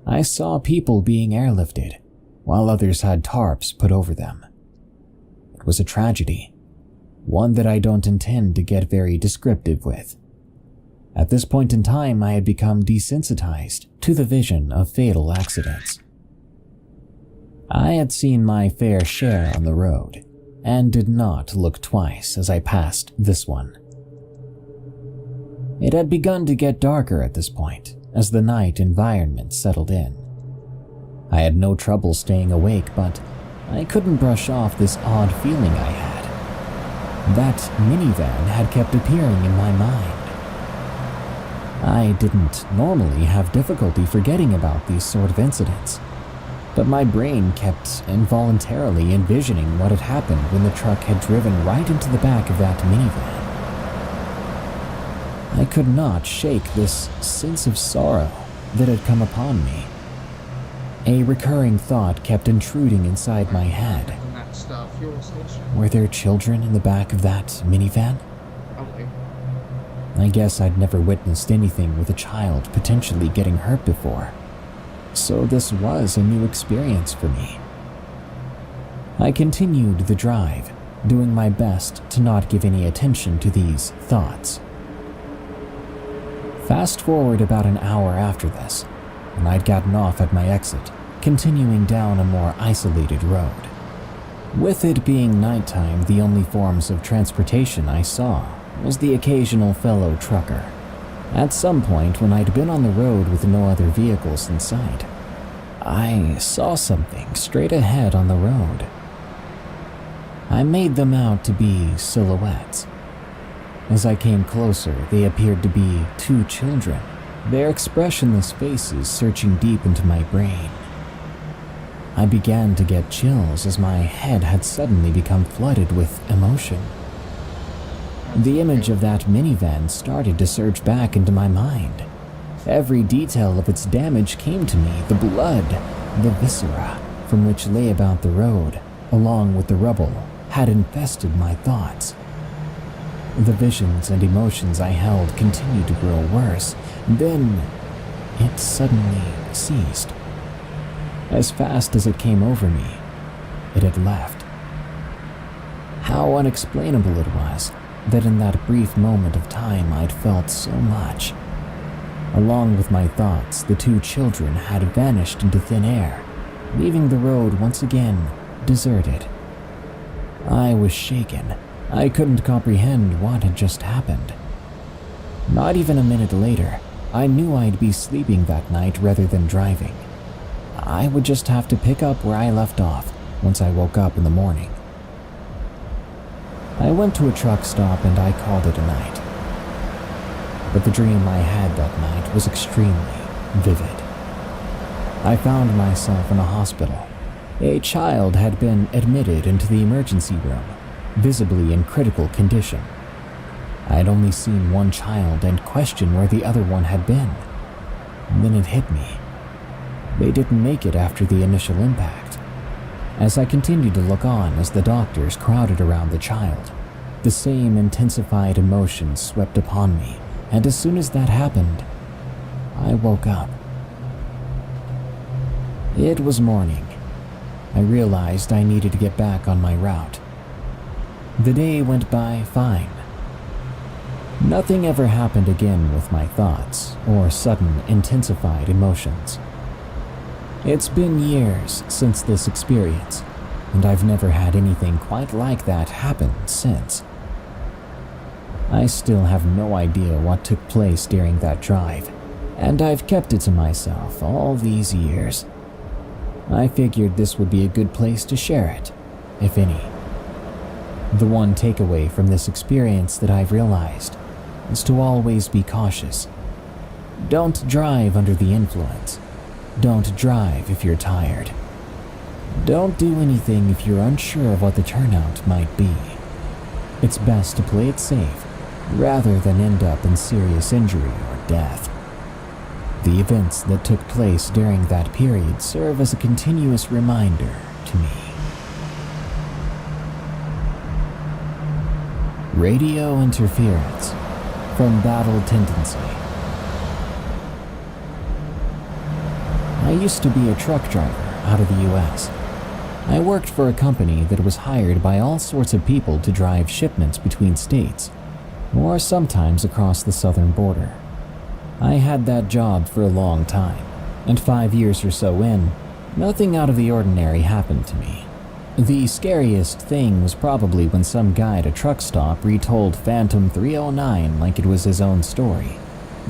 I saw people being airlifted, while others had tarps put over them. It was a tragedy, one that I don't intend to get very descriptive with. At this point in time, I had become desensitized to the vision of fatal accidents. I had seen my fair share on the road, and did not look twice as I passed this one. It had begun to get darker at this point, as the night environment settled in. I had no trouble staying awake, but I couldn't brush off this odd feeling I had. That minivan had kept appearing in my mind. I didn't normally have difficulty forgetting about these sort of incidents, but my brain kept involuntarily envisioning what had happened when the truck had driven right into the back of that minivan. I could not shake this sense of sorrow that had come upon me. A recurring thought kept intruding inside my head. In that fuel station. Were there children in the back of that minivan? Probably. I guess I'd never witnessed anything with a child potentially getting hurt before, so this was a new experience for me. I continued the drive, doing my best to not give any attention to these thoughts. Fast forward about an hour after this, and I'd gotten off at my exit, continuing down a more isolated road. With it being nighttime, the only forms of transportation I saw was the occasional fellow trucker. At some point, when I'd been on the road with no other vehicles in sight, I saw something straight ahead on the road. I made them out to be silhouettes. As I came closer, they appeared to be two children, their expressionless faces searching deep into my brain. I began to get chills as my head had suddenly become flooded with emotion. The image of that minivan started to surge back into my mind. Every detail of its damage came to me, the blood, the viscera from which lay about the road, along with the rubble, had infested my thoughts. The visions and emotions I held continued to grow worse. Then, it suddenly ceased. As fast as it came over me, it had left. How unexplainable it was that in that brief moment of time I'd felt so much. Along with my thoughts, the two children had vanished into thin air, leaving the road once again deserted. I was shaken. I couldn't comprehend what had just happened. Not even a minute later, I knew I'd be sleeping that night rather than driving. I would just have to pick up where I left off once I woke up in the morning. I went to a truck stop and I called it a night. But the dream I had that night was extremely vivid. I found myself in a hospital. A child had been admitted into the emergency room, visibly in critical condition. I had only seen one child and questioned where the other one had been. And then it hit me. They didn't make it after the initial impact. As I continued to look on as the doctors crowded around the child, the same intensified emotions swept upon me, and as soon as that happened, I woke up. It was morning. I realized I needed to get back on my route. The day went by fine. Nothing ever happened again with my thoughts or sudden intensified emotions. It's been years since this experience, and I've never had anything quite like that happen since. I still have no idea what took place during that drive, and I've kept it to myself all these years. I figured this would be a good place to share it, if any. The one takeaway from this experience that I've realized is to always be cautious. Don't drive under the influence. Don't drive if you're tired. Don't do anything if you're unsure of what the turnout might be. It's best to play it safe rather than end up in serious injury or death. The events that took place during that period serve as a continuous reminder to me. Radio interference from Battle Tendency. I used to be a truck driver out of the US. I worked for a company that was hired by all sorts of people to drive shipments between states, or sometimes across the southern border. I had that job for a long time, and 5 years or so in, nothing out of the ordinary happened to me. The scariest thing was probably when some guy at a truck stop retold Phantom 309 like it was his own story,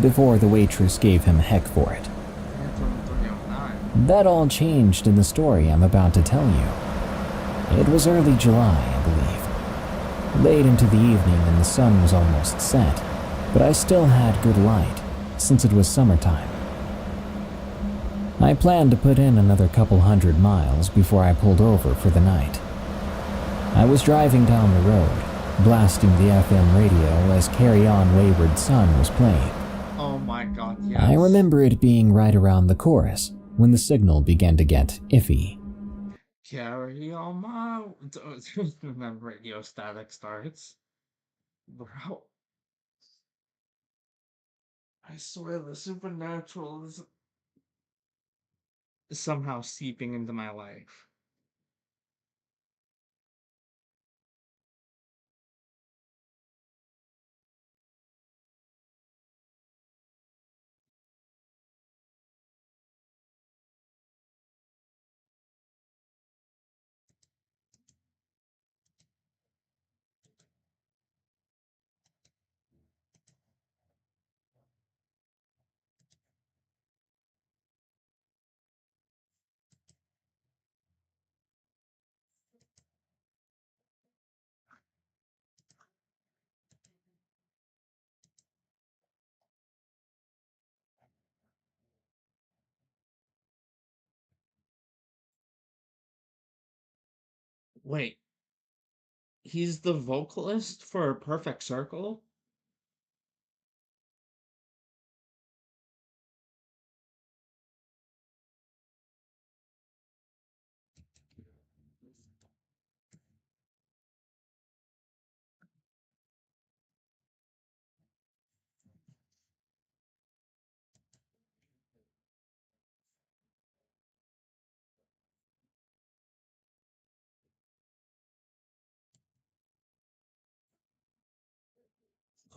before the waitress gave him heck for it. That all changed in the story I'm about to tell you. It was early July, I believe. Late into the evening and the sun was almost set, but I still had good light, since it was summertime. I planned to put in another couple 100 miles before I pulled over for the night. I was driving down the road, blasting the FM radio as Carry On Wayward Son was playing. Oh my god, yes. I remember it being right around the chorus when the signal began to get iffy. Carry on my... And then radio static starts. Bro. I swear the supernatural is somehow seeping into my life. Wait, he's the vocalist for A Perfect Circle?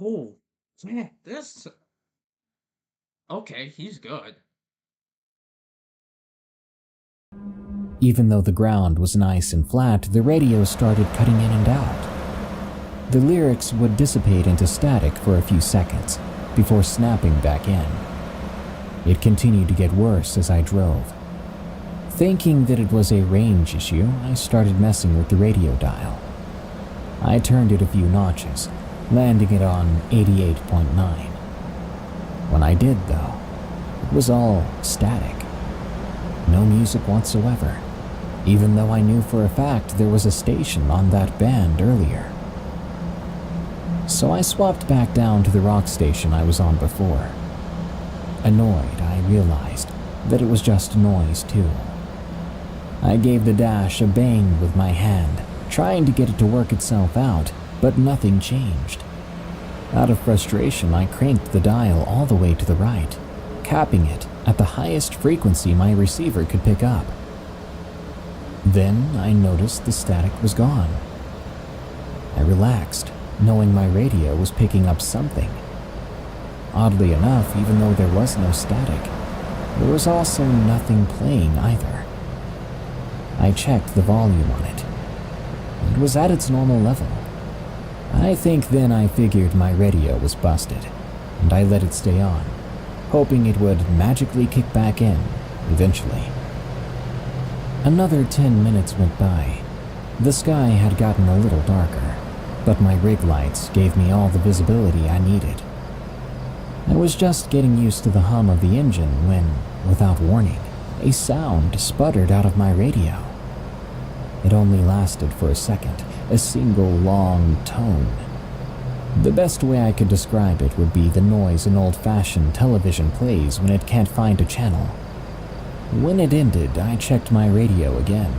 Oh, yeah, this... Okay, he's good. Even though the ground was nice and flat, the radio started cutting in and out. The lyrics would dissipate into static for a few seconds before snapping back in. It continued to get worse as I drove. Thinking that it was a range issue, I started messing with the radio dial. I turned it a few notches, landing it on 88.9. When I did, though, it was all static. No music whatsoever, even though I knew for a fact there was a station on that band earlier. So I swapped back down to the rock station I was on before. Annoyed, I realized that it was just noise too. I gave the dash a bang with my hand, trying to get it to work itself out, but nothing changed. Out of frustration, I cranked the dial all the way to the right, capping it at the highest frequency my receiver could pick up. Then I noticed the static was gone. I relaxed, knowing my radio was picking up something. Oddly enough, even though there was no static, there was also nothing playing either. I checked the volume on it. It was at its normal level. I think then I figured my radio was busted, and I let it stay on, hoping it would magically kick back in eventually. Another 10 minutes went by. The sky had gotten a little darker, but my rig lights gave me all the visibility I needed. I was just getting used to the hum of the engine when, without warning, a sound sputtered out of my radio. It only lasted for a second, a single long tone. The best way I could describe it would be the noise an old-fashioned television plays when it can't find a channel. When it ended, I checked my radio again.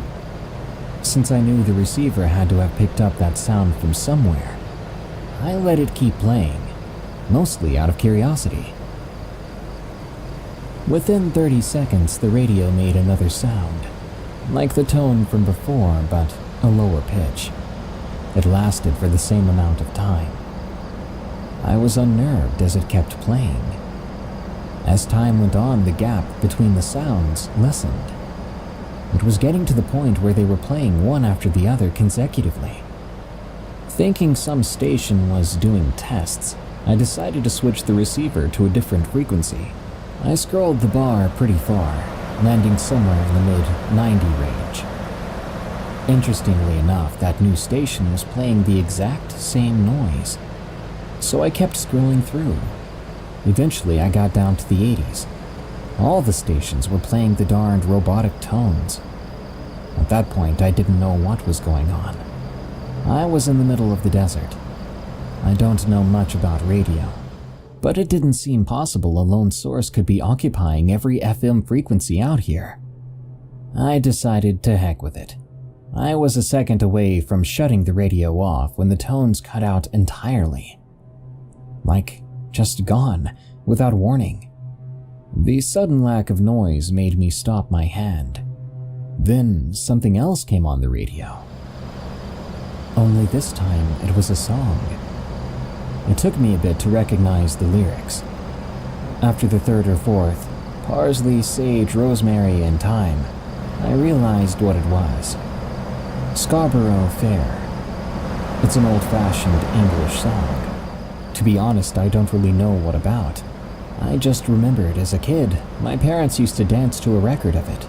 Since I knew the receiver had to have picked up that sound from somewhere, I let it keep playing, mostly out of curiosity. Within 30 seconds, the radio made another sound, like the tone from before, but a lower pitch. It lasted for the same amount of time. I was unnerved as it kept playing. As time went on, the gap between the sounds lessened. It was getting to the point where they were playing one after the other consecutively. Thinking some station was doing tests, I decided to switch the receiver to a different frequency. I scrolled the bar pretty far, landing somewhere in the mid-90 range. Interestingly enough, that new station was playing the exact same noise, so I kept scrolling through. Eventually, I got down to the 80s. All the stations were playing the darned robotic tones. At that point, I didn't know what was going on. I was in the middle of the desert. I don't know much about radio, but it didn't seem possible a lone source could be occupying every FM frequency out here. I decided to heck with it. I was a second away from shutting the radio off when the tones cut out entirely. Like, just gone, without warning. The sudden lack of noise made me stop my hand. Then something else came on the radio. Only this time it was a song. It took me a bit to recognize the lyrics. After the third or fourth, parsley, sage, rosemary, and thyme, I realized what it was. Scarborough Fair. It's an old-fashioned English song. To be honest, I don't really know what about. I just remembered as a kid, my parents used to dance to a record of it.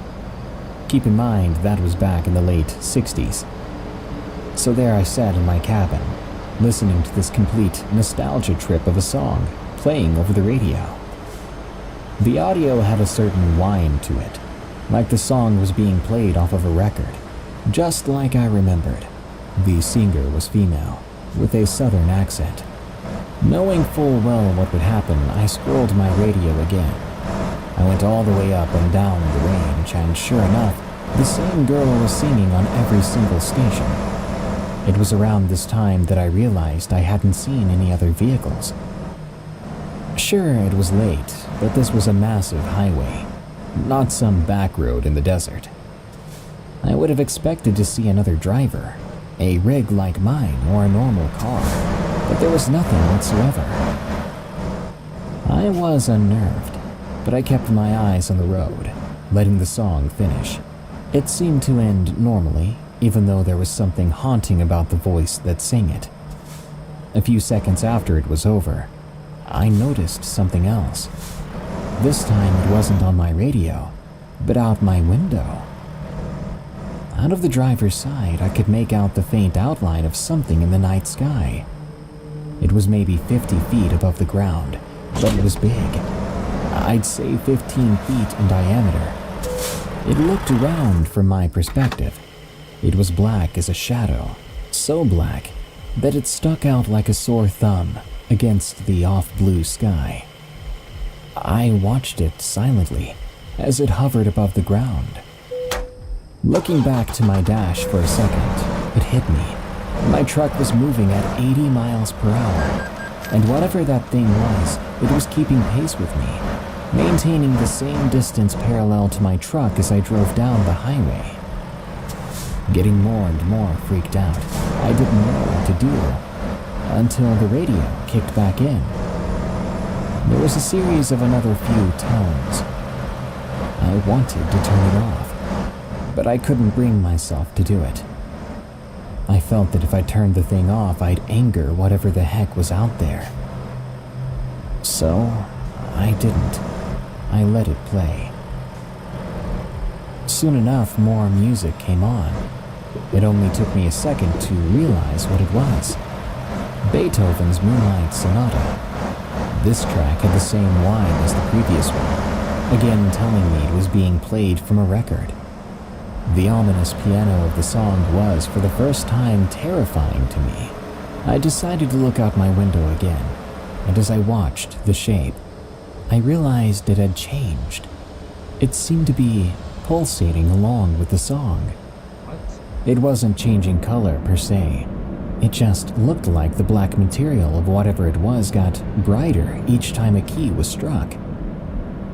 Keep in mind, that was back in the late 60s. So there I sat in my cabin, listening to this complete nostalgia trip of a song playing over the radio. The audio had a certain whine to it, like the song was being played off of a record, just like I remembered. The singer was female, with a southern accent. Knowing full well what would happen, I scrolled my radio again. I went all the way up and down the range, and sure enough, the same girl was singing on every single station. It was around this time that I realized I hadn't seen any other vehicles. Sure, it was late, but this was a massive highway, not some back road in the desert. I would have expected to see another driver, a rig like mine or a normal car, but there was nothing whatsoever. I was unnerved, but I kept my eyes on the road, letting the song finish. It seemed to end normally, even though there was something haunting about the voice that sang it. A few seconds after it was over, I noticed something else. This time it wasn't on my radio, but out my window. Out of the driver's side, I could make out the faint outline of something in the night sky. It was maybe 50 feet above the ground, but it was big. I'd say 15 feet in diameter. It looked round from my perspective. It was black as a shadow, so black that it stuck out like a sore thumb against the off-blue sky. I watched it silently as it hovered above the ground. Looking back to my dash for a second, it hit me. My truck was moving at 80 miles per hour, and whatever that thing was, it was keeping pace with me, maintaining the same distance parallel to my truck as I drove down the highway. Getting more and more freaked out, I didn't know what to do until the radio kicked back in. There was a series of another few tones. I wanted to turn it off, but I couldn't bring myself to do it. I felt that if I turned the thing off, I'd anger whatever the heck was out there. So, I didn't. I let it play. Soon enough, more music came on. It only took me a second to realize what it was. Beethoven's Moonlight Sonata. This track had the same whine as the previous one, again telling me it was being played from a record. The ominous piano of the song was, for the first time, terrifying to me. I decided to look out my window again, and as I watched the shape, I realized it had changed. It seemed to be pulsating along with the song. It wasn't changing color per se. It just looked like the black material of whatever it was got brighter each time a key was struck.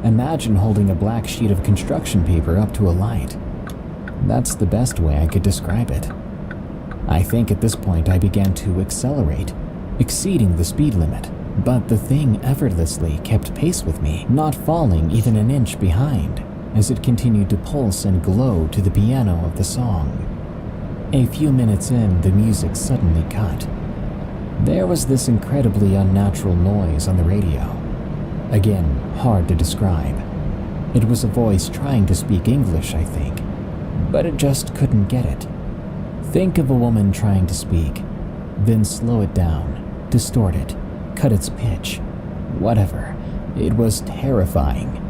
Imagine holding a black sheet of construction paper up to a light. That's the best way I could describe it. I think at this point I began to accelerate, exceeding the speed limit, but the thing effortlessly kept pace with me, not falling even an inch behind, as it continued to pulse and glow to the piano of the song. A few minutes in, the music suddenly cut. There was this incredibly unnatural noise on the radio. Again, hard to describe. It was a voice trying to speak English, I think, but it just couldn't get it. Think of a woman trying to speak, then slow it down, distort it, cut its pitch, whatever. It was terrifying.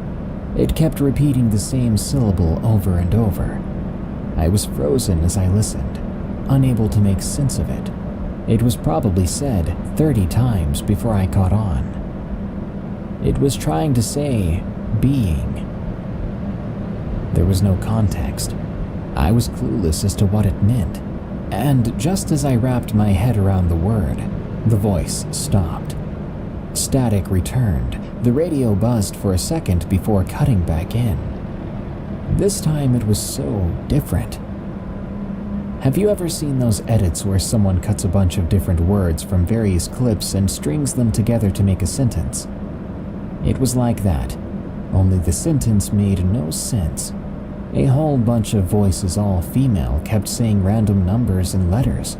It kept repeating the same syllable over and over. I was frozen as I listened, unable to make sense of it. It was probably said 30 times before I caught on. It was trying to say, being. There was no context. I was clueless as to what it meant, and just as I wrapped my head around the word, the voice stopped. Static returned. The radio buzzed for a second before cutting back in. This time it was so different. Have you ever seen those edits where someone cuts a bunch of different words from various clips and strings them together to make a sentence? It was like that, only the sentence made no sense. A whole bunch of voices, all female, kept saying random numbers and letters,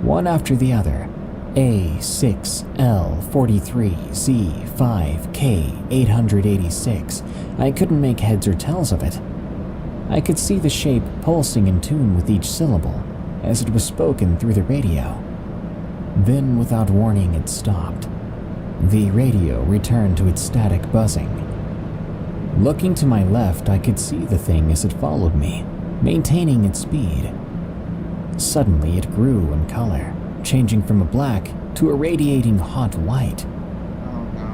one after the other. A6L43Z5K886. I couldn't make heads or tails of it. I could see the shape pulsing in tune with each syllable as it was spoken through the radio. Then, without warning, it stopped. The radio returned to its static buzzing. Looking to my left, I could see the thing as it followed me, maintaining its speed. Suddenly, it grew in color, changing from a black to a radiating hot white.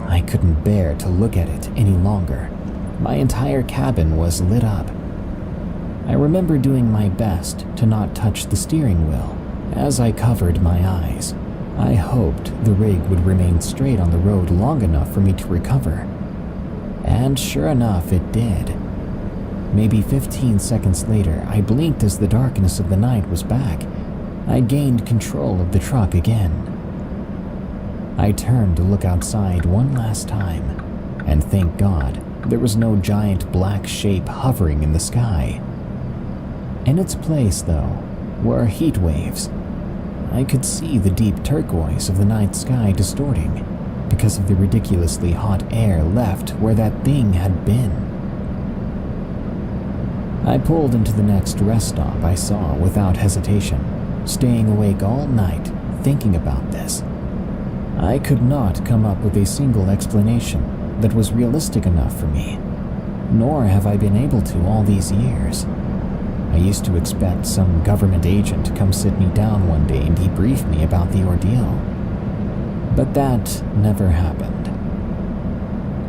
I couldn't bear to look at it any longer. My entire cabin was lit up. I remember doing my best to not touch the steering wheel as I covered my eyes. I hoped the rig would remain straight on the road long enough for me to recover. And sure enough, it did. Maybe 15 seconds later, I blinked as the darkness of the night was back. I gained control of the truck again. I turned to look outside one last time, and thank God there was no giant black shape hovering in the sky. In its place, though, were heat waves. I could see the deep turquoise of the night sky distorting because of the ridiculously hot air left where that thing had been. I pulled into the next rest stop I saw without hesitation, staying awake all night thinking about this. I could not come up with a single explanation that was realistic enough for me, nor have I been able to all these years. I used to expect some government agent to come sit me down one day and debrief me about the ordeal. But that never happened.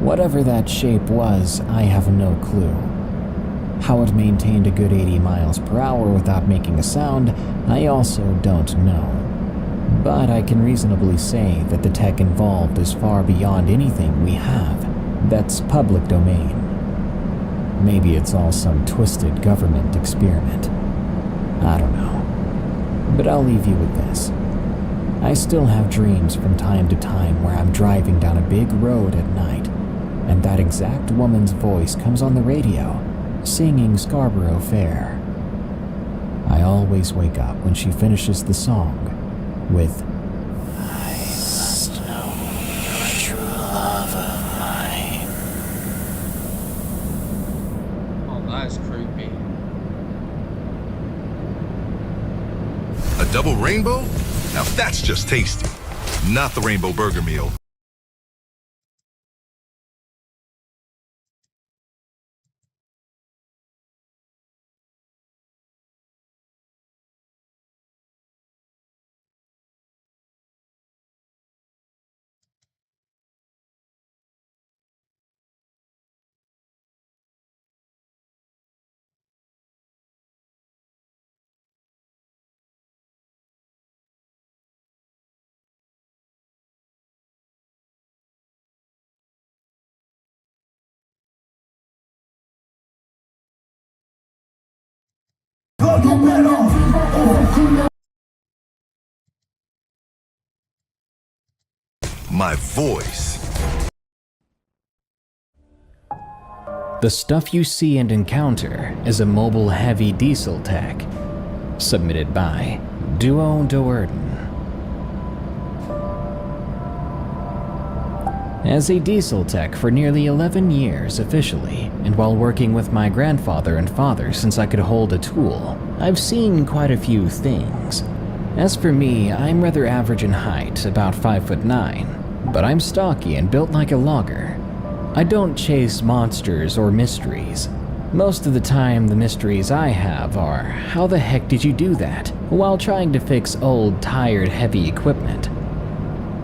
Whatever that shape was, I have no clue. How it maintained a good 80 miles per hour without making a sound, I also don't know. But I can reasonably say that the tech involved is far beyond anything we have that's public domain. Maybe it's all some twisted government experiment. I don't know. But I'll leave you with this. I still have dreams from time to time where I'm driving down a big road at night, and that exact woman's voice comes on the radio, singing Scarborough Fair. I always wake up when she finishes the song with, "I must know you're a true love of mine." Oh, that is creepy. A double rainbow? Now that's just tasty. Not the Rainbow Burger Meal. My voice. The stuff you see and encounter is a mobile heavy diesel tech. Submitted by Duo Doerden. As a diesel tech for nearly 11 years officially, and while working with my grandfather and father since I could hold a tool, I've seen quite a few things. As for me, I'm rather average in height, about 5'9", but I'm stocky and built like a logger. I don't chase monsters or mysteries. Most of the time, the mysteries I have are, how the heck did you do that while trying to fix old, tired, heavy equipment?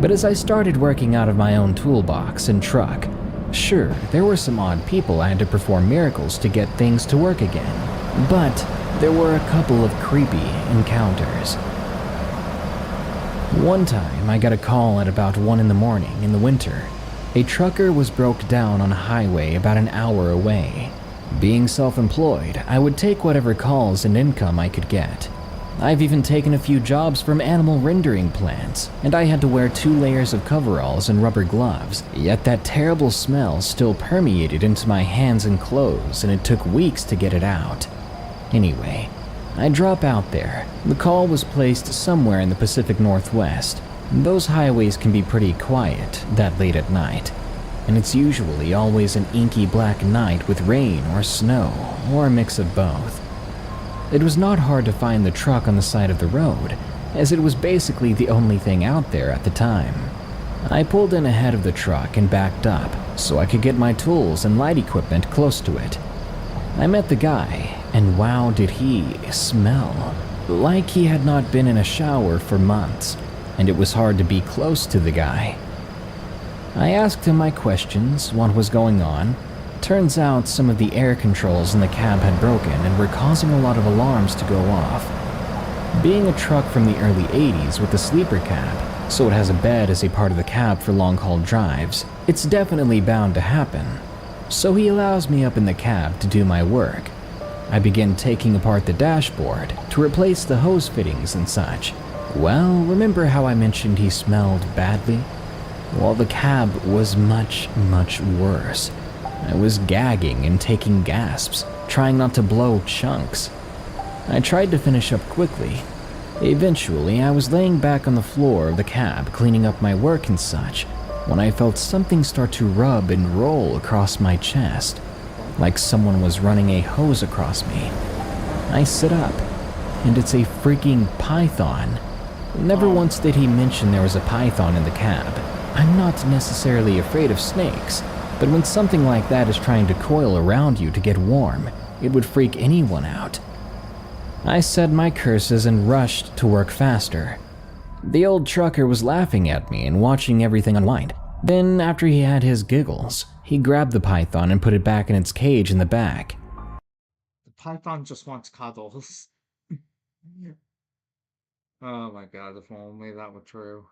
But as I started working out of my own toolbox and truck, sure, there were some odd people I had to perform miracles to get things to work again, but there were a couple of creepy encounters. One time, I got a call at about 1 in the morning in the winter. A trucker was broke down on a highway about an hour away. Being self-employed, I would take whatever calls and income I could get. I've even taken a few jobs from animal rendering plants, and I had to wear 2 layers of coveralls and rubber gloves, yet that terrible smell still permeated into my hands and clothes, and it took weeks to get it out. Anyway, I drop out there. The call was placed somewhere in the Pacific Northwest. Those highways can be pretty quiet that late at night, and it's usually always an inky black night with rain or snow, or a mix of both. It was not hard to find the truck on the side of the road, as it was basically the only thing out there at the time. I pulled in ahead of the truck and backed up, so I could get my tools and light equipment close to it. I met the guy, and wow did he smell. Like he had not been in a shower for months, and it was hard to be close to the guy. I asked him my questions, what was going on. Turns out some of the air controls in the cab had broken and were causing a lot of alarms to go off. Being a truck from the early 80s with a sleeper cab, so it has a bed as a part of the cab for long-haul drives, it's definitely bound to happen. So he allows me up in the cab to do my work. I begin taking apart the dashboard to replace the hose fittings and such. Well, remember how I mentioned he smelled badly? Well, the cab was much, much worse. I was gagging and taking gasps, trying not to blow chunks. I tried to finish up quickly. Eventually, I was laying back on the floor of the cab cleaning up my work and such, when I felt something start to rub and roll across my chest, like someone was running a hose across me. I sit up, and it's a freaking python. Never once did he mention there was a python in the cab. I'm not necessarily afraid of snakes, but when something like that is trying to coil around you to get warm, it would freak anyone out. I said my curses and rushed to work faster. The old trucker was laughing at me and watching everything unwind. Then, after he had his giggles, he grabbed the python and put it back in its cage in the back. The python just wants cuddles. Oh my god, if only that were true.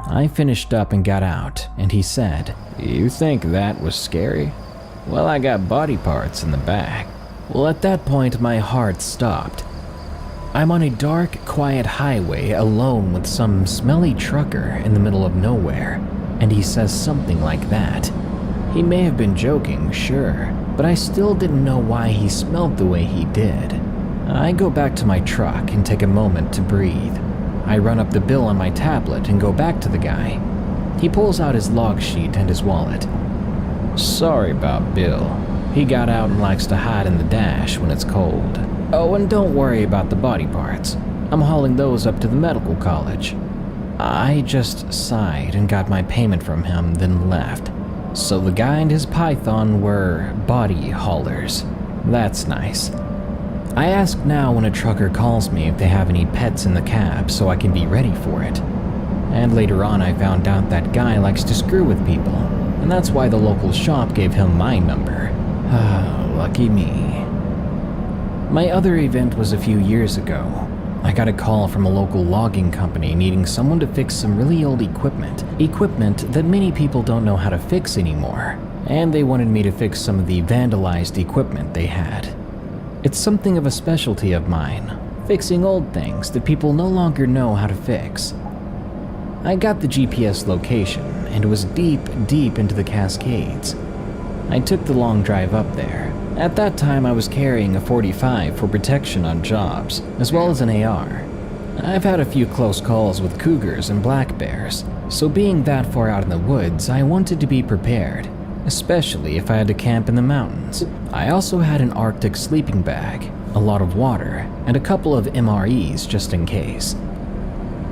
I finished up and got out, and he said, "You think that was scary? Well, I got body parts in the back." Well, at that point, my heart stopped. I'm on a dark, quiet highway alone with some smelly trucker in the middle of nowhere, and he says something like that. He may have been joking, sure, but I still didn't know why he smelled the way he did. I go back to my truck and take a moment to breathe. I run up the bill on my tablet and go back to the guy. He pulls out his log sheet and his wallet. "Sorry about Bill. He got out and likes to hide in the dash when it's cold. Oh, and don't worry about the body parts. I'm hauling those up to the medical college." I just sighed and got my payment from him, then left. So the guy and his python were body haulers. That's nice. I ask now when a trucker calls me if they have any pets in the cab so I can be ready for it. And later on I found out that guy likes to screw with people, and that's why the local shop gave him my number. Lucky me. My other event was a few years ago. I got a call from a local logging company needing someone to fix some really old equipment that many people don't know how to fix anymore, and they wanted me to fix some of the vandalized equipment they had. It's something of a specialty of mine, fixing old things that people no longer know how to fix. I got the GPS location, and it was deep, deep into the Cascades. I took the long drive up there. At that time, I was carrying a .45 for protection on jobs, as well as an AR. I've had a few close calls with cougars and black bears, so being that far out in the woods, I wanted to be prepared, especially if I had to camp in the mountains. I also had an Arctic sleeping bag, a lot of water, and a couple of MREs just in case.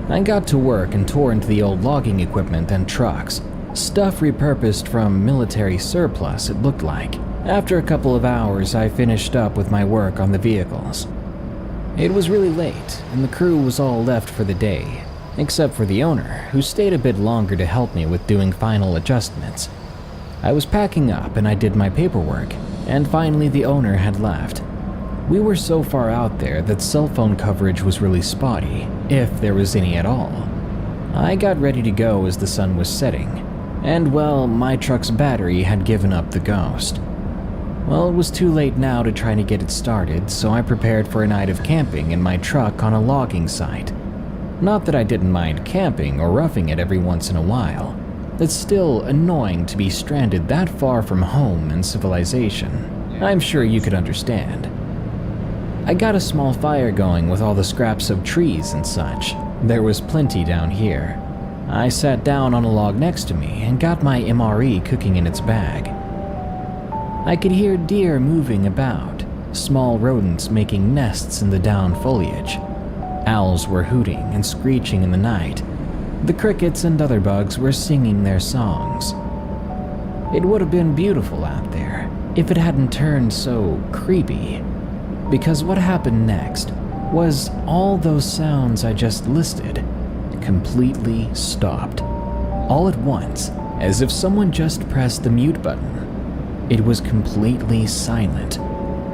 I got to work and tore into the old logging equipment and trucks, stuff repurposed from military surplus it looked like. After a couple of hours, I finished up with my work on the vehicles. It was really late, and the crew was all left for the day, except for the owner, who stayed a bit longer to help me with doing final adjustments. I was packing up and I did my paperwork, and finally the owner had left. We were so far out there that cell phone coverage was really spotty, if there was any at all. I got ready to go as the sun was setting, and well, my truck's battery had given up the ghost. Well, it was too late now to try to get it started, so I prepared for a night of camping in my truck on a logging site. Not that I didn't mind camping or roughing it every once in a while. It's still annoying to be stranded that far from home and civilization. I'm sure you could understand. I got a small fire going with all the scraps of trees and such. There was plenty down here. I sat down on a log next to me and got my MRE cooking in its bag. I could hear deer moving about, small rodents making nests in the down foliage. Owls were hooting and screeching in the night. The crickets and other bugs were singing their songs. It would have been beautiful out there if it hadn't turned so creepy, because what happened next was all those sounds I just listed completely stopped. All at once, as if someone just pressed the mute button. It was completely silent.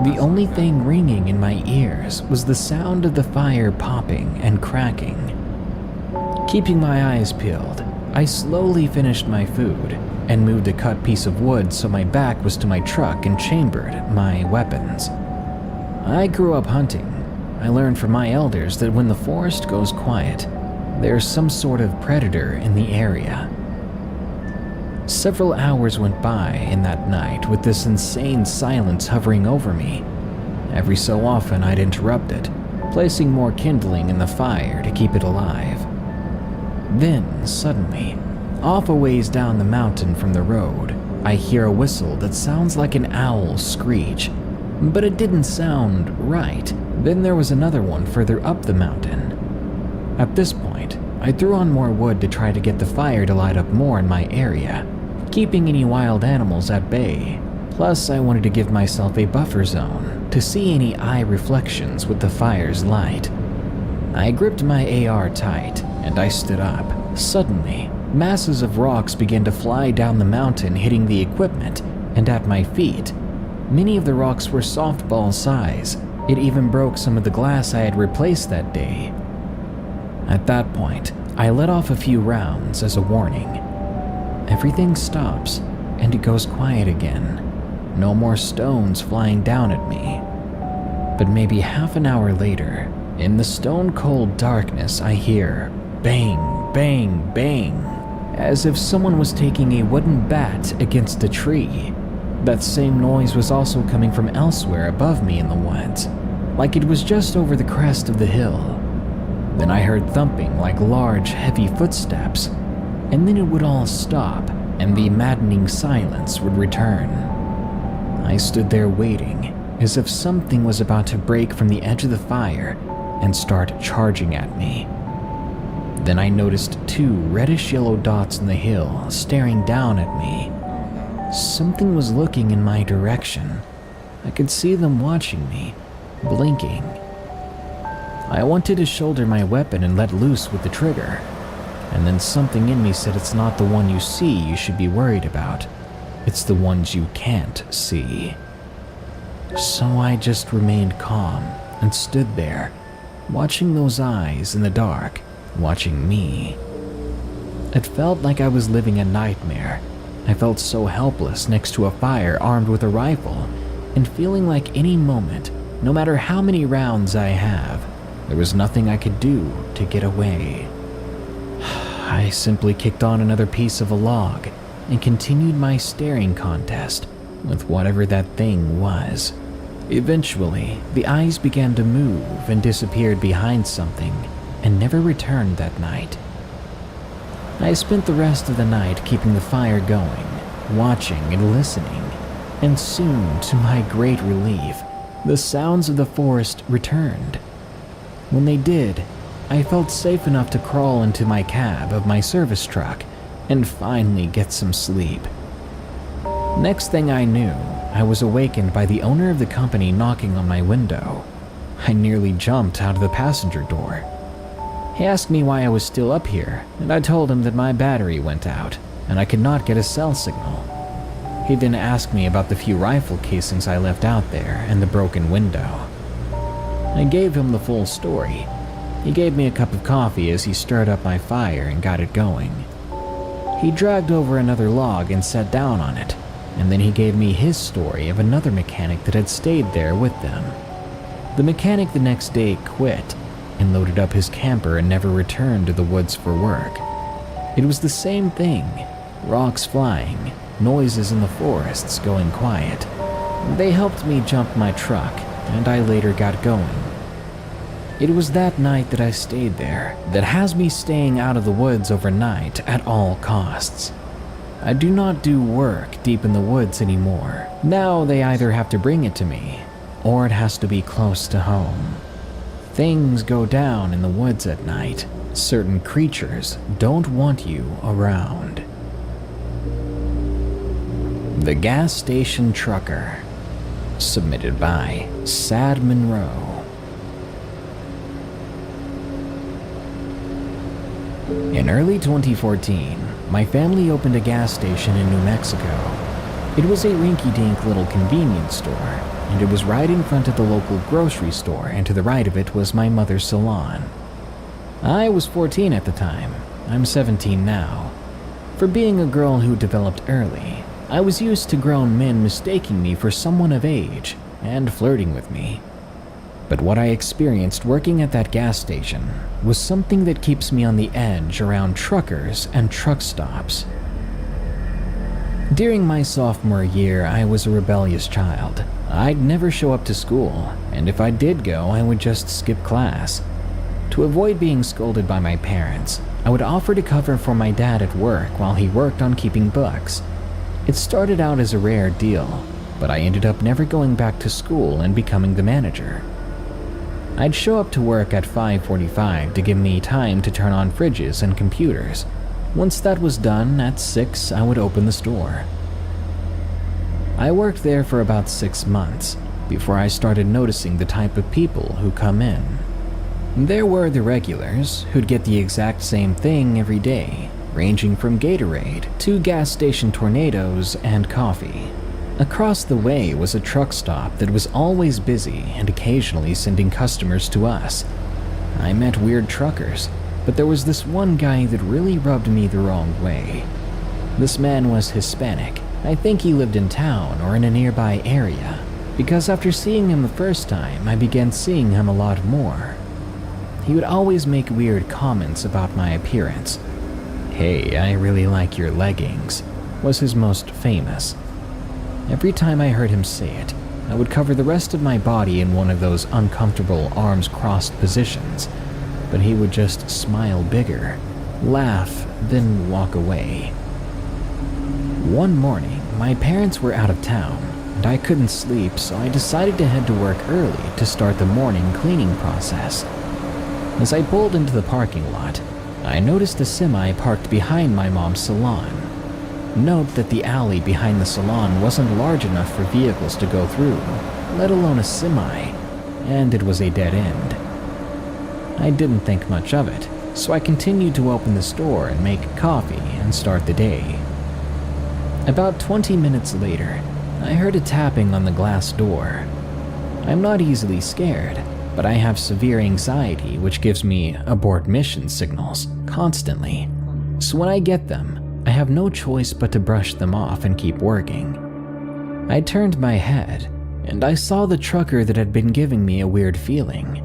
The only thing ringing in my ears was the sound of the fire popping and cracking. Keeping my eyes peeled, I slowly finished my food and moved a cut piece of wood so my back was to my truck and chambered my weapons. I grew up hunting. I learned from my elders that when the forest goes quiet, there's some sort of predator in the area. Several hours went by in that night with this insane silence hovering over me. Every so often I'd interrupt it, placing more kindling in the fire to keep it alive. Then, suddenly, off a ways down the mountain from the road, I hear a whistle that sounds like an owl's screech, but it didn't sound right. Then there was another one further up the mountain. At this point, I threw on more wood to try to get the fire to light up more in my area, keeping any wild animals at bay. Plus, I wanted to give myself a buffer zone to see any eye reflections with the fire's light. I gripped my AR tight, and I stood up. Suddenly, masses of rocks began to fly down the mountain, hitting the equipment, and at my feet. Many of the rocks were softball size. It even broke some of the glass I had replaced that day. At that point, I let off a few rounds as a warning. Everything stops, and it goes quiet again. No more stones flying down at me. But maybe half an hour later, in the stone-cold darkness, I hear bang, bang, bang, as if someone was taking a wooden bat against a tree. That same noise was also coming from elsewhere above me in the woods, like it was just over the crest of the hill. Then I heard thumping like large, heavy footsteps, and then it would all stop, and the maddening silence would return. I stood there waiting, as if something was about to break from the edge of the fire and start charging at me. Then I noticed two reddish-yellow dots in the hill staring down at me. Something was looking in my direction. I could see them watching me, blinking. I wanted to shoulder my weapon and let loose with the trigger, and then something in me said it's not the one you see you should be worried about. It's the ones you can't see. So I just remained calm and stood there, watching those eyes in the dark, watching me. It felt like I was living a nightmare. I felt so helpless next to a fire armed with a rifle, and feeling like any moment, no matter how many rounds I have, there was nothing I could do to get away. I simply kicked on another piece of a log and continued my staring contest with whatever that thing was. Eventually, the eyes began to move and disappeared behind something, and never returned that night. I spent the rest of the night keeping the fire going, watching and listening, and soon, to my great relief, the sounds of the forest returned. When they did, I felt safe enough to crawl into my cab of my service truck and finally get some sleep. Next thing I knew, I was awakened by the owner of the company knocking on my window. I nearly jumped out of the passenger door. He asked me why I was still up here, and I told him that my battery went out and I could not get a cell signal. He then asked me about the few rifle casings I left out there and the broken window. I gave him the full story. He gave me a cup of coffee as he stirred up my fire and got it going. He dragged over another log and sat down on it, and then he gave me his story of another mechanic that had stayed there with them. The mechanic the next day quit and loaded up his camper and never returned to the woods for work. It was the same thing, rocks flying, noises in the forests going quiet. They helped me jump my truck, and I later got going. It was that night that I stayed there that has me staying out of the woods overnight at all costs. I do not do work deep in the woods anymore. Now they either have to bring it to me, or it has to be close to home. Things go down in the woods at night. Certain creatures don't want you around. The Gas Station Trucker. Submitted by Sad Monroe. In early 2014, my family opened a gas station in New Mexico. It was a rinky-dink little convenience store, and it was right in front of the local grocery store, and to the right of it was my mother's salon. I was 14 at the time. I'm 17 now. For being a girl who developed early, I was used to grown men mistaking me for someone of age and flirting with me. But what I experienced working at that gas station was something that keeps me on the edge around truckers and truck stops. During my sophomore year, I was a rebellious child. I'd never show up to school, and if I did go, I would just skip class. To avoid being scolded by my parents, I would offer to cover for my dad at work while he worked on keeping books. It started out as a rare deal, but I ended up never going back to school and becoming the manager. I'd show up to work at 5:45 to give me time to turn on fridges and computers. Once that was done, at 6, I would open the store. I worked there for about 6 months before I started noticing the type of people who come in. There were the regulars who'd get the exact same thing every day, ranging from Gatorade to gas station tornadoes and coffee. Across the way was a truck stop that was always busy and occasionally sending customers to us. I met weird truckers, but there was this one guy that really rubbed me the wrong way. This man was Hispanic. I think he lived in town or in a nearby area, because after seeing him the first time, I began seeing him a lot more. He would always make weird comments about my appearance. "Hey, I really like your leggings," was his most famous. Every time I heard him say it, I would cover the rest of my body in one of those uncomfortable arms crossed positions, but he would just smile bigger, laugh, then walk away. One morning, my parents were out of town, and I couldn't sleep, so I decided to head to work early to start the morning cleaning process. As I pulled into the parking lot, I noticed a semi parked behind my mom's salon. Note that the alley behind the salon wasn't large enough for vehicles to go through, let alone a semi, and it was a dead end. I didn't think much of it, so I continued to open the store and make coffee and start the day. About 20 minutes later, I heard a tapping on the glass door. I'm not easily scared, but I have severe anxiety which gives me abort mission signals constantly. So when I get them, I have no choice but to brush them off and keep working. I turned my head, and I saw the trucker that had been giving me a weird feeling.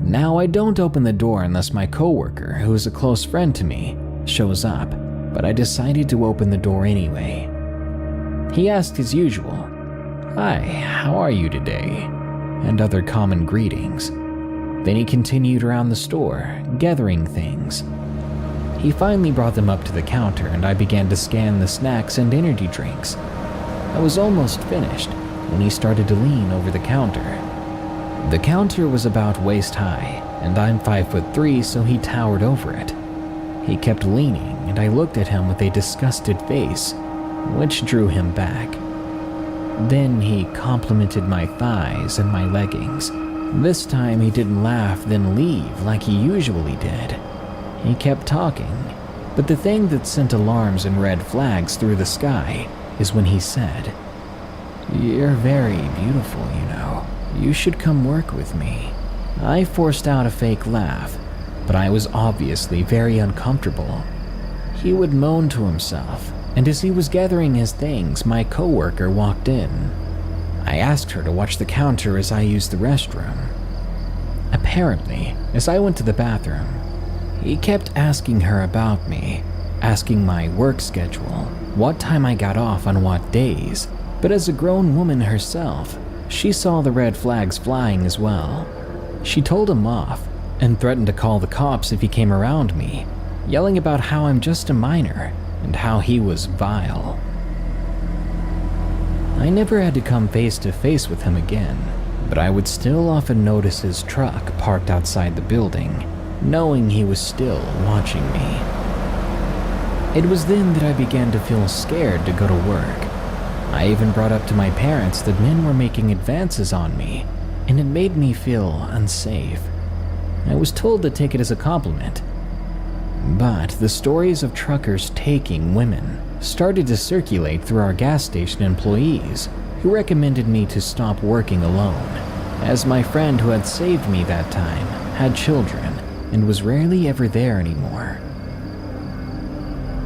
Now I don't open the door unless my coworker, who is a close friend to me, shows up, but I decided to open the door anyway. He asked as usual, "Hi, how are you today?" and other common greetings. Then he continued around the store, gathering things. He finally brought them up to the counter and I began to scan the snacks and energy drinks. I was almost finished when he started to lean over the counter. The counter was about waist high, and I'm 5'3", so he towered over it. He kept leaning, and I looked at him with a disgusted face, which drew him back. Then he complimented my thighs and my leggings. This time he didn't laugh then leave like he usually did. He kept talking, but the thing that sent alarms and red flags through the sky is when he said, "You're very beautiful, you know. You should come work with me." I forced out a fake laugh, but I was obviously very uncomfortable. He would moan to himself, and as he was gathering his things, my coworker walked in. I asked her to watch the counter as I used the restroom. Apparently, as I went to the bathroom, he kept asking her about me, asking my work schedule, what time I got off on what days, but as a grown woman herself, she saw the red flags flying as well. She told him off and threatened to call the cops if he came around me, yelling about how I'm just a minor and how he was vile. I never had to come face to face with him again, but I would still often notice his truck parked outside the building, knowing he was still watching me. It was then that I began to feel scared to go to work. I even brought up to my parents that men were making advances on me, and it made me feel unsafe. I was told to take it as a compliment. But the stories of truckers taking women started to circulate through our gas station employees, who recommended me to stop working alone, as my friend who had saved me that time had children and was rarely ever there anymore.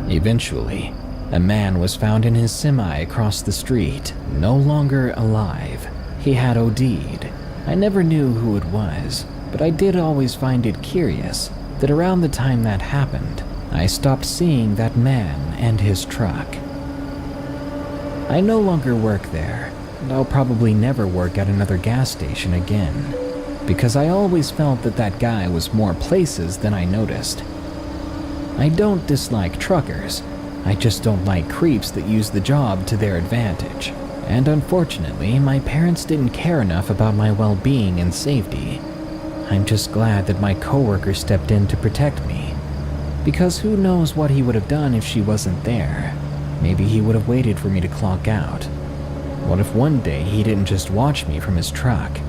Eventually, a man was found in his semi across the street, no longer alive. He had OD'd. I never knew who it was, but I did always find it curious that around the time that happened, I stopped seeing that man and his truck. I no longer work there, and I'll probably never work at another gas station again, because I always felt that that guy was more places than I noticed. I don't dislike truckers, I just don't like creeps that use the job to their advantage. And unfortunately, my parents didn't care enough about my well-being and safety. I'm just glad that my coworker stepped in to protect me. Because who knows what he would have done if she wasn't there. Maybe he would have waited for me to clock out. What if one day he didn't just watch me from his truck?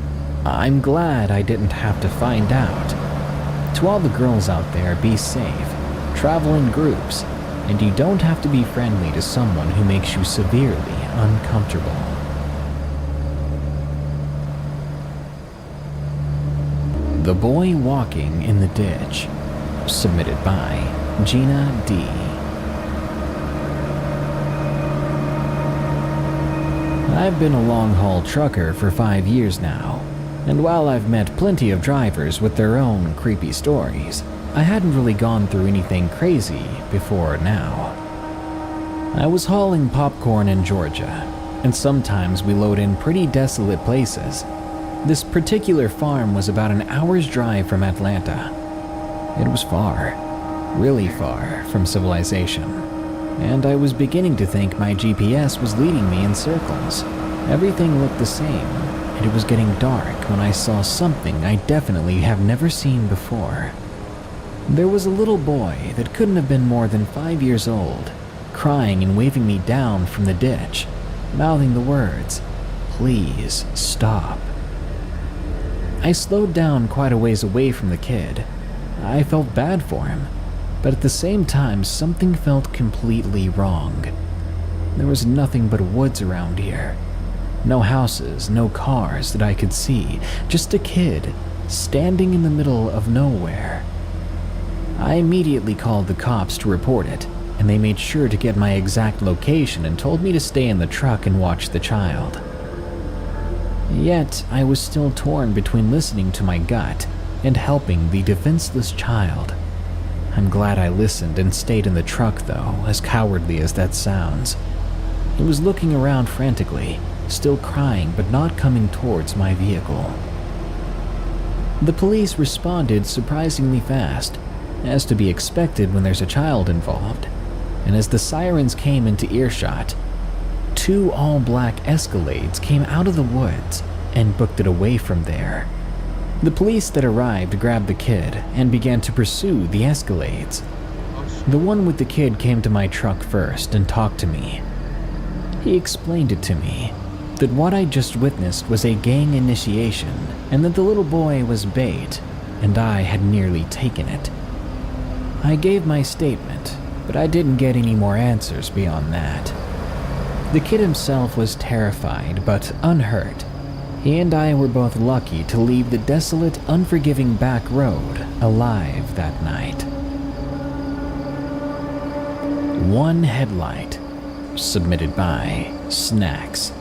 I'm glad I didn't have to find out. To all the girls out there, be safe, travel in groups, and you don't have to be friendly to someone who makes you severely uncomfortable. The Boy Walking in the Ditch, submitted by Gina D. I've been a long-haul trucker for 5 years now, and while I've met plenty of drivers with their own creepy stories, I hadn't really gone through anything crazy before now. I was hauling popcorn in Georgia, and sometimes we load in pretty desolate places. This particular farm was about an hour's drive from Atlanta. It was far, really far from civilization, and I was beginning to think my GPS was leading me in circles. Everything looked the same, and it was getting dark when I saw something I definitely have never seen before. There was a little boy that couldn't have been more than 5 years old, crying and waving me down from the ditch, mouthing the words, "Please stop." I slowed down quite a ways away from the kid. I felt bad for him, but at the same time something felt completely wrong. There was nothing but woods around here. No houses, no cars that I could see, just a kid standing in the middle of nowhere. I immediately called the cops to report it, and they made sure to get my exact location and told me to stay in the truck and watch the child. Yet, I was still torn between listening to my gut and helping the defenseless child. I'm glad I listened and stayed in the truck though, as cowardly as that sounds. He was looking around frantically, still crying but not coming towards my vehicle. The police responded surprisingly fast, as to be expected when there's a child involved, and as the sirens came into earshot, 2 all-black Escalades came out of the woods and booked it away from there. The police that arrived grabbed the kid and began to pursue the Escalades. The one with the kid came to my truck first and talked to me. He explained it to me, that what I just witnessed was a gang initiation and that the little boy was bait and I had nearly taken it. I gave my statement, but I didn't get any more answers beyond that. The kid himself was terrified but unhurt. He and I were both lucky to leave the desolate, unforgiving back road alive that night. One headlight, submitted by Snacks.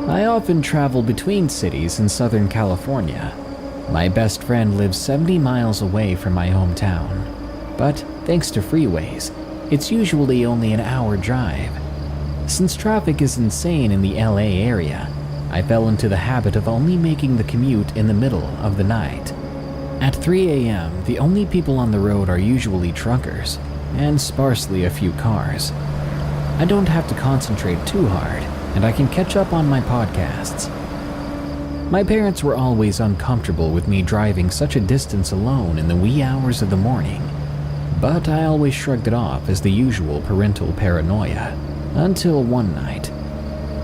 I often travel between cities in Southern California. My best friend lives 70 miles away from my hometown, but thanks to freeways, it's usually only an hour drive. Since traffic is insane in the LA area, I fell into the habit of only making the commute in the middle of the night. At 3 a.m., the only people on the road are usually truckers, and sparsely a few cars. I don't have to concentrate too hard, and I can catch up on my podcasts. My parents were always uncomfortable with me driving such a distance alone in the wee hours of the morning, but I always shrugged it off as the usual parental paranoia, until one night.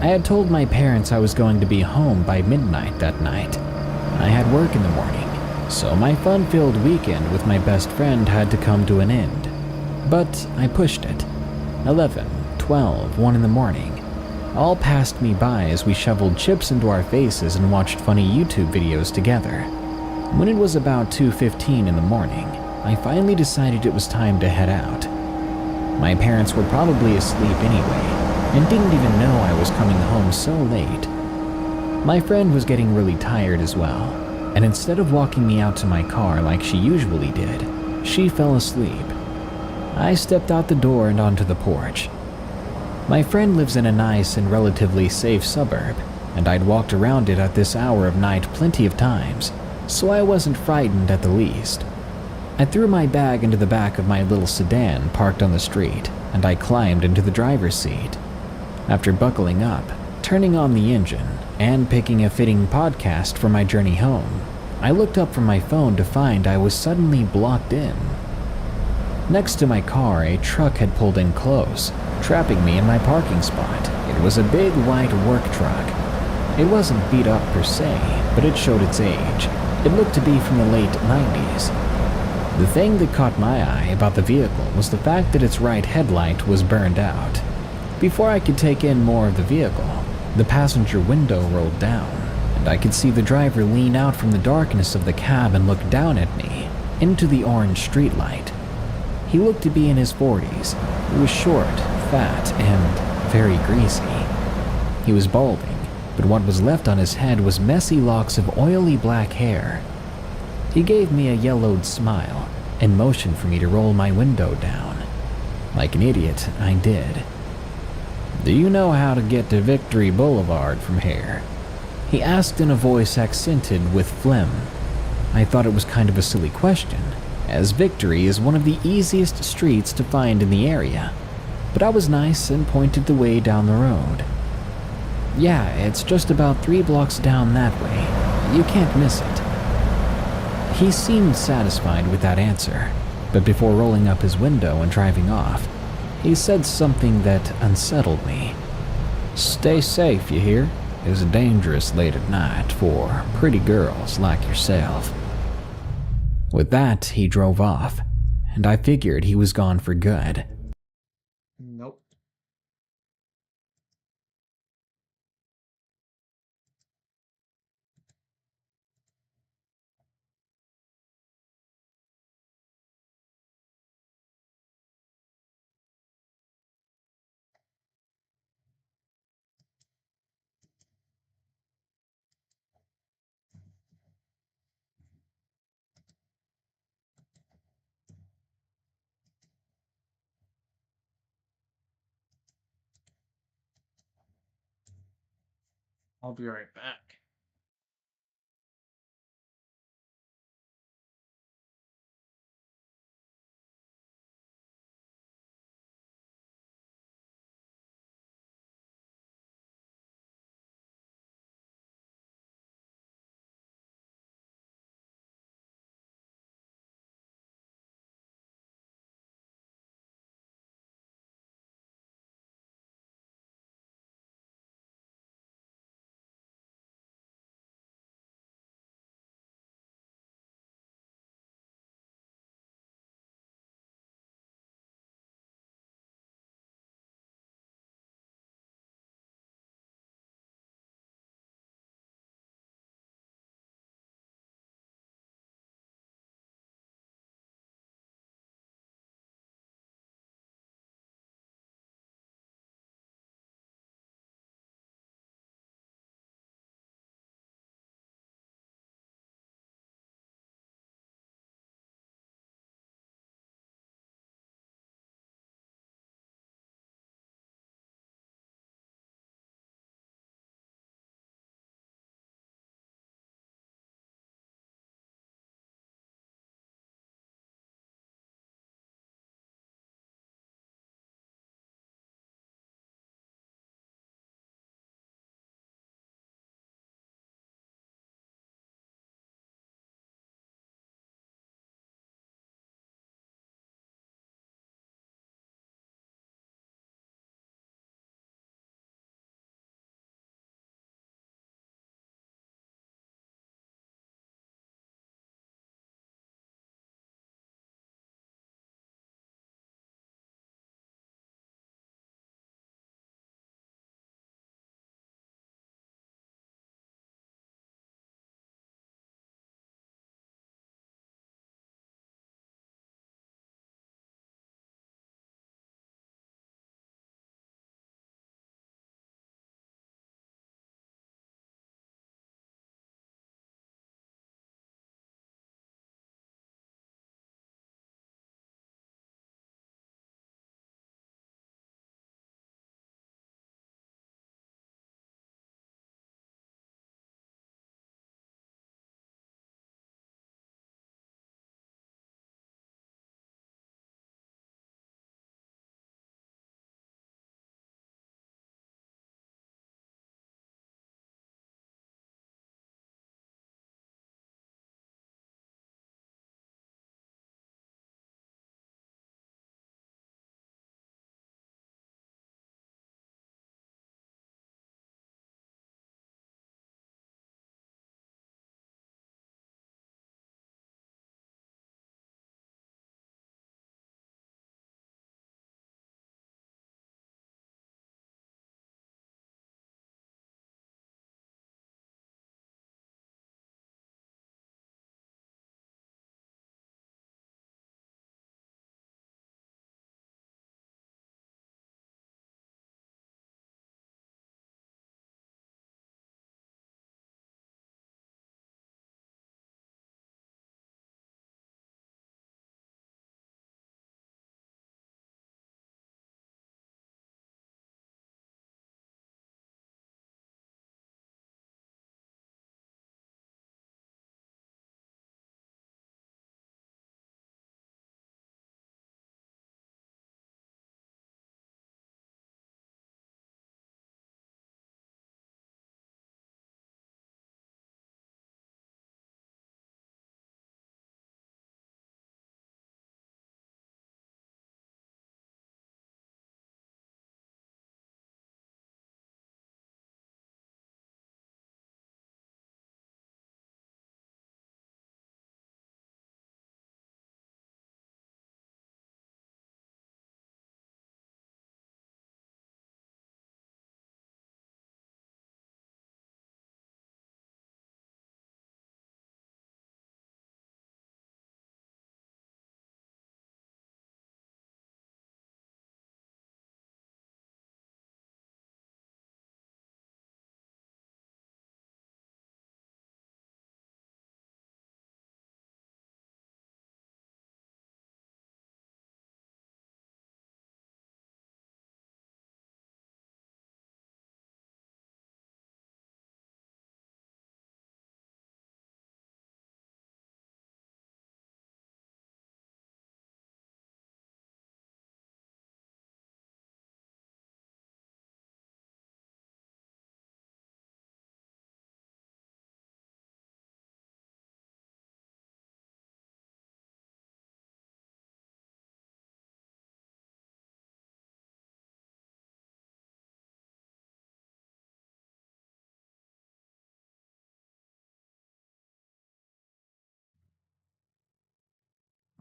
I had told my parents I was going to be home by midnight that night. I had work in the morning, so my fun-filled weekend with my best friend had to come to an end. But I pushed it. 11, 12, 1 in the morning. All passed me by as we shoveled chips into our faces and watched funny YouTube videos together. When it was about 2:15 in the morning, I finally decided it was time to head out. My parents were probably asleep anyway, and didn't even know I was coming home so late. My friend was getting really tired as well, and instead of walking me out to my car like she usually did, she fell asleep. I stepped out the door and onto the porch. My friend lives in a nice and relatively safe suburb, and I'd walked around it at this hour of night plenty of times, so I wasn't frightened at the least. I threw my bag into the back of my little sedan parked on the street, and I climbed into the driver's seat. After buckling up, turning on the engine, and picking a fitting podcast for my journey home, I looked up from my phone to find I was suddenly blocked in. Next to my car, a truck had pulled in close, trapping me in my parking spot. It was a big white work truck. It wasn't beat up per se, but it showed its age. It looked to be from the late 90s. The thing that caught my eye about the vehicle was the fact that its right headlight was burned out. Before I could take in more of the vehicle, the passenger window rolled down, and I could see the driver lean out from the darkness of the cab and look down at me, into the orange streetlight. He looked to be in his 40s. He was short, fat, and very greasy. He was balding, but what was left on his head was messy locks of oily black hair. He gave me a yellowed smile and motioned for me to roll my window down. Like an idiot, I did. "Do you know how to get to Victory Boulevard from here?" he asked in a voice accented with phlegm. I thought it was kind of a silly question, as Victory is one of the easiest streets to find in the area, but I was nice and pointed the way down the road. "Yeah, it's just about 3 blocks down that way. You can't miss it." He seemed satisfied with that answer, but before rolling up his window and driving off, he said something that unsettled me. "Stay safe, you hear? It's dangerous late at night for pretty girls like yourself." With that, he drove off, and I figured he was gone for good. Nope. I'll be right back.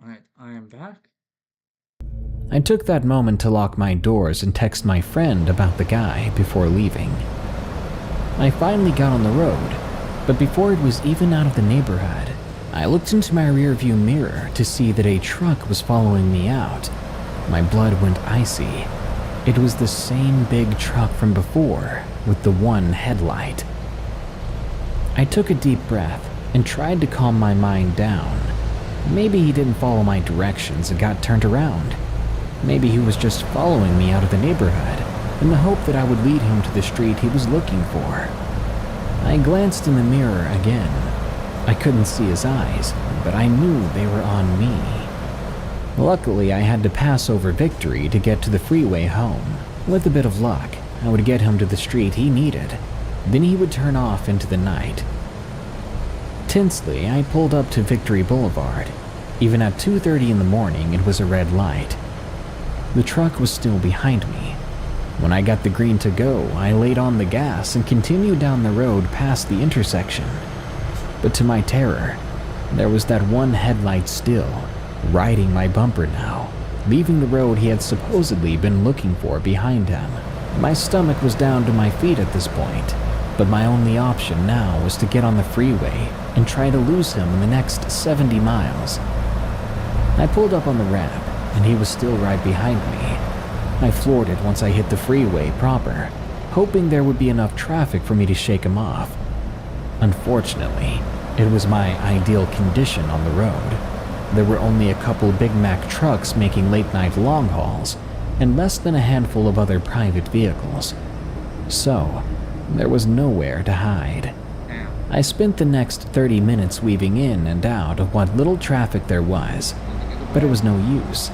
I am back. I took that moment to lock my doors and text my friend about the guy before leaving. I finally got on the road, but before it was even out of the neighborhood, I looked into my rearview mirror to see that a truck was following me out. My blood went icy. It was the same big truck from before, with the one headlight. I took a deep breath and tried to calm my mind down. Maybe he didn't follow my directions and got turned around. Maybe he was just following me out of the neighborhood in the hope that I would lead him to the street he was looking for. I glanced in the mirror again. I couldn't see his eyes, but I knew they were on me. Luckily, I had to pass over Victory to get to the freeway home. With a bit of luck, I would get him to the street he needed. Then he would turn off into the night. Tensely, I pulled up to Victory Boulevard. Even at 2:30 in the morning, it was a red light. The truck was still behind me. When I got the green to go, I laid on the gas and continued down the road past the intersection. But to my terror, there was that one headlight still, riding my bumper now, leaving the road he had supposedly been looking for behind him. My stomach was down to my feet at this point, but my only option now was to get on the freeway and try to lose him in the next 70 miles. I pulled up on the ramp, and he was still right behind me. I floored it once I hit the freeway proper, hoping there would be enough traffic for me to shake him off. Unfortunately, it was my ideal condition on the road. There were only a couple Big Mac trucks making late-night long hauls, and less than a handful of other private vehicles. So, there was nowhere to hide. I spent the next 30 minutes weaving in and out of what little traffic there was, but it was no use.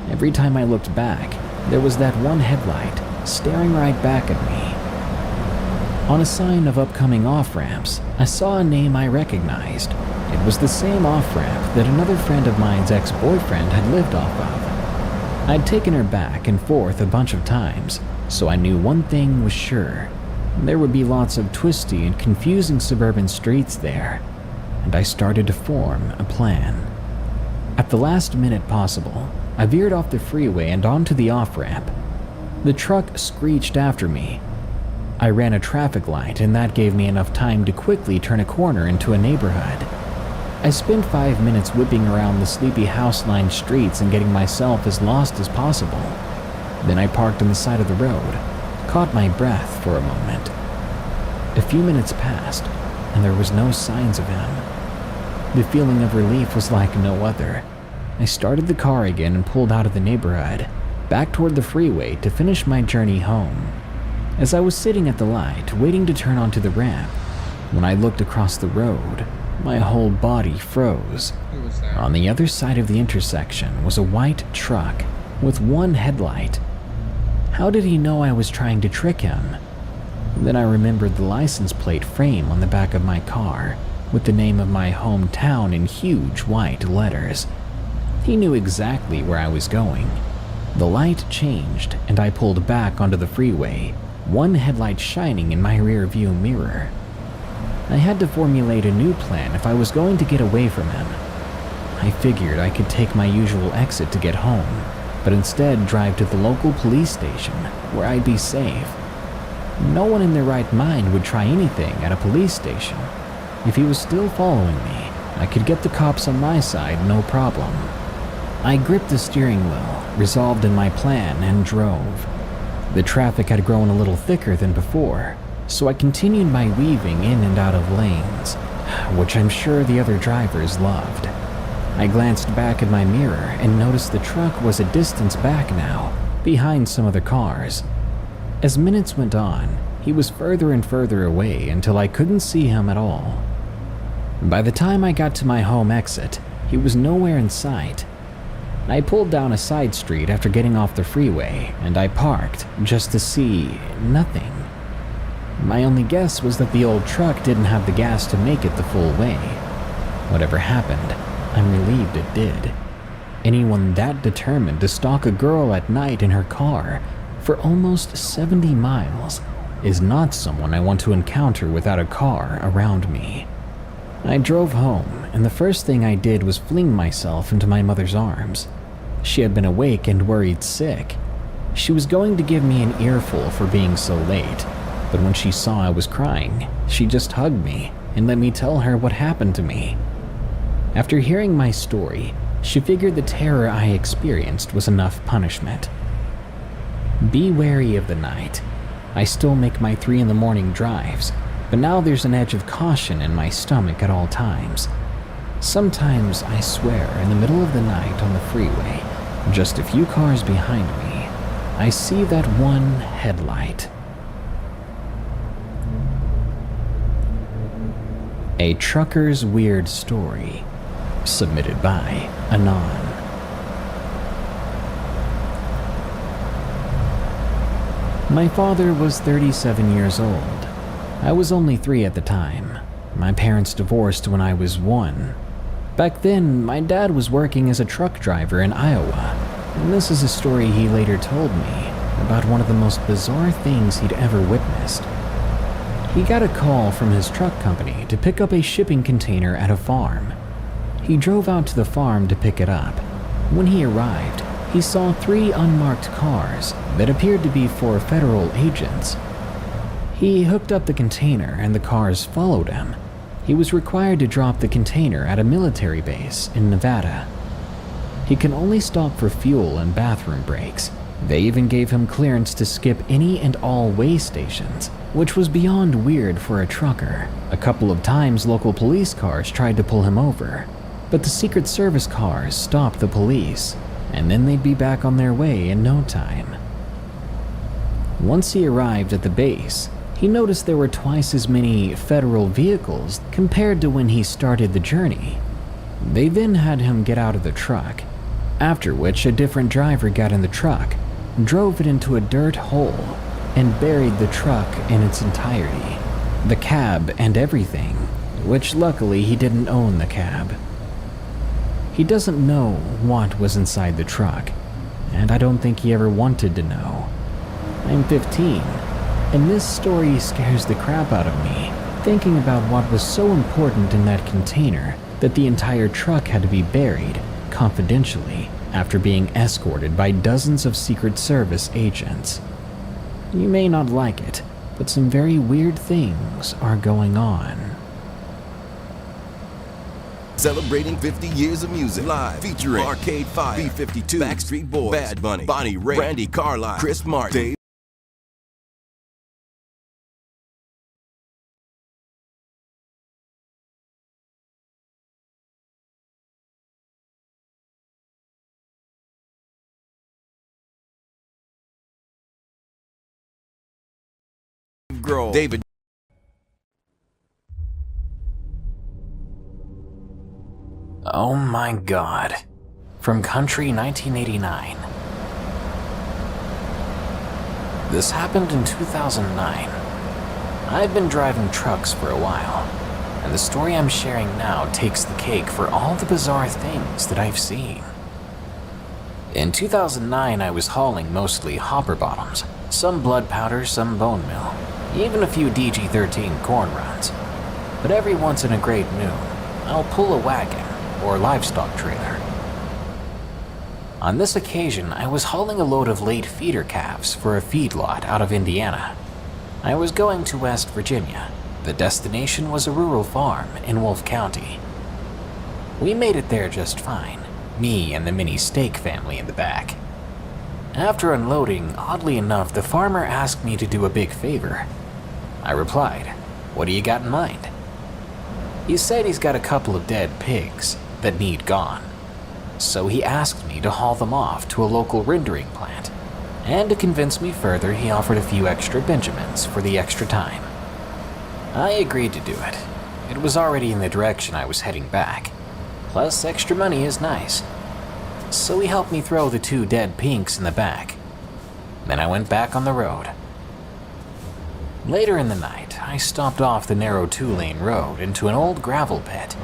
Every time I looked back, there was that one headlight staring right back at me. On a sign of upcoming off-ramps, I saw a name I recognized. It was the same off-ramp that another friend of mine's ex-boyfriend had lived off of. I'd taken her back and forth a bunch of times, so I knew one thing was sure. There would be lots of twisty and confusing suburban streets there, and I started to form a plan. At the last minute possible, I veered off the freeway and onto the off-ramp. The truck screeched after me. I ran a traffic light, and that gave me enough time to quickly turn a corner into a neighborhood. I spent 5 minutes whipping around the sleepy house-lined streets and getting myself as lost as possible. Then I parked on the side of the road, caught my breath for a moment. A few minutes passed, and there was no signs of him. The feeling of relief was like no other. I started the car again and pulled out of the neighborhood, back toward the freeway to finish my journey home. As I was sitting at the light, waiting to turn onto the ramp, when I looked across the road, my whole body froze. Who was that? On the other side of the intersection was a white truck with one headlight. How did he know I was trying to trick him? Then I remembered the license plate frame on the back of my car, with the name of my hometown in huge white letters. He knew exactly where I was going. The light changed, and I pulled back onto the freeway, one headlight shining in my rear view mirror. I had to formulate a new plan if I was going to get away from him. I figured I could take my usual exit to get home, but instead drive to the local police station, where I'd be safe. No one in their right mind would try anything at a police station. If he was still following me, I could get the cops on my side no problem. I gripped the steering wheel, resolved in my plan, and drove. The traffic had grown a little thicker than before, so I continued my weaving in and out of lanes, which I'm sure the other drivers loved. I glanced back at my mirror and noticed the truck was a distance back now, behind some other cars. As minutes went on, he was further and further away until I couldn't see him at all. By the time I got to my home exit, he was nowhere in sight. I pulled down a side street after getting off the freeway, and I parked just to see nothing. My only guess was that the old truck didn't have the gas to make it the full way. Whatever happened, I'm relieved it did. Anyone that determined to stalk a girl at night in her car for almost 70 miles is not someone I want to encounter without a car around me. I drove home, and the first thing I did was fling myself into my mother's arms. She had been awake and worried sick. She was going to give me an earful for being so late, but when she saw I was crying, she just hugged me and let me tell her what happened to me. After hearing my story, she figured the terror I experienced was enough punishment. Be wary of the night. I still make my 3 a.m. drives, but now there's an edge of caution in my stomach at all times. Sometimes, I swear, in the middle of the night on the freeway, just a few cars behind me, I see that one headlight. A Trucker's Weird Story, submitted by Anon. My father was 37 years old. I was only 3 at the time. My parents divorced when I was 1. Back then, my dad was working as a truck driver in Iowa, and this is a story he later told me about one of the most bizarre things he'd ever witnessed. He got a call from his truck company to pick up a shipping container at a farm. He drove out to the farm to pick it up. When he arrived, he saw 3 unmarked cars that appeared to be for federal agents. He hooked up the container and the cars followed him. He was required to drop the container at a military base in Nevada. He can only stop for fuel and bathroom breaks. They even gave him clearance to skip any and all way stations, which was beyond weird for a trucker. A couple of times local police cars tried to pull him over, but the Secret Service cars stopped the police, and then they'd be back on their way in no time. Once he arrived at the base, he noticed there were twice as many federal vehicles compared to when he started the journey. They then had him get out of the truck, after which a different driver got in the truck, drove it into a dirt hole, and buried the truck in its entirety. The cab and everything, which luckily he didn't own the cab. He doesn't know what was inside the truck, and I don't think he ever wanted to know. I'm 15, and this story scares the crap out of me, thinking about what was so important in that container that the entire truck had to be buried, confidentially, after being escorted by dozens of Secret Service agents. You may not like it, but some very weird things are going on. Celebrating 50 years of music live, featuring Arcade Fire, B-52, Backstreet Boys, Bad Bunny, Bonnie Raitt, Brandy Carlisle, Chris Martin, Dave Grohl, David. Oh my God. From Country 1989. This happened in 2009. I've been driving trucks for a while, and the story I'm sharing now takes the cake for all the bizarre things that I've seen. In 2009, I was hauling mostly hopper bottoms, some blood powder, some bone meal, even a few DG-13 corn runs. But every once in a great moon, I'll pull a wagon or livestock trailer. On this occasion, I was hauling a load of late feeder calves for a feedlot out of Indiana. I was going to West Virginia. The destination was a rural farm in Wolfe County. We made it there just fine, me and the mini steak family in the back. After unloading, oddly enough, the farmer asked me to do a big favor. I replied, "What do you got in mind?" He said he's got a couple of dead pigs that need gone. So he asked me to haul them off to a local rendering plant, and to convince me further, he offered a few extra Benjamins for the extra time. I agreed to do it. It was already in the direction I was heading back. Plus, extra money is nice. So he helped me throw the 2 dead pinks in the back. Then I went back on the road. Later in the night, I stopped off the narrow 2-lane road into an old gravel pit.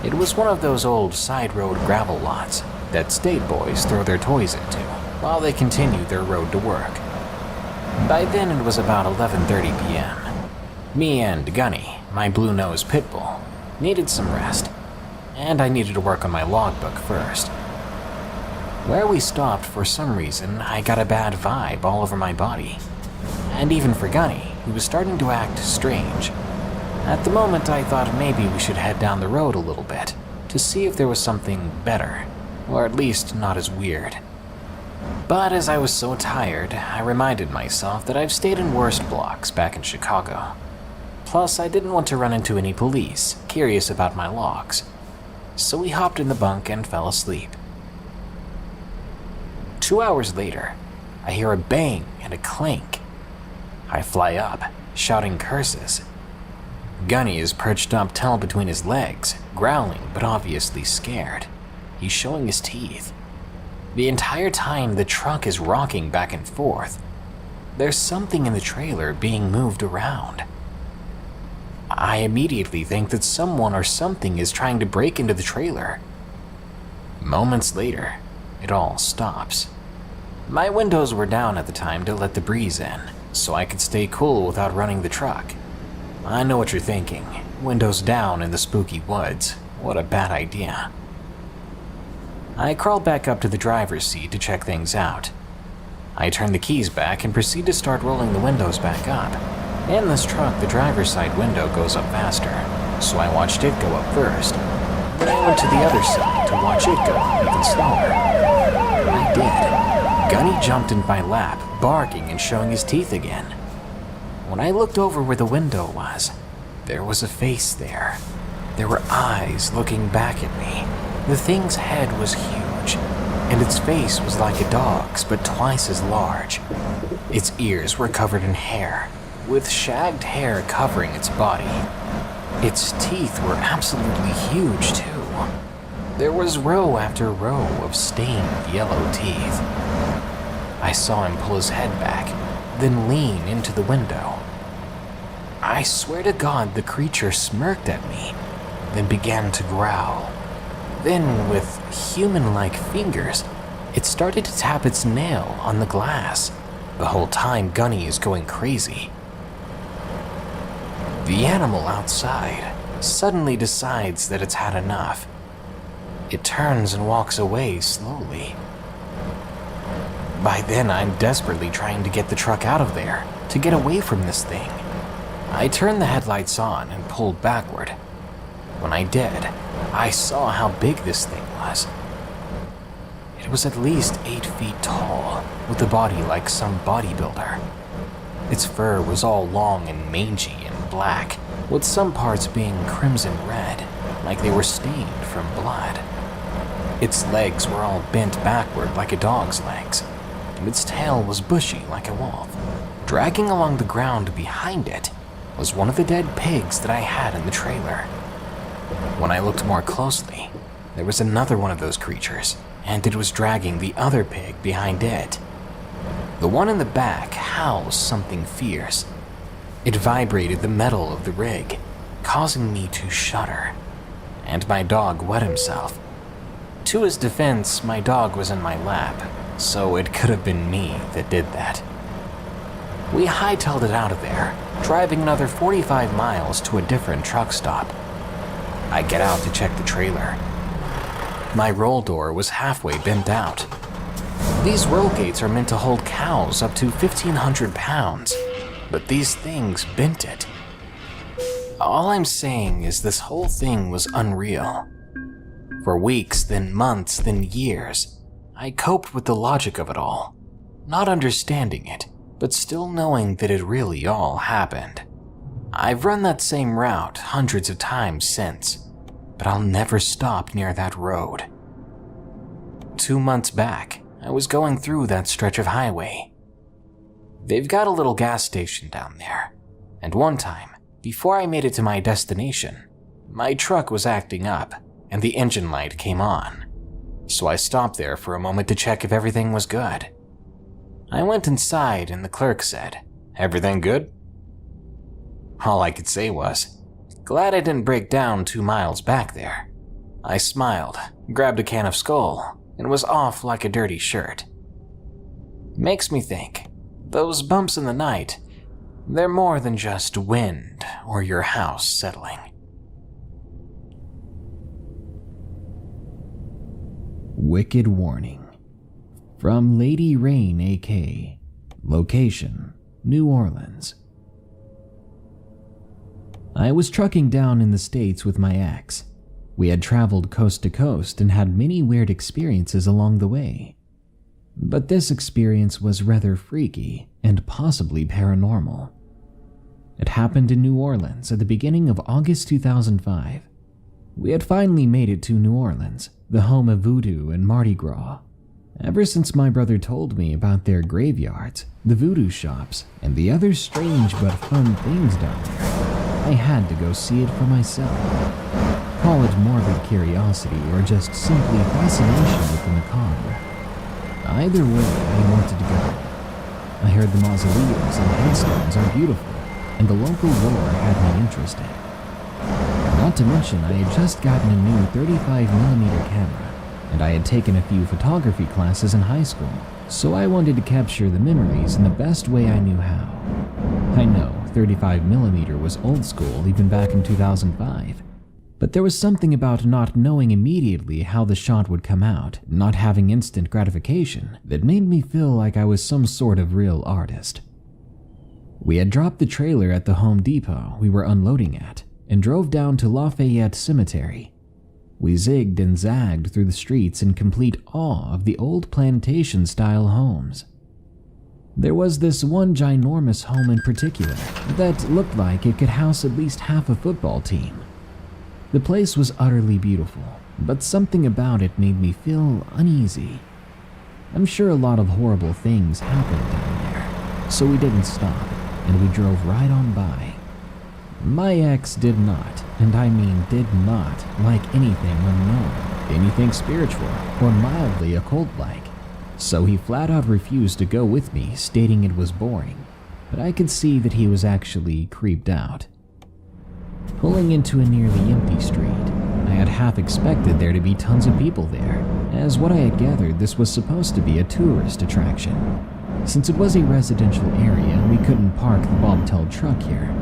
It was one of those old side road gravel lots that state boys throw their toys into while they continue their road to work. By then it was about 11:30 p.m. Me and Gunny, my blue-nosed pit bull, needed some rest, and I needed to work on my logbook first. Where we stopped, for some reason, I got a bad vibe all over my body. And even for Gunny, who was starting to act strange. At the moment, I thought maybe we should head down the road a little bit to see if there was something better, or at least not as weird. But as I was so tired, I reminded myself that I've stayed in worse blocks back in Chicago. Plus, I didn't want to run into any police curious about my logs. So we hopped in the bunk and fell asleep. 2 hours later, I hear a bang and a clank. I fly up, shouting curses. Gunny is perched up tail between his legs, growling but obviously scared. He's showing his teeth. The entire time the truck is rocking back and forth. There's something in the trailer being moved around. I immediately think that someone or something is trying to break into the trailer. Moments later, it all stops. My windows were down at the time to let the breeze in, so I could stay cool without running the truck. I know what you're thinking. Windows down in the spooky woods. What a bad idea. I crawled back up to the driver's seat to check things out. I turned the keys back and proceed to start rolling the windows back up. In this truck, the driver's side window goes up faster, so I watched it go up first. Then I went to the other side to watch it go even slower. I did. Gunny jumped in my lap, barking and showing his teeth again. When I looked over where the window was, there was a face there. There were eyes looking back at me. The thing's head was huge, and its face was like a dog's, but twice as large. Its ears were covered in hair, with shagged hair covering its body. Its teeth were absolutely huge, too. There was row after row of stained yellow teeth. I saw him pull his head back, then lean into the window. I swear to God the creature smirked at me, then began to growl. Then, with human-like fingers, it started to tap its nail on the glass. The whole time Gunny is going crazy. The animal outside suddenly decides that it's had enough. It turns and walks away slowly. By then, I'm desperately trying to get the truck out of there, to get away from this thing. I turned the headlights on and pulled backward. When I did, I saw how big this thing was. It was at least 8 feet tall, with a body like some bodybuilder. Its fur was all long and mangy and black, with some parts being crimson red, like they were stained from blood. Its legs were all bent backward like a dog's legs, and its tail was bushy like a wolf. Dragging along the ground behind it was one of the dead pigs that I had in the trailer. When I looked more closely, there was another one of those creatures, and it was dragging the other pig behind it. The one in the back housed something fierce. It vibrated the metal of the rig, causing me to shudder, and my dog wet himself. To his defense, my dog was in my lap, so it could have been me that did that. We hightailed it out of there, driving another 45 miles to a different truck stop. I get out to check the trailer. My roll door was halfway bent out. These roll gates are meant to hold cows up to 1,500 pounds, but these things bent it. All I'm saying is this whole thing was unreal. For weeks, then months, then years, I coped with the logic of it all, not understanding it, but still knowing that it really all happened. I've run that same route hundreds of times since, but I'll never stop near that road. 2 months back, I was going through that stretch of highway. They've got a little gas station down there, and one time, before I made it to my destination, my truck was acting up and the engine light came on. So I stopped there for a moment to check if everything was good. I went inside and the clerk said, "Everything good?" All I could say was, "Glad I didn't break down 2 miles back there." I smiled, grabbed a can of Skull, and was off like a dirty shirt. Makes me think, those bumps in the night, they're more than just wind or your house settling. Wicked warning. From Lady Rain AK. Location, New Orleans. I was trucking down in the States with my ex. We had traveled coast to coast and had many weird experiences along the way. But this experience was rather freaky and possibly paranormal. It happened in New Orleans at the beginning of August 2005. We had finally made it to New Orleans, the home of voodoo and Mardi Gras. Ever since my brother told me about their graveyards, the voodoo shops, and the other strange but fun things down there, I had to go see it for myself. Call it morbid curiosity or just simply fascination with the macabre. Either way, I wanted to go. I heard the mausoleums and headstones are beautiful, and the local lore had me interested. Not to mention, I had just gotten a new 35mm camera, and I had taken a few photography classes in high school, so I wanted to capture the memories in the best way I knew how. I know 35mm was old school even back in 2005, but there was something about not knowing immediately how the shot would come out, not having instant gratification, that made me feel like I was some sort of real artist. We had dropped the trailer at the Home Depot we were unloading at, and drove down to Lafayette Cemetery. We zigged and zagged through the streets in complete awe of the old plantation-style homes. There was this one ginormous home in particular that looked like it could house at least half a football team. The place was utterly beautiful, but something about it made me feel uneasy. I'm sure a lot of horrible things happened down there, so we didn't stop, and we drove right on by. My ex did not, and I mean did not, like anything unknown, anything spiritual, or mildly occult-like, so he flat out refused to go with me, stating it was boring, but I could see that he was actually creeped out. Pulling into a nearly empty street, I had half expected there to be tons of people there, as what I had gathered this was supposed to be a tourist attraction. Since it was a residential area, we couldn't park the bobtail truck here.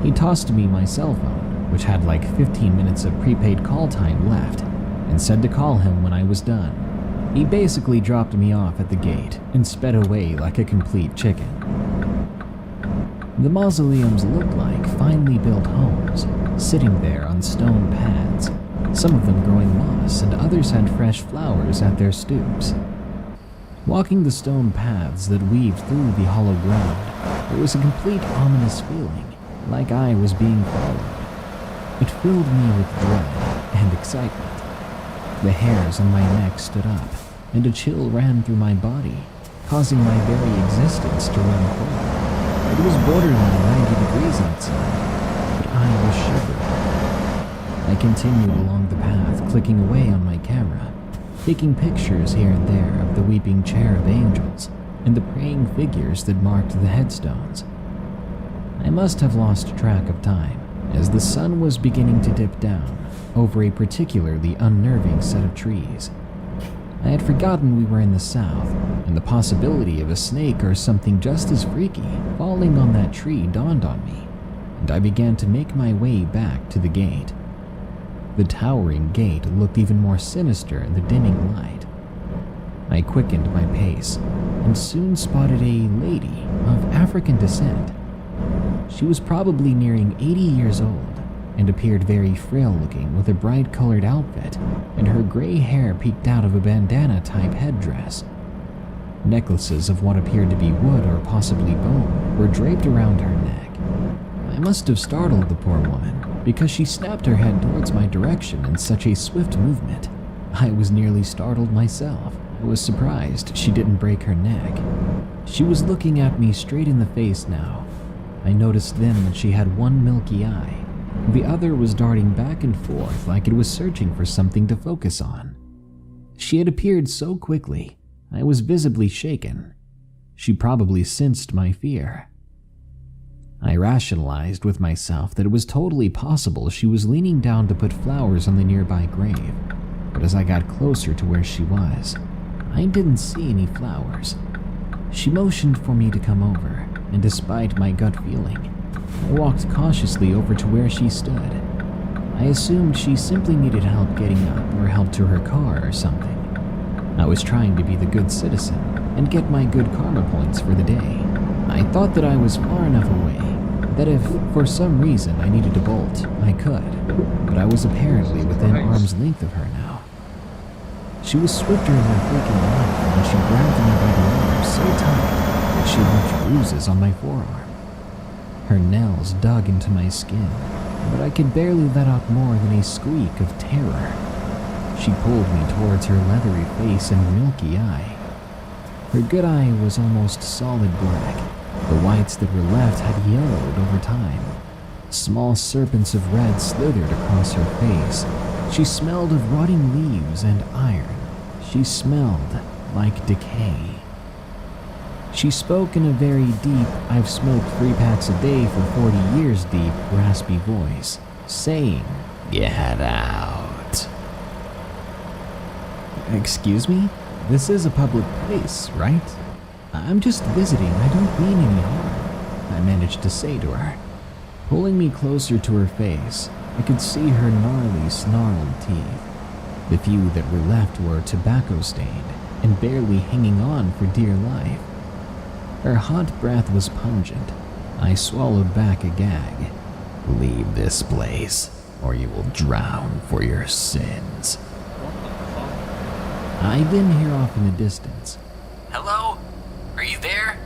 He tossed me my cell phone, which had like 15 minutes of prepaid call time left, and said to call him when I was done. He basically dropped me off at the gate and sped away like a complete chicken. The mausoleums looked like finely built homes, sitting there on stone pads, some of them growing moss and others had fresh flowers at their stoops. Walking the stone paths that weaved through the hollow ground, there was a complete ominous feeling, like I was being followed. It filled me with dread and excitement. The hairs on my neck stood up, and a chill ran through my body, causing my very existence to run cold. It was borderline 90 degrees outside, but I was shivering. I continued along the path, clicking away on my camera, taking pictures here and there of the weeping cherub angels and the praying figures that marked the headstones. I must have lost track of time, as the sun was beginning to dip down over a particularly unnerving set of trees. I had forgotten we were in the south, and the possibility of a snake or something just as freaky falling on that tree dawned on me, and I began to make my way back to the gate. The towering gate looked even more sinister in the dimming light. I quickened my pace, and soon spotted a lady of African descent. She was probably nearing 80 years old, and appeared very frail-looking with a bright-colored outfit, and her gray hair peeked out of a bandana-type headdress. Necklaces of what appeared to be wood or possibly bone were draped around her neck. I must have startled the poor woman, because she snapped her head towards my direction in such a swift movement. I was nearly startled myself. I was surprised she didn't break her neck. She was looking at me straight in the face now. I noticed then that she had one milky eye. The other was darting back and forth like it was searching for something to focus on. She had appeared so quickly, I was visibly shaken. She probably sensed my fear. I rationalized with myself that it was totally possible she was leaning down to put flowers on the nearby grave, but as I got closer to where she was, I didn't see any flowers. She motioned for me to come over, and despite my gut feeling, I walked cautiously over to where she stood. I assumed she simply needed help getting up or help to her car or something. I was trying to be the good citizen and get my good karma points for the day. I thought that I was far enough away that if, for some reason, I needed to bolt, I could, but I was apparently within arm's length of her now. She was swifter in her freaking life, and she grabbed me by the arm so tight that she left bruises on my forearm. Her nails dug into my skin, but I could barely let out more than a squeak of terror. She pulled me towards her leathery face and milky eye. Her good eye was almost solid black. The whites that were left had yellowed over time. Small serpents of red slithered across her face. She smelled of rotting leaves and iron. She smelled like decay. She spoke in a very deep, I've smoked 3 packs a day for 40 years deep, raspy voice, saying, "Get out." Excuse me? This is a public place, right? I'm just visiting, I don't mean any harm, I managed to say to her. Pulling me closer to her face, I could see her gnarly, snarled teeth. The few that were left were tobacco-stained and barely hanging on for dear life. Her hot breath was pungent. I swallowed back a gag. "Leave this place, or you will drown for your sins." I then hear off in the distance. "Hello? Are you there?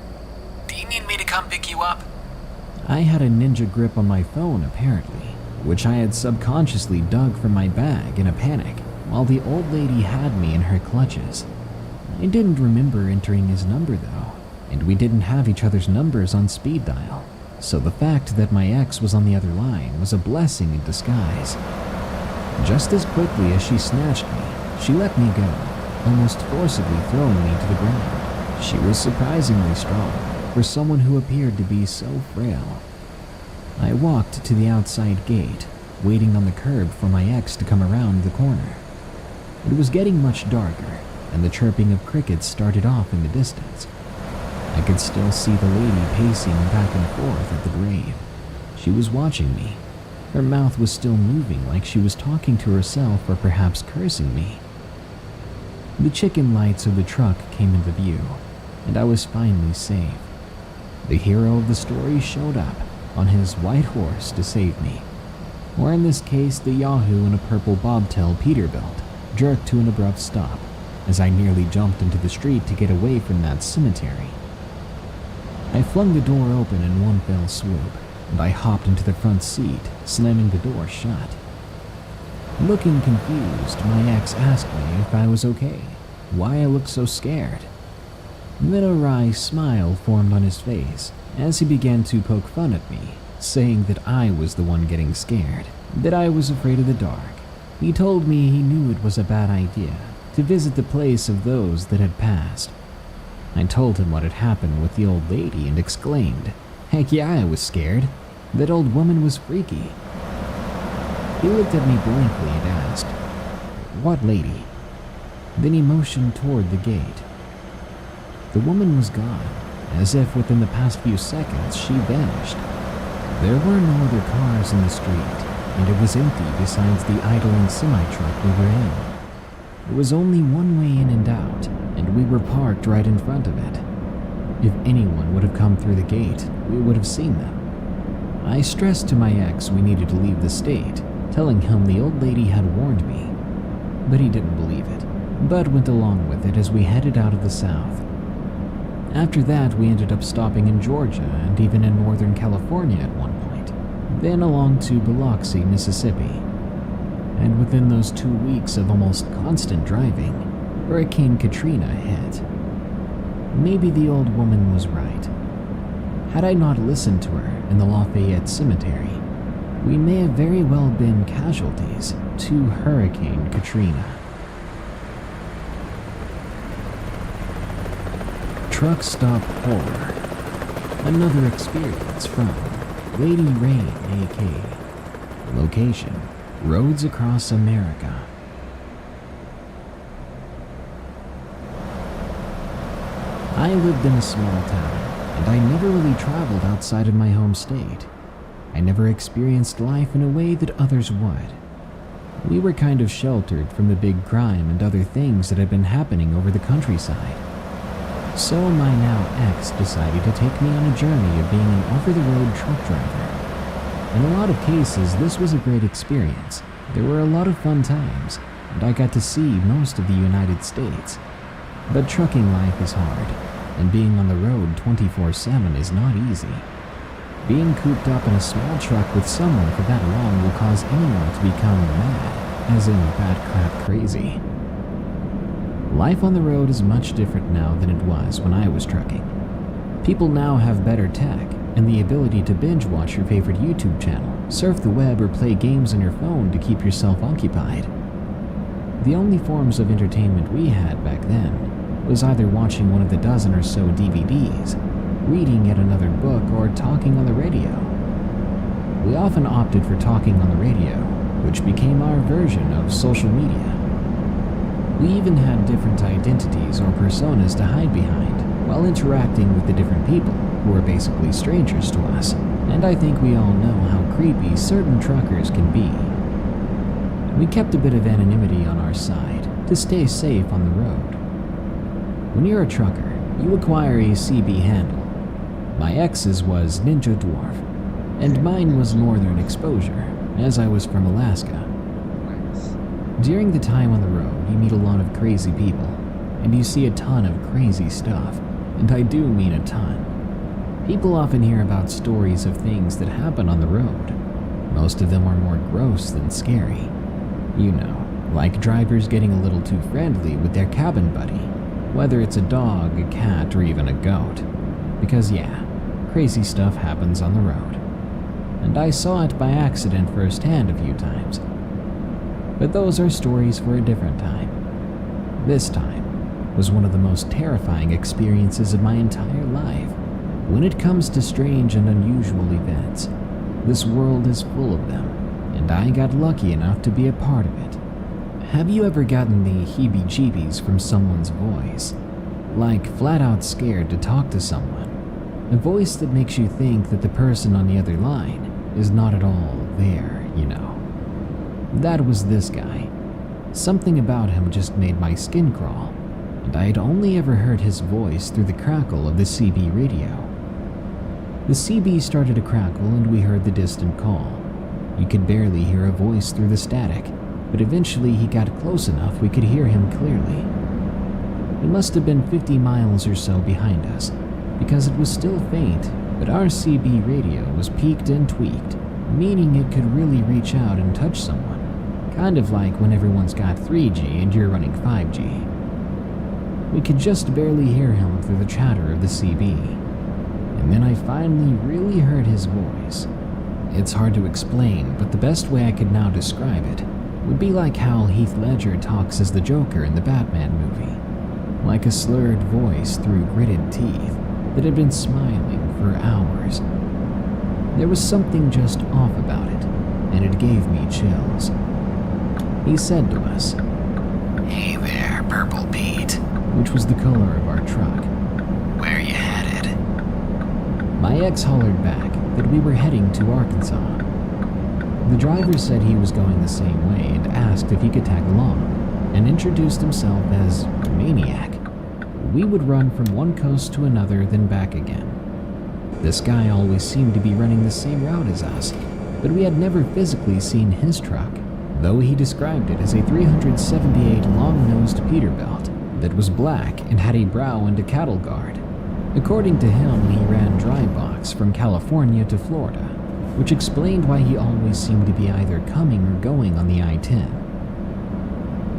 Do you need me to come pick you up?" I had a ninja grip on my phone, apparently, which I had subconsciously dug from my bag in a panic, while the old lady had me in her clutches. I didn't remember entering his number, though, and we didn't have each other's numbers on speed dial, so the fact that my ex was on the other line was a blessing in disguise. Just as quickly as she snatched me, she let me go, almost forcibly throwing me to the ground. She was surprisingly strong for someone who appeared to be so frail. I walked to the outside gate, waiting on the curb for my ex to come around the corner. It was getting much darker, and the chirping of crickets started off in the distance. I could still see the lady pacing back and forth at the grave. She was watching me. Her mouth was still moving like she was talking to herself or perhaps cursing me. The chicken lights of the truck came into view, and I was finally safe. The hero of the story showed up on his white horse to save me. Or in this case, the Yahoo in a purple bobtail Peterbilt jerked to an abrupt stop as I nearly jumped into the street to get away from that cemetery. I flung the door open in one fell swoop, and I hopped into the front seat, slamming the door shut. Looking confused, my ex asked me if I was okay, why I looked so scared. Then a wry smile formed on his face as he began to poke fun at me, saying that I was the one getting scared, that I was afraid of the dark. He told me he knew it was a bad idea to visit the place of those that had passed. I told him what had happened with the old lady and exclaimed, "Heck yeah, I was scared. That old woman was freaky." He looked at me blankly and asked, "What lady?" Then he motioned toward the gate. The woman was gone, as if within the past few seconds she vanished. There were no other cars in the street, and it was empty besides the idling semi-truck we were in. There was only one way in and out, and we were parked right in front of it. If anyone would have come through the gate, we would have seen them. I stressed to my ex we needed to leave the state, telling him the old lady had warned me. But he didn't believe it, but went along with it as we headed out of the south. After that, we ended up stopping in Georgia and even in Northern California at one point, then along to Biloxi, Mississippi. And within those 2 weeks of almost constant driving, Hurricane Katrina hit. Maybe the old woman was right. Had I not listened to her in the Lafayette Cemetery, we may have very well been casualties to Hurricane Katrina. Truck Stop Horror. Another experience from Lady Rain, AK. Location: roads across America. I lived in a small town, and I never really traveled outside of my home state. I never experienced life in a way that others would. We were kind of sheltered from the big crime and other things that had been happening over the countryside. So my now ex decided to take me on a journey of being an over-the-road truck driver. In a lot of cases, this was a great experience. There were a lot of fun times, and I got to see most of the United States. But trucking life is hard, and being on the road 24/7 is not easy. Being cooped up in a small truck with someone for that long will cause anyone to become mad, as in bad crap crazy. Life on the road is much different now than it was when I was trucking. People now have better tech and the ability to binge watch your favorite YouTube channel, surf the web, or play games on your phone to keep yourself occupied. The only forms of entertainment we had back then was either watching one of the dozen or so DVDs, reading yet another book, or talking on the radio. We often opted for talking on the radio, which became our version of social media. We even had different identities or personas to hide behind while interacting with the different people who were basically strangers to us, and I think we all know how creepy certain truckers can be. We kept a bit of anonymity on our side to stay safe on the road. When you're a trucker, you acquire a CB handle. My ex's was Ninja Dwarf, and mine was Northern Exposure, as I was from Alaska. During the time on the road, you meet a lot of crazy people, and you see a ton of crazy stuff, and I do mean a ton. People often hear about stories of things that happen on the road. Most of them are more gross than scary. You know, like drivers getting a little too friendly with their cabin buddy, whether it's a dog, a cat, or even a goat. Because yeah, crazy stuff happens on the road. And I saw it by accident firsthand a few times. But those are stories for a different time. This time was one of the most terrifying experiences of my entire life. When it comes to strange and unusual events, this world is full of them, and I got lucky enough to be a part of it. Have you ever gotten the heebie-jeebies from someone's voice? Like flat out scared to talk to someone. A voice that makes you think that the person on the other line is not at all there, you know. That was this guy. Something about him just made my skin crawl, and I had only ever heard his voice through the crackle of the CB radio. The CB started to crackle and we heard the distant call. You could barely hear a voice through the static, but eventually he got close enough we could hear him clearly. He must have been 50 miles or so behind us, because it was still faint, but our CB radio was peaked and tweaked, meaning it could really reach out and touch someone. Kind of like when everyone's got 3G and you're running 5G. We could just barely hear him through the chatter of the CB. And then I finally really heard his voice. It's hard to explain, but the best way I could now describe it would be like how Heath Ledger talks as the Joker in the Batman movie. Like a slurred voice through gritted teeth that had been smiling for hours. There was something just off about it, and it gave me chills. He said to us, Hey there, Purple Pete. which was the color of our truck. Where you headed? My ex hollered back that we were heading to Arkansas. The driver said he was going the same way and asked if he could tag along, and introduced himself as Maniac. We would run from one coast to another, then back again. This guy always seemed to be running the same route as us, but we had never physically seen his truck, though he described it as a 378 long-nosed Peterbilt that was black and had a brow and a cattle guard. According to him, he ran dry box from California to Florida, which explained why he always seemed to be either coming or going on the I-10.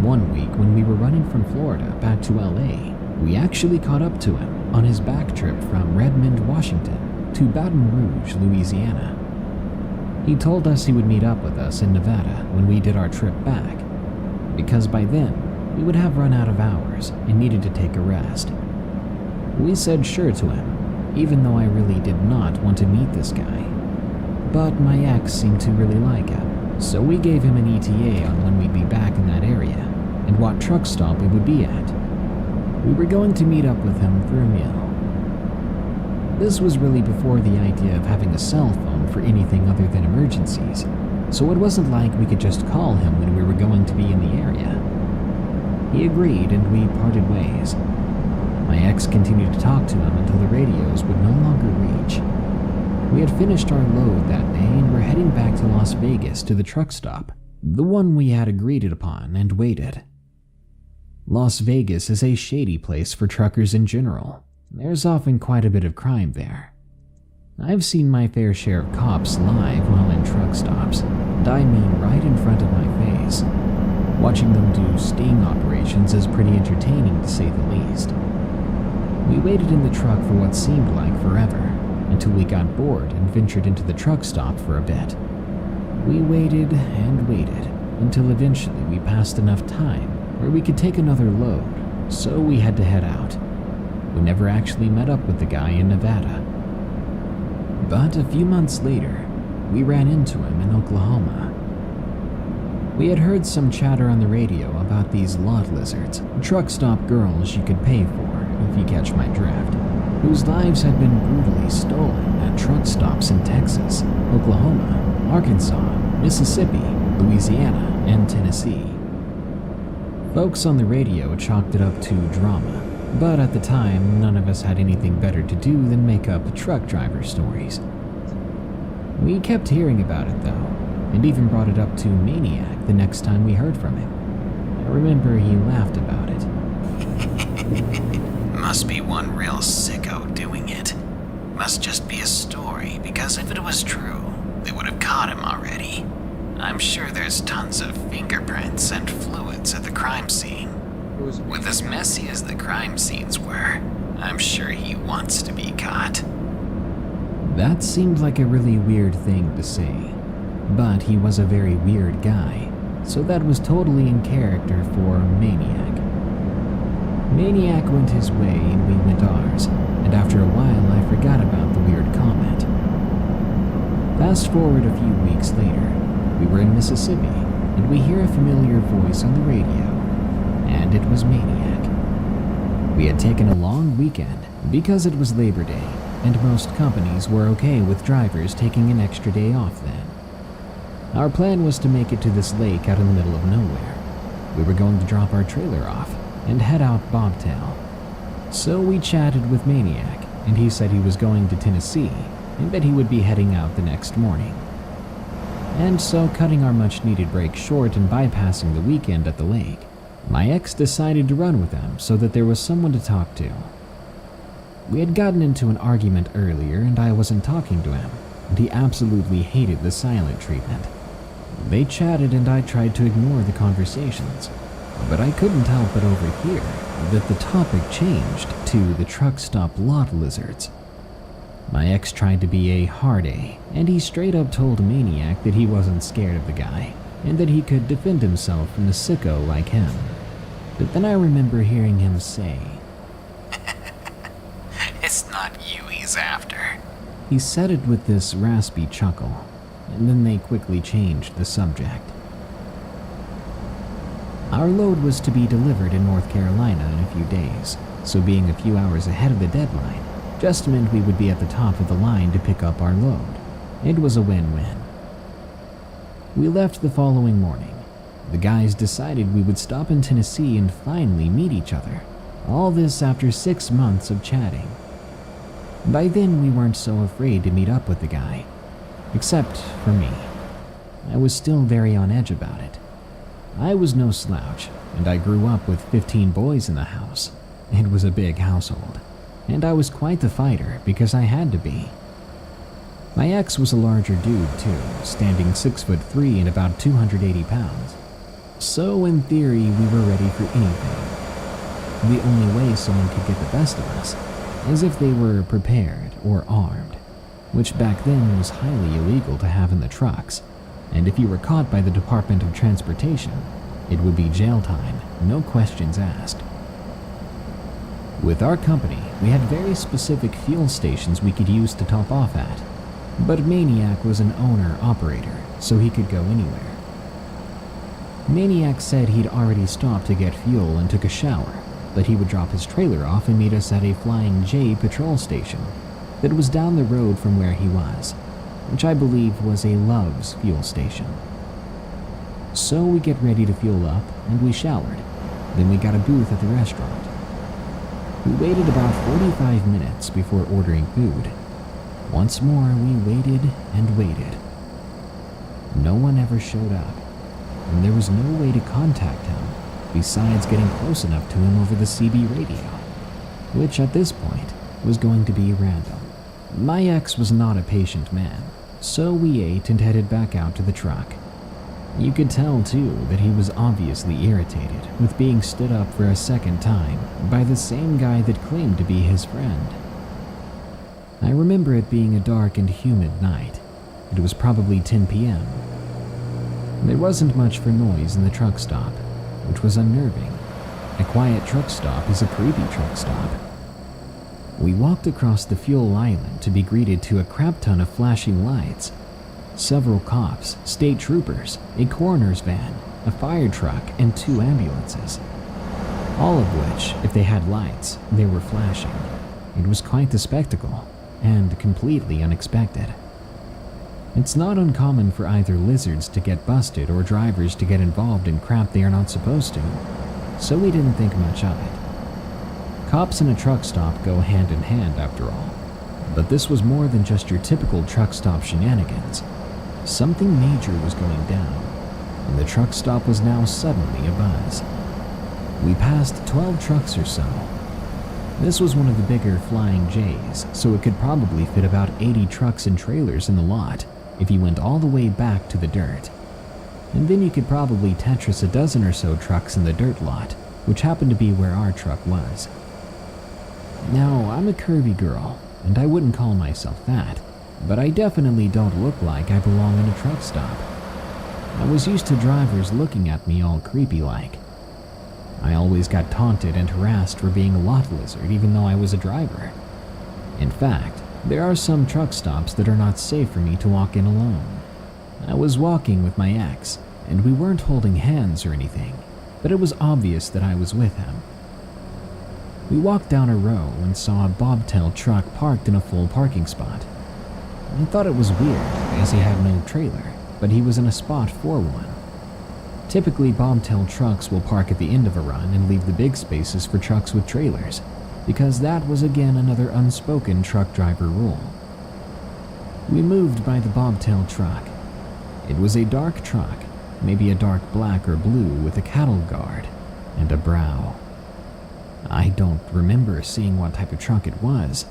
One week when we were running from Florida back to LA, we actually caught up to him on his back trip from Redmond, Washington to Baton Rouge, Louisiana. He told us he would meet up with us in Nevada when we did our trip back, because by then we would have run out of hours and needed to take a rest. We said sure to him, even though I really did not want to meet this guy. But my ex seemed to really like him, so we gave him an ETA on when we'd be back in that area and what truck stop we would be at. We were going to meet up with him for a meal. This was really before the idea of having a cell phone for anything other than emergencies, so it wasn't like we could just call him when we were going to be in the area. He agreed and we parted ways. My ex continued to talk to him until the radios would no longer reach. We had finished our load that day and were heading back to Las Vegas to the truck stop, the one we had agreed upon, and waited. Las Vegas is a shady place for truckers in general. There's often quite a bit of crime there. I've seen my fair share of cops live while in truck stops, and I mean right in front of my face. Watching them do sting operations is pretty entertaining to say the least. We waited in the truck for what seemed like forever, until we got bored and ventured into the truck stop for a bit. We waited and waited, until eventually we passed enough time where we could take another load, so we had to head out. We never actually met up with the guy in Nevada. But a few months later, we ran into him in Oklahoma. We had heard some chatter on the radio about these lot lizards, truck stop girls you could pay for, if you catch my drift, whose lives had been brutally stolen at truck stops in Texas, Oklahoma, Arkansas, Mississippi, Louisiana, and Tennessee. Folks on the radio chalked it up to drama, but at the time, none of us had anything better to do than make up truck driver stories. We kept hearing about it though, and even brought it up to Maniac the next time we heard from him. I remember he laughed about it. Must be one real sicko doing it. Must just be a story, because if it was true, they would have caught him already. I'm sure there's tons of fingerprints and fluids at the crime scene. With as messy as the crime scenes were, I'm sure he wants to be caught. That seemed like a really weird thing to say, but he was a very weird guy, so that was totally in character for Maniac. Maniac went his way and we went ours, and after a while I forgot about the weird comment. Fast forward a few weeks later, we were in Mississippi, and we hear a familiar voice on the radio, and it was Maniac. We had taken a long weekend because it was Labor Day, and most companies were okay with drivers taking an extra day off then. Our plan was to make it to this lake out in the middle of nowhere. We were going to drop our trailer off and head out bobtail. So we chatted with Maniac, and he said he was going to Tennessee and that he would be heading out the next morning. And so, cutting our much-needed break short and bypassing the weekend at the lake, my ex decided to run with him so that there was someone to talk to. We had gotten into an argument earlier and I wasn't talking to him, and he absolutely hated the silent treatment. They chatted and I tried to ignore the conversations, but I couldn't help but overhear that the topic changed to the truck stop lot lizards. My ex tried to be a hard A, and he straight up told Maniac that he wasn't scared of the guy, and that he could defend himself from a sicko like him. But then I remember hearing him say, It's not you he's after. He said it with this raspy chuckle, and then they quickly changed the subject. Our load was to be delivered in North Carolina in a few days, so being a few hours ahead of the deadline just meant we would be at the top of the line to pick up our load. It was a win-win. We left the following morning. The guys decided we would stop in Tennessee and finally meet each other. All this after 6 months of chatting. By then, we weren't so afraid to meet up with the guy. Except for me. I was still very on edge about it. I was no slouch, and I grew up with 15 boys in the house. It was a big household, and I was quite the fighter because I had to be. My ex was a larger dude too, standing 6'3" and about 280 pounds. So in theory, we were ready for anything. The only way someone could get the best of us is if they were prepared or armed, which back then was highly illegal to have in the trucks, and if you were caught by the Department of Transportation, it would be jail time, no questions asked. With our company, we had very specific fuel stations we could use to top off at, but Maniac was an owner-operator, so he could go anywhere. Maniac said he'd already stopped to get fuel and took a shower, but he would drop his trailer off and meet us at a Flying J patrol station. that was down the road from where he was, which I believe was a Love's fuel station. So we get ready to fuel up, and we showered. Then we got a booth at the restaurant. We waited about 45 minutes before ordering food. Once more, we waited and waited. No one ever showed up, and there was no way to contact him besides getting close enough to him over the CB radio, which at this point was going to be random. My ex was not a patient man, so we ate and headed back out to the truck. You could tell, too, that he was obviously irritated with being stood up for a second time by the same guy that claimed to be his friend. I remember it being a dark and humid night. It was probably 10 p.m. There wasn't much for noise in the truck stop, which was unnerving. A quiet truck stop is a creepy truck stop. We walked across the fuel island to be greeted to a crap ton of flashing lights. Several cops, state troopers, a coroner's van, a fire truck, and 2 ambulances. All of which, if they had lights, they were flashing. It was quite the spectacle, and completely unexpected. It's not uncommon for either lizards to get busted or drivers to get involved in crap they are not supposed to, so we didn't think much of it. Cops and a truck stop go hand in hand after all, but this was more than just your typical truck stop shenanigans. Something major was going down, and the truck stop was now suddenly abuzz. We passed 12 trucks or so. This was one of the bigger Flying J's, so it could probably fit about 80 trucks and trailers in the lot if you went all the way back to the dirt. And then you could probably Tetris a dozen or so trucks in the dirt lot, which happened to be where our truck was. Now, I'm a curvy girl, and I wouldn't call myself that, but I definitely don't look like I belong in a truck stop. I was used to drivers looking at me all creepy-like. I always got taunted and harassed for being a lot lizard even though I was a driver. In fact, there are some truck stops that are not safe for me to walk in alone. I was walking with my ex, and we weren't holding hands or anything, but it was obvious that I was with him. We walked down a row and saw a bobtail truck parked in a full parking spot. I thought it was weird, as he had no trailer, but he was in a spot for one. Typically, bobtail trucks will park at the end of a run and leave the big spaces for trucks with trailers, because that was again another unspoken truck driver rule. We moved by the bobtail truck. It was a dark truck, maybe a dark black or blue with a cattle guard and a brow. I don't remember seeing what type of truck it was.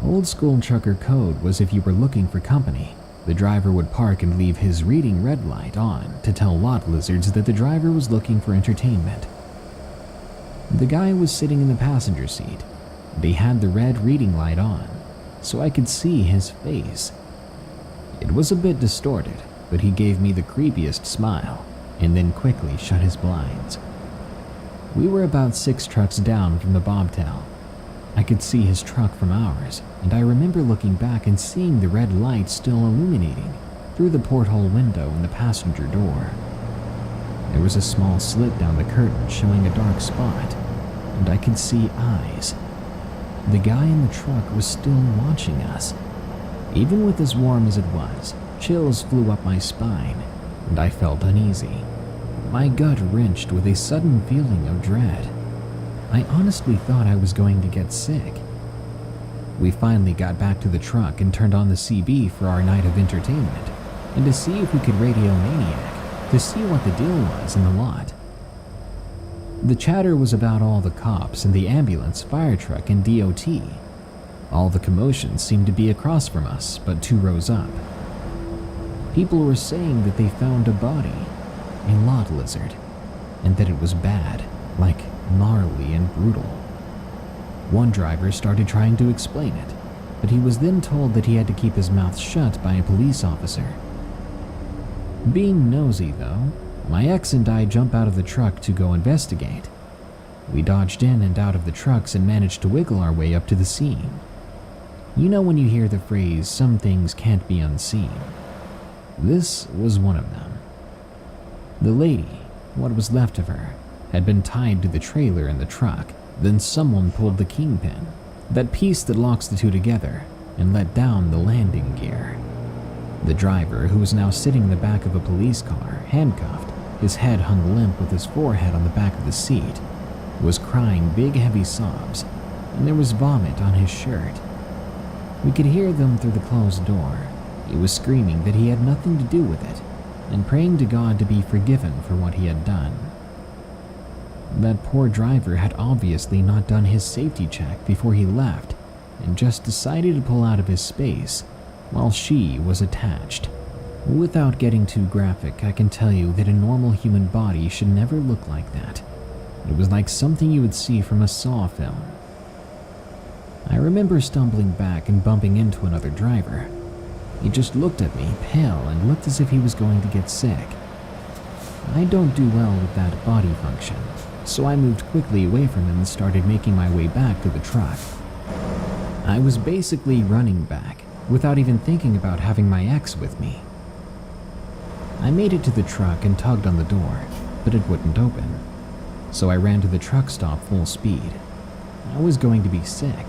Old school trucker code was if you were looking for company, the driver would park and leave his reading red light on to tell lot lizards that the driver was looking for entertainment. The guy was sitting in the passenger seat, and he had the red reading light on, so I could see his face. It was a bit distorted, but he gave me the creepiest smile, and then quickly shut his blinds. We were about 6 trucks down from the bobtail. I could see his truck from ours, and I remember looking back and seeing the red light still illuminating through the porthole window in the passenger door. There was a small slit down the curtain showing a dark spot, and I could see eyes. The guy in the truck was still watching us. Even with as warm as it was, chills flew up my spine, and I felt uneasy. My gut wrenched with a sudden feeling of dread. I honestly thought I was going to get sick. We finally got back to the truck and turned on the CB for our night of entertainment, and to see if we could radio Maniac, to see what the deal was in the lot. The chatter was about all the cops and the ambulance, fire truck, and DOT. All the commotion seemed to be across from us, but 2 rows up. People were saying that they found a body, a lot lizard, and that it was bad, like gnarly and brutal. One driver started trying to explain it, but he was then told that he had to keep his mouth shut by a police officer. Being nosy, though, my ex and I jump out of the truck to go investigate. We dodged in and out of the trucks and managed to wiggle our way up to the scene. You know when you hear the phrase, "some things can't be unseen." This was one of them. The lady, what was left of her, had been tied to the trailer in the truck. Then someone pulled the kingpin, that piece that locks the two together, and let down the landing gear. The driver, who was now sitting in the back of a police car, handcuffed, his head hung limp with his forehead on the back of the seat, was crying big heavy sobs, and there was vomit on his shirt. We could hear them through the closed door. He was screaming that he had nothing to do with it, and praying to God to be forgiven for what he had done. That poor driver had obviously not done his safety check before he left, and just decided to pull out of his space while she was attached. Without getting too graphic, I can tell you that a normal human body should never look like that. It was like something you would see from a Saw film. I remember stumbling back and bumping into another driver. He just looked at me, pale, and looked as if he was going to get sick. I don't do well with that body function, so I moved quickly away from him and started making my way back to the truck. I was basically running back, without even thinking about having my ex with me. I made it to the truck and tugged on the door, but it wouldn't open. So I ran to the truck stop full speed. I was going to be sick,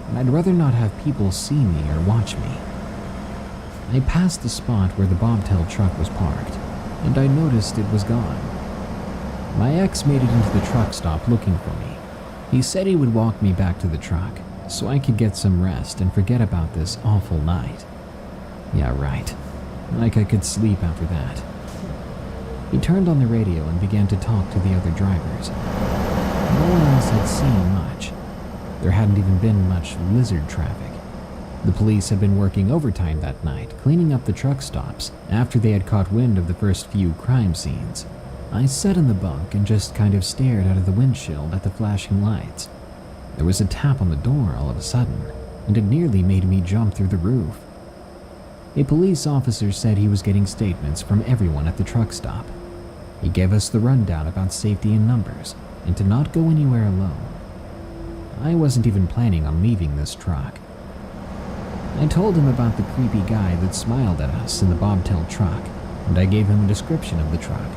and I'd rather not have people see me or watch me. I passed the spot where the bobtail truck was parked, and I noticed it was gone. My ex made it into the truck stop looking for me. He said he would walk me back to the truck, so I could get some rest and forget about this awful night. Yeah, right. Like I could sleep after that. He turned on the radio and began to talk to the other drivers. No one else had seen much. There hadn't even been much lizard traffic. The police had been working overtime that night, cleaning up the truck stops after they had caught wind of the first few crime scenes. I sat in the bunk and just kind of stared out of the windshield at the flashing lights. There was a tap on the door all of a sudden, and it nearly made me jump through the roof. A police officer said he was getting statements from everyone at the truck stop. He gave us the rundown about safety in numbers and to not go anywhere alone. I wasn't even planning on leaving this truck. I told him about the creepy guy that smiled at us in the bobtail truck, and I gave him a description of the truck.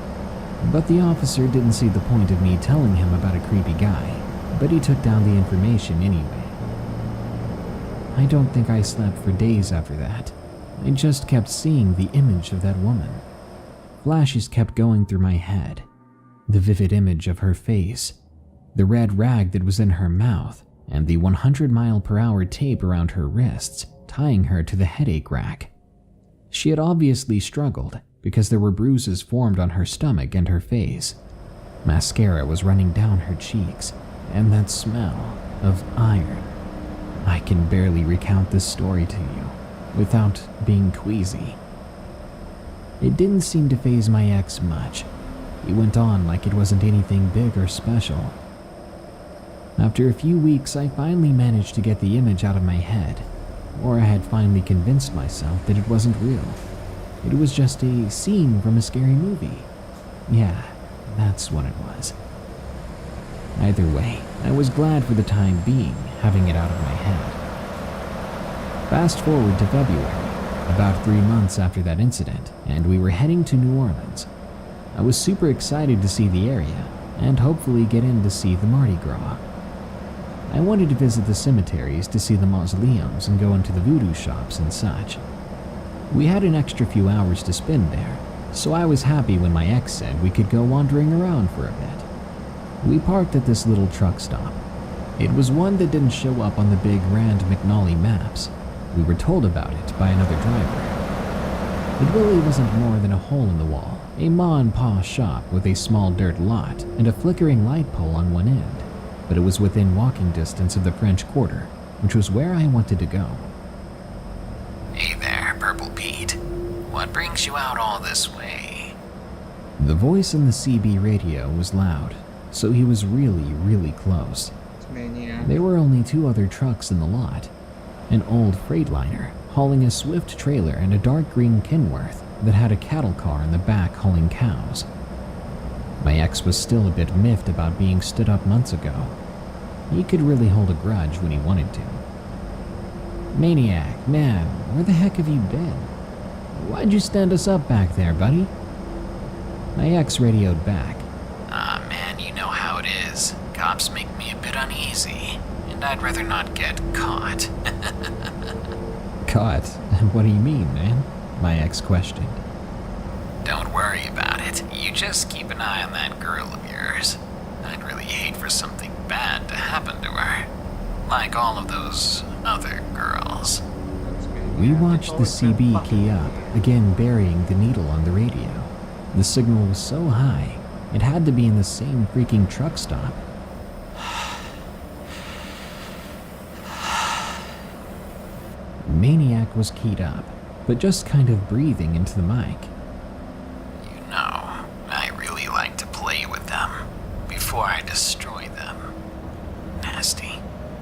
But the officer didn't see the point of me telling him about a creepy guy, but he took down the information anyway. I don't think I slept for days after that. I just kept seeing the image of that woman. Flashes kept going through my head. The vivid image of her face, the red rag that was in her mouth, and the 100-mile-per-hour tape around her wrists, tying her to the headache rack. She had obviously struggled because there were bruises formed on her stomach and her face. Mascara was running down her cheeks, and that smell of iron. I can barely recount this story to you without being queasy. It didn't seem to faze my ex much. He went on like it wasn't anything big or special. After a few weeks, I finally managed to get the image out of my head, or I had finally convinced myself that it wasn't real. It was just a scene from a scary movie. Yeah, that's what it was. Either way, I was glad for the time being having it out of my head. Fast forward to February, about 3 months after that incident, and we were heading to New Orleans. I was super excited to see the area, and hopefully get in to see the Mardi Gras. I wanted to visit the cemeteries to see the mausoleums and go into the voodoo shops and such. We had an extra few hours to spend there, so I was happy when my ex said we could go wandering around for a bit. We parked at this little truck stop. It was one that didn't show up on the big Rand McNally maps. We were told about it by another driver. It really wasn't more than a hole in the wall, a ma and pa shop with a small dirt lot and a flickering light pole on one end, but it was within walking distance of the French Quarter, which was where I wanted to go. Hey there, Purple Pete. What brings you out all this way? The voice on the CB radio was loud, so he was really, really close. Maniac. There were only 2 other trucks in the lot. An old Freightliner hauling a Swift trailer and a dark green Kenworth that had a cattle car in the back hauling cows. My ex was still a bit miffed about being stood up months ago. He could really hold a grudge when he wanted to. Maniac, man, where the heck have you been? Why'd you stand us up back there, buddy? My ex radioed back. Man, you know how it is. Cops make me a bit uneasy, and I'd rather not get caught. Caught? What do you mean, man? My ex questioned. Don't worry about it. You just keep an eye on that girl of yours. I'd really hate for something bad to happen to her. Like all of those other girls. We watched the CB key up, again burying the needle on the radio. The signal was so high, it had to be in the same freaking truck stop. Maniac was keyed up, but just kind of breathing into the mic. You know, I really like to play with them before I destroy them. Nasty.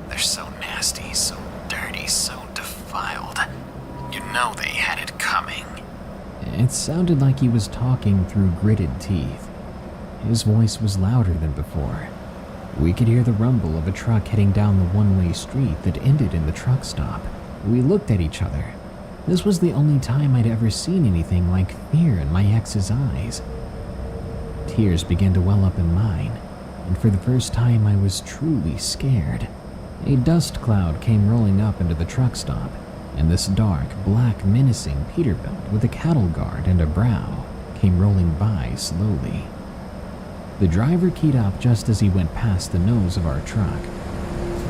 They're so nasty, so dirty, so defiled. You know they had it coming. It sounded like he was talking through gritted teeth. His voice was louder than before. We could hear the rumble of a truck heading down the one-way street that ended in the truck stop. We looked at each other. This was the only time I'd ever seen anything like fear in my ex's eyes. Tears began to well up in mine, and for the first time I was truly scared. A dust cloud came rolling up into the truck stop, and this dark, black, menacing Peterbilt with a cattle guard and a brow came rolling by slowly. The driver keyed up just as he went past the nose of our truck.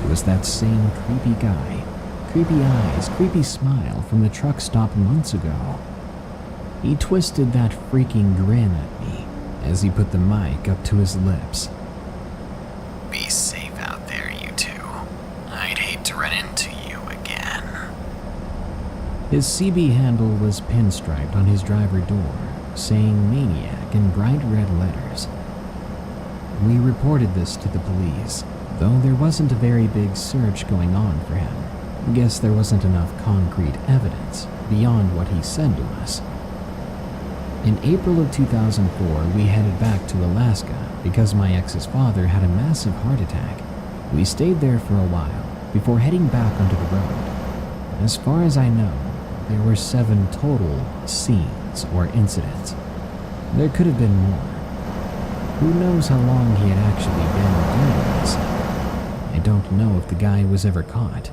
It was that same creepy guy, creepy eyes, creepy smile from the truck stop months ago. He twisted that freaking grin at me as he put the mic up to his lips. Be safe out there, you two. I'd hate to run into you again. His CB handle was pinstriped on his driver door, saying Maniac in bright red letters. We reported this to the police, though there wasn't a very big search going on for him. Guess there wasn't enough concrete evidence beyond what he said to us. In April of 2004, we headed back to Alaska because my ex's father had a massive heart attack. We stayed there for a while before heading back onto the road. As far as I know, there were 7 total scenes or incidents. There could have been more. Who knows how long he had actually been doing this? I don't know if the guy was ever caught,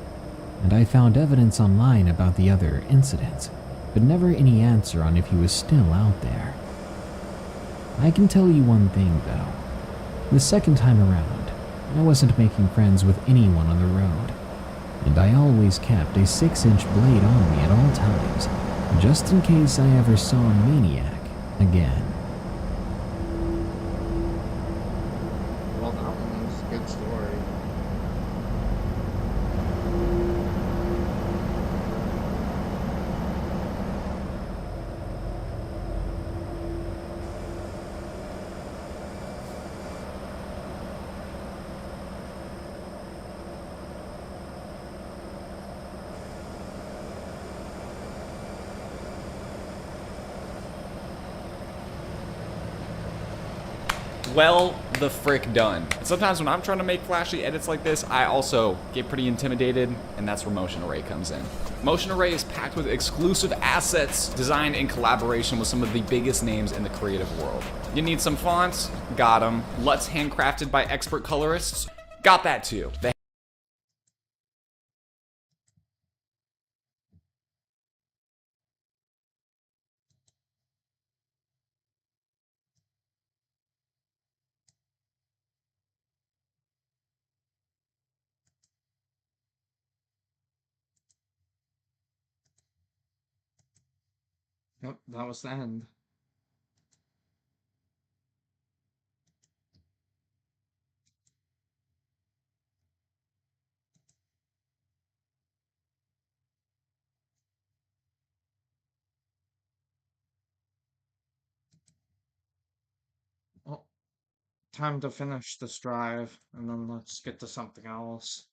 and I found evidence online about the other incidents, but never any answer on if he was still out there. I can tell you one thing, though. The second time around, I wasn't making friends with anyone on the road, and I always kept a 6-inch blade on me at all times, just in case I ever saw a Maniac again. Well, that one was a good story. Well, the frick done. And sometimes when I'm trying to make flashy edits like this, I also get pretty intimidated, and that's where Motion Array comes in. Motion Array is packed with exclusive assets designed in collaboration with some of the biggest names in the creative world. You need some fonts? Got them. LUTs handcrafted by expert colorists? Got that too. Yep, that was the end. Well, time to finish this drive, and then let's get to something else.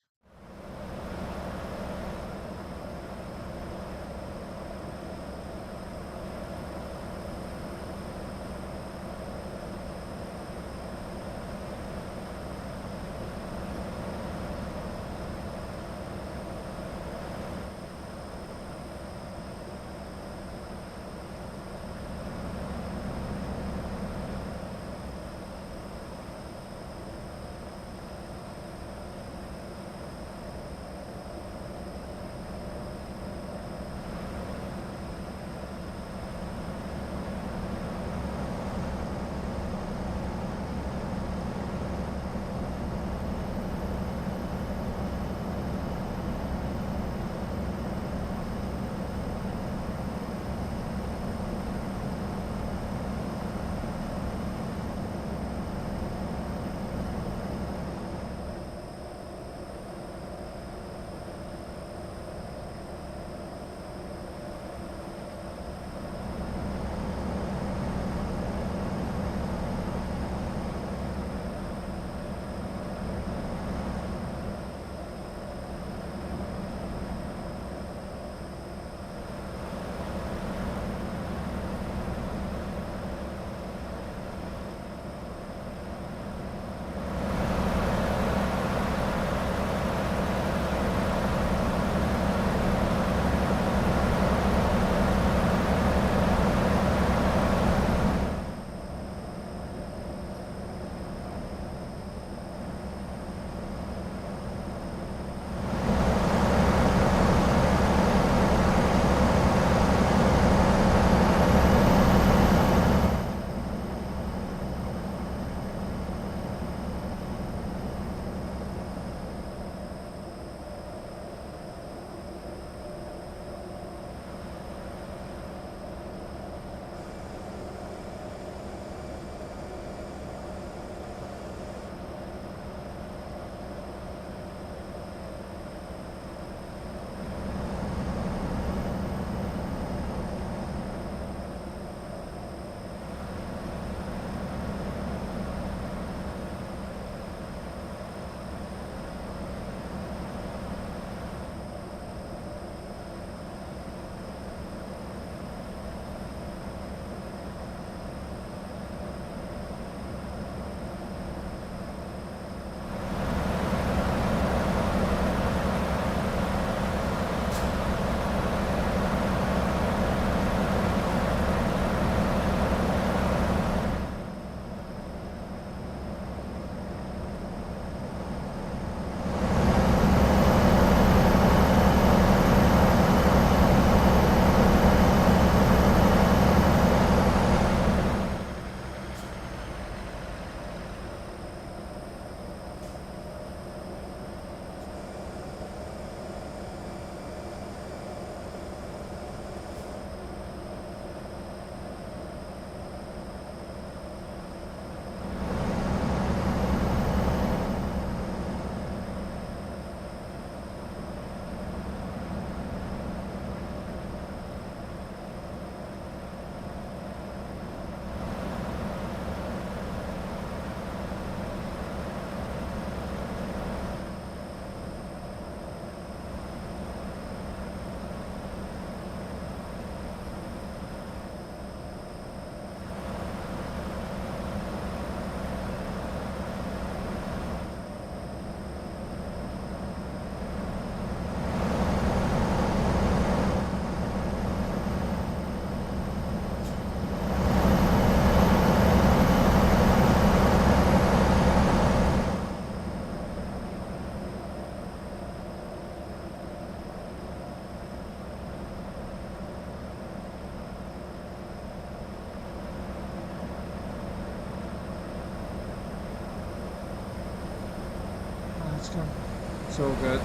It's gonna be so good.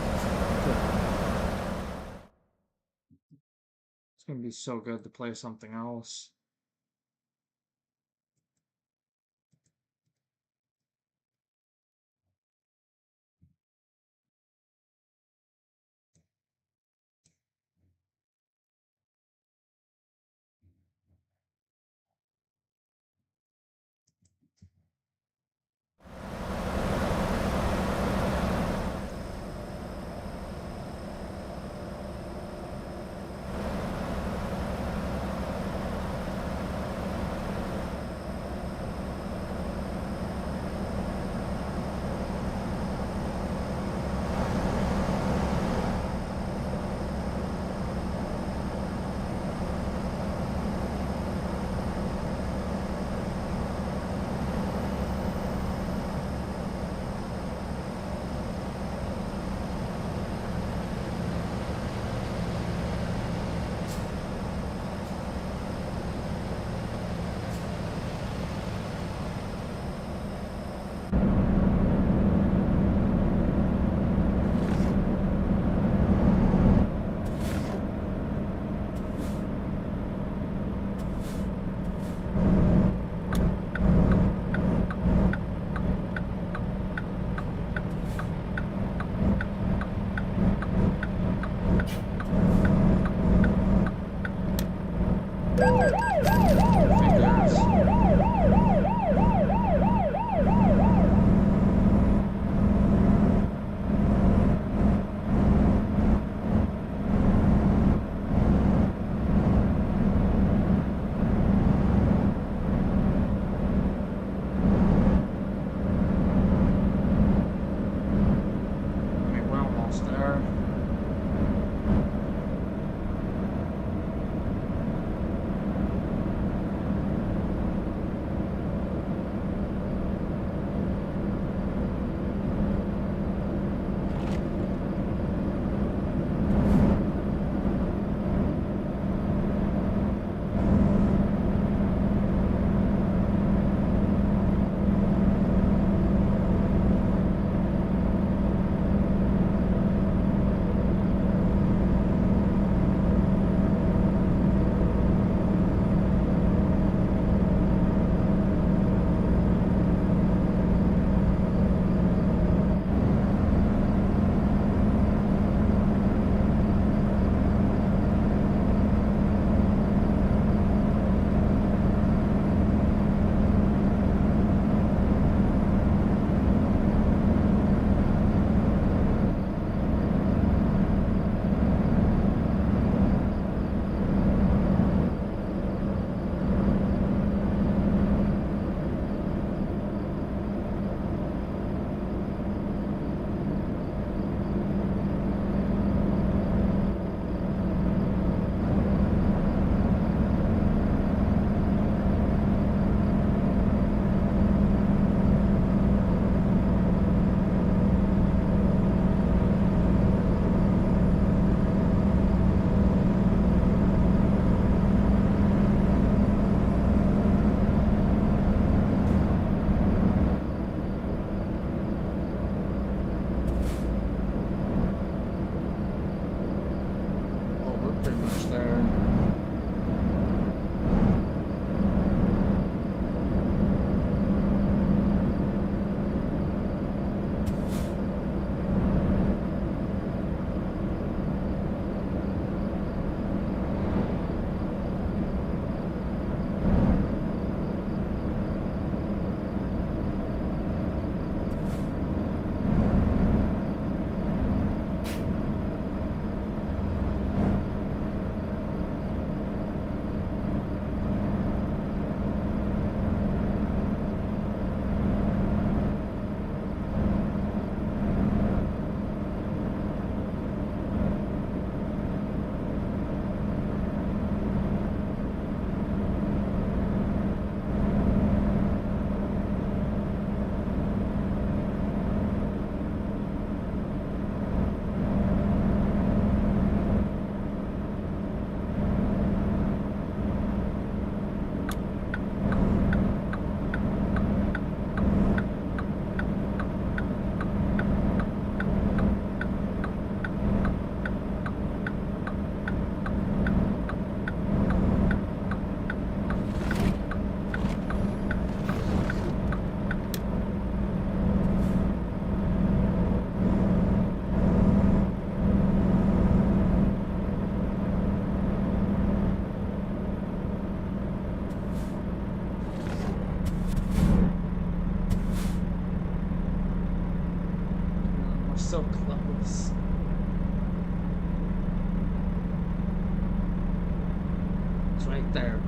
It's gonna be so good to play something else. It's right there.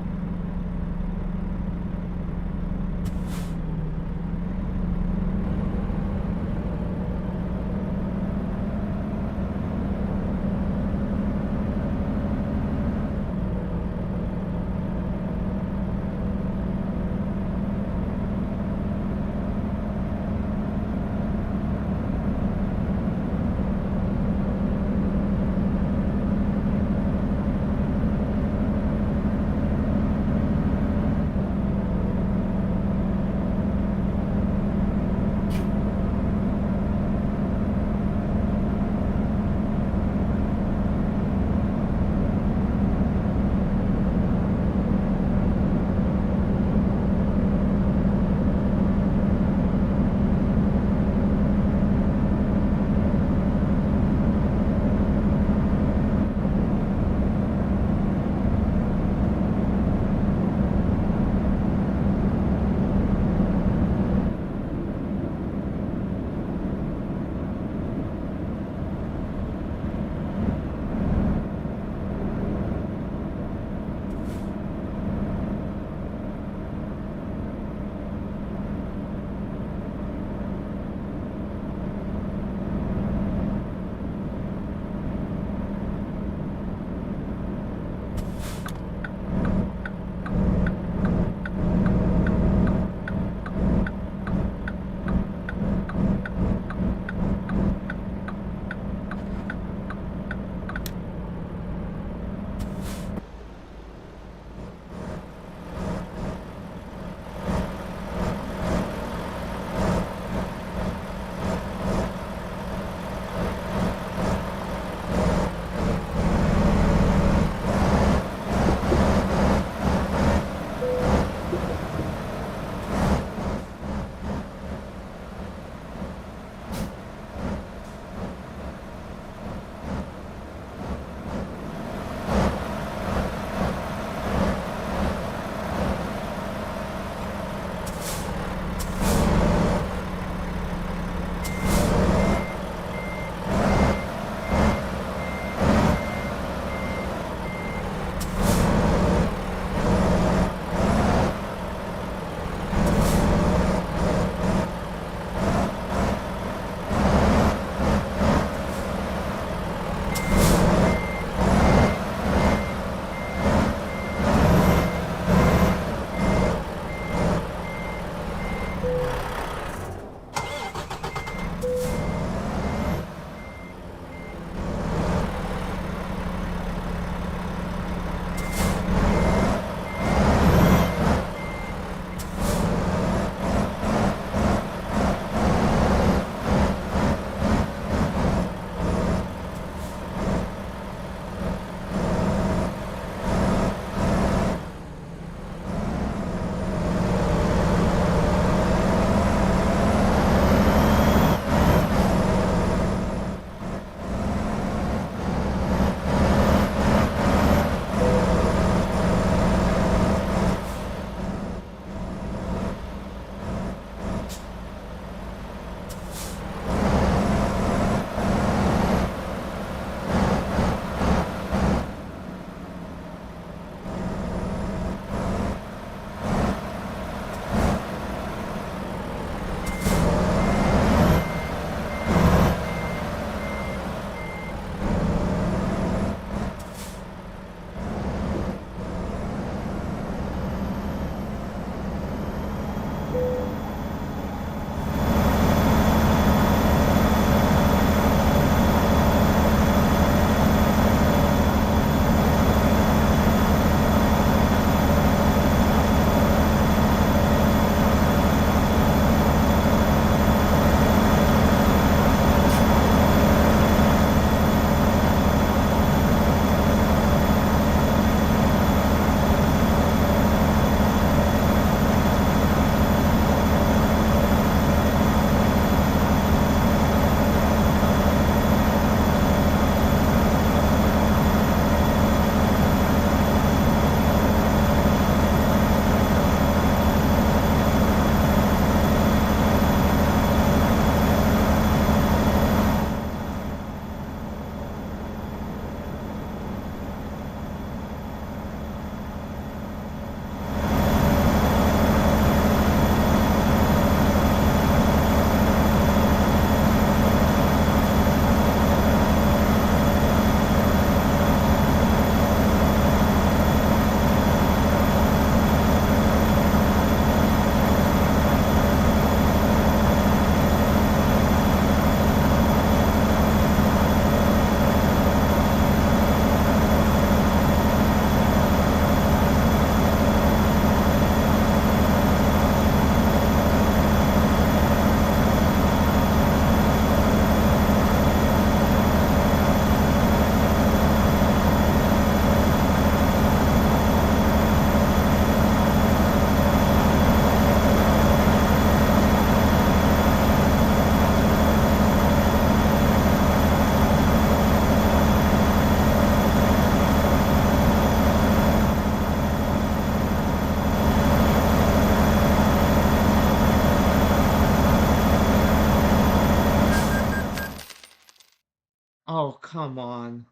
come on.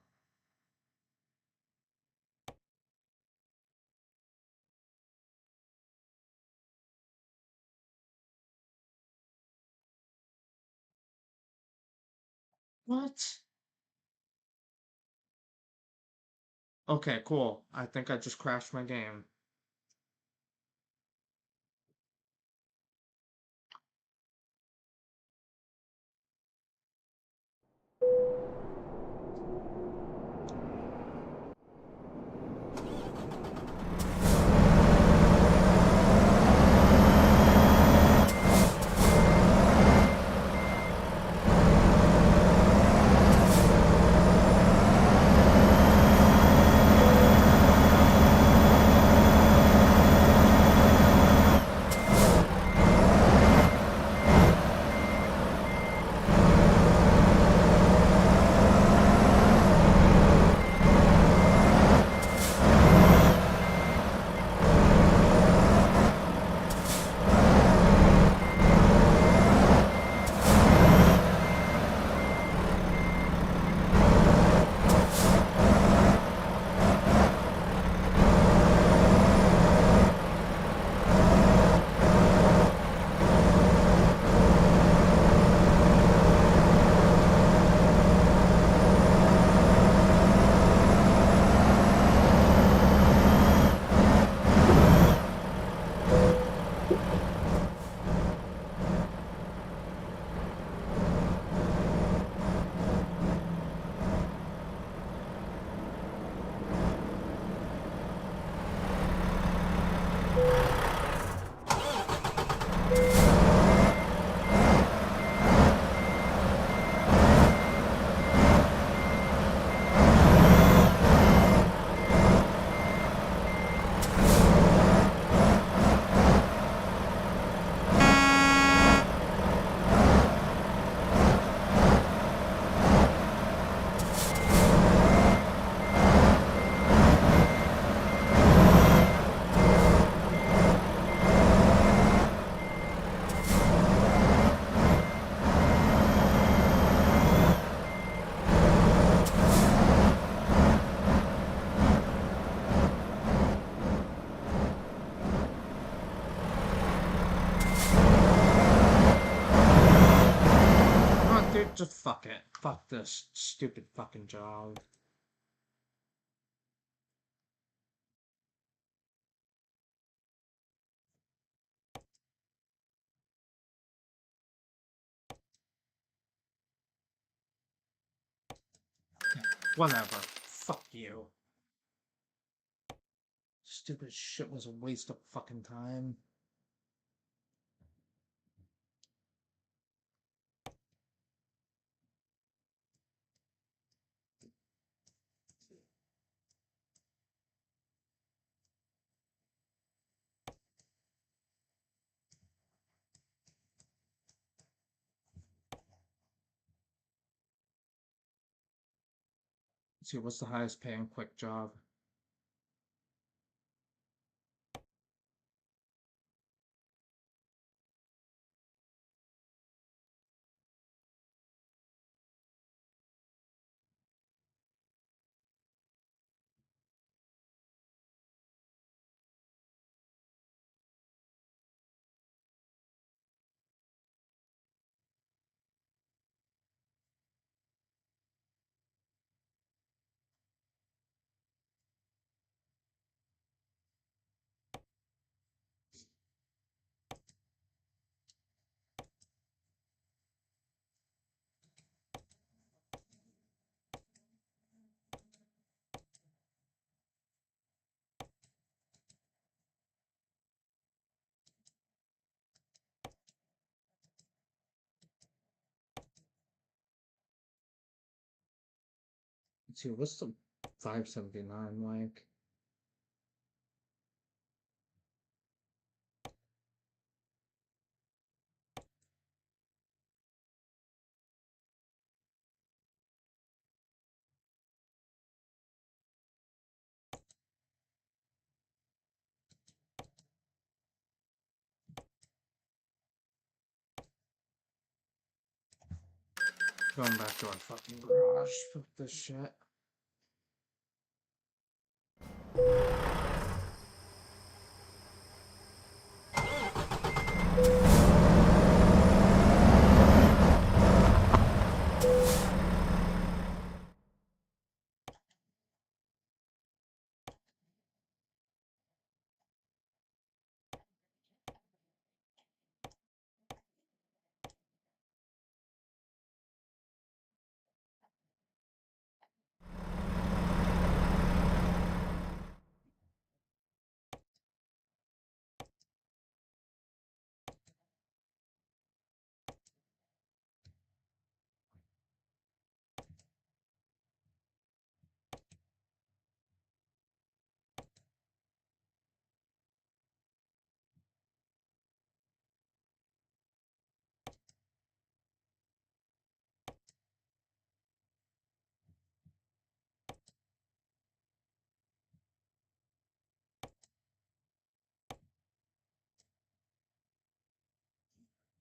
What? Okay, cool. I think I just crashed my game. Dude, just fuck it. Fuck this stupid fucking job. Whatever. Fuck you. Stupid shit was a waste of fucking time. Let's see, what's the highest paying quick job? Let's see, what's the 579 like? Going back to our fucking garage. Fuck this shit.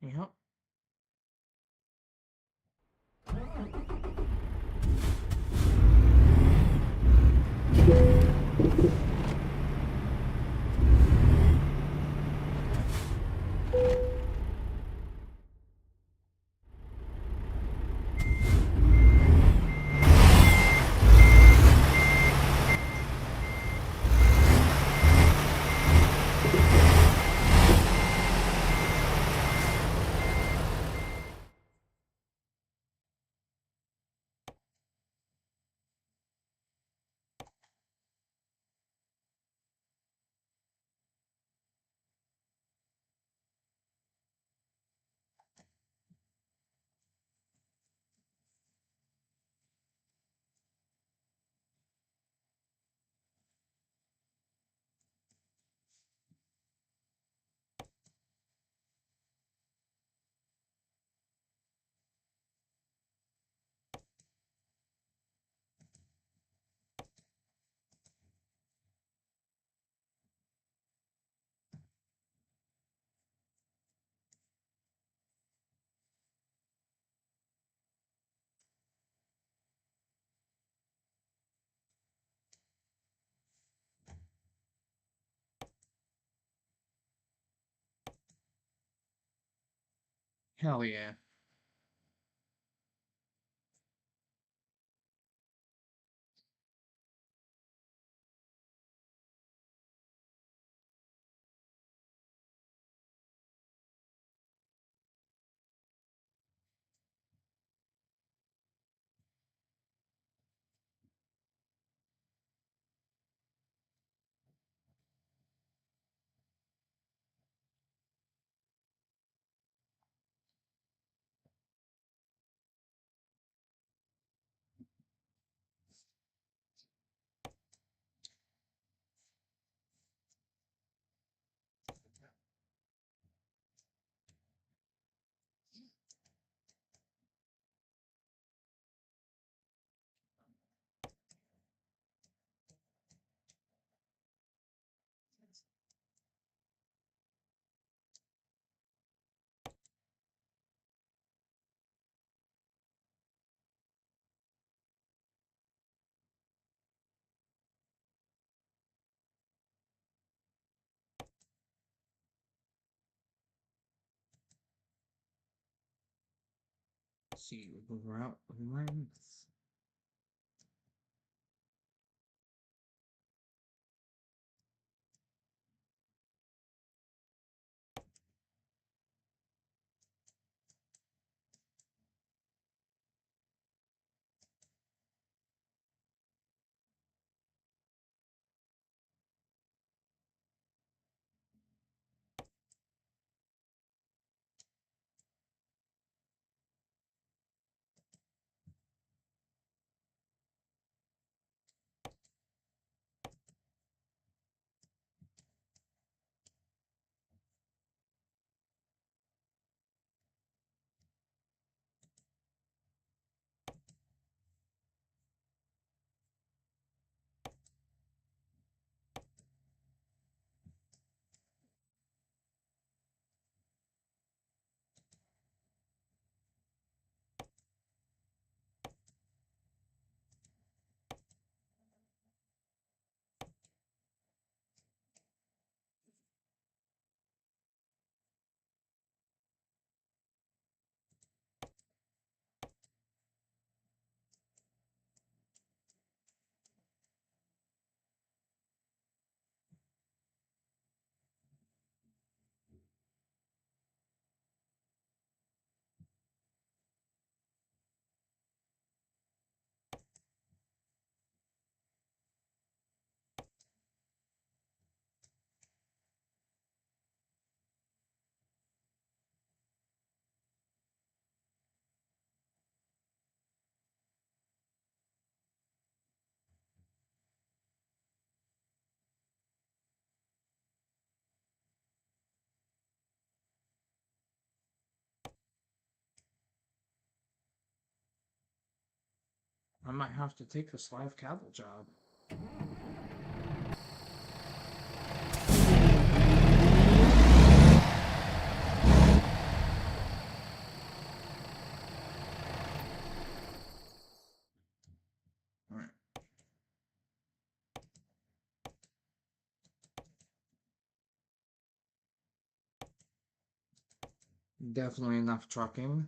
Yep. Hell yeah. Let's see, route length. I might have to take this live cattle job. Alright. Definitely enough trucking.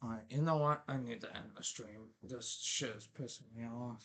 Alright, you know what? I need to end the stream. This shit is pissing me off.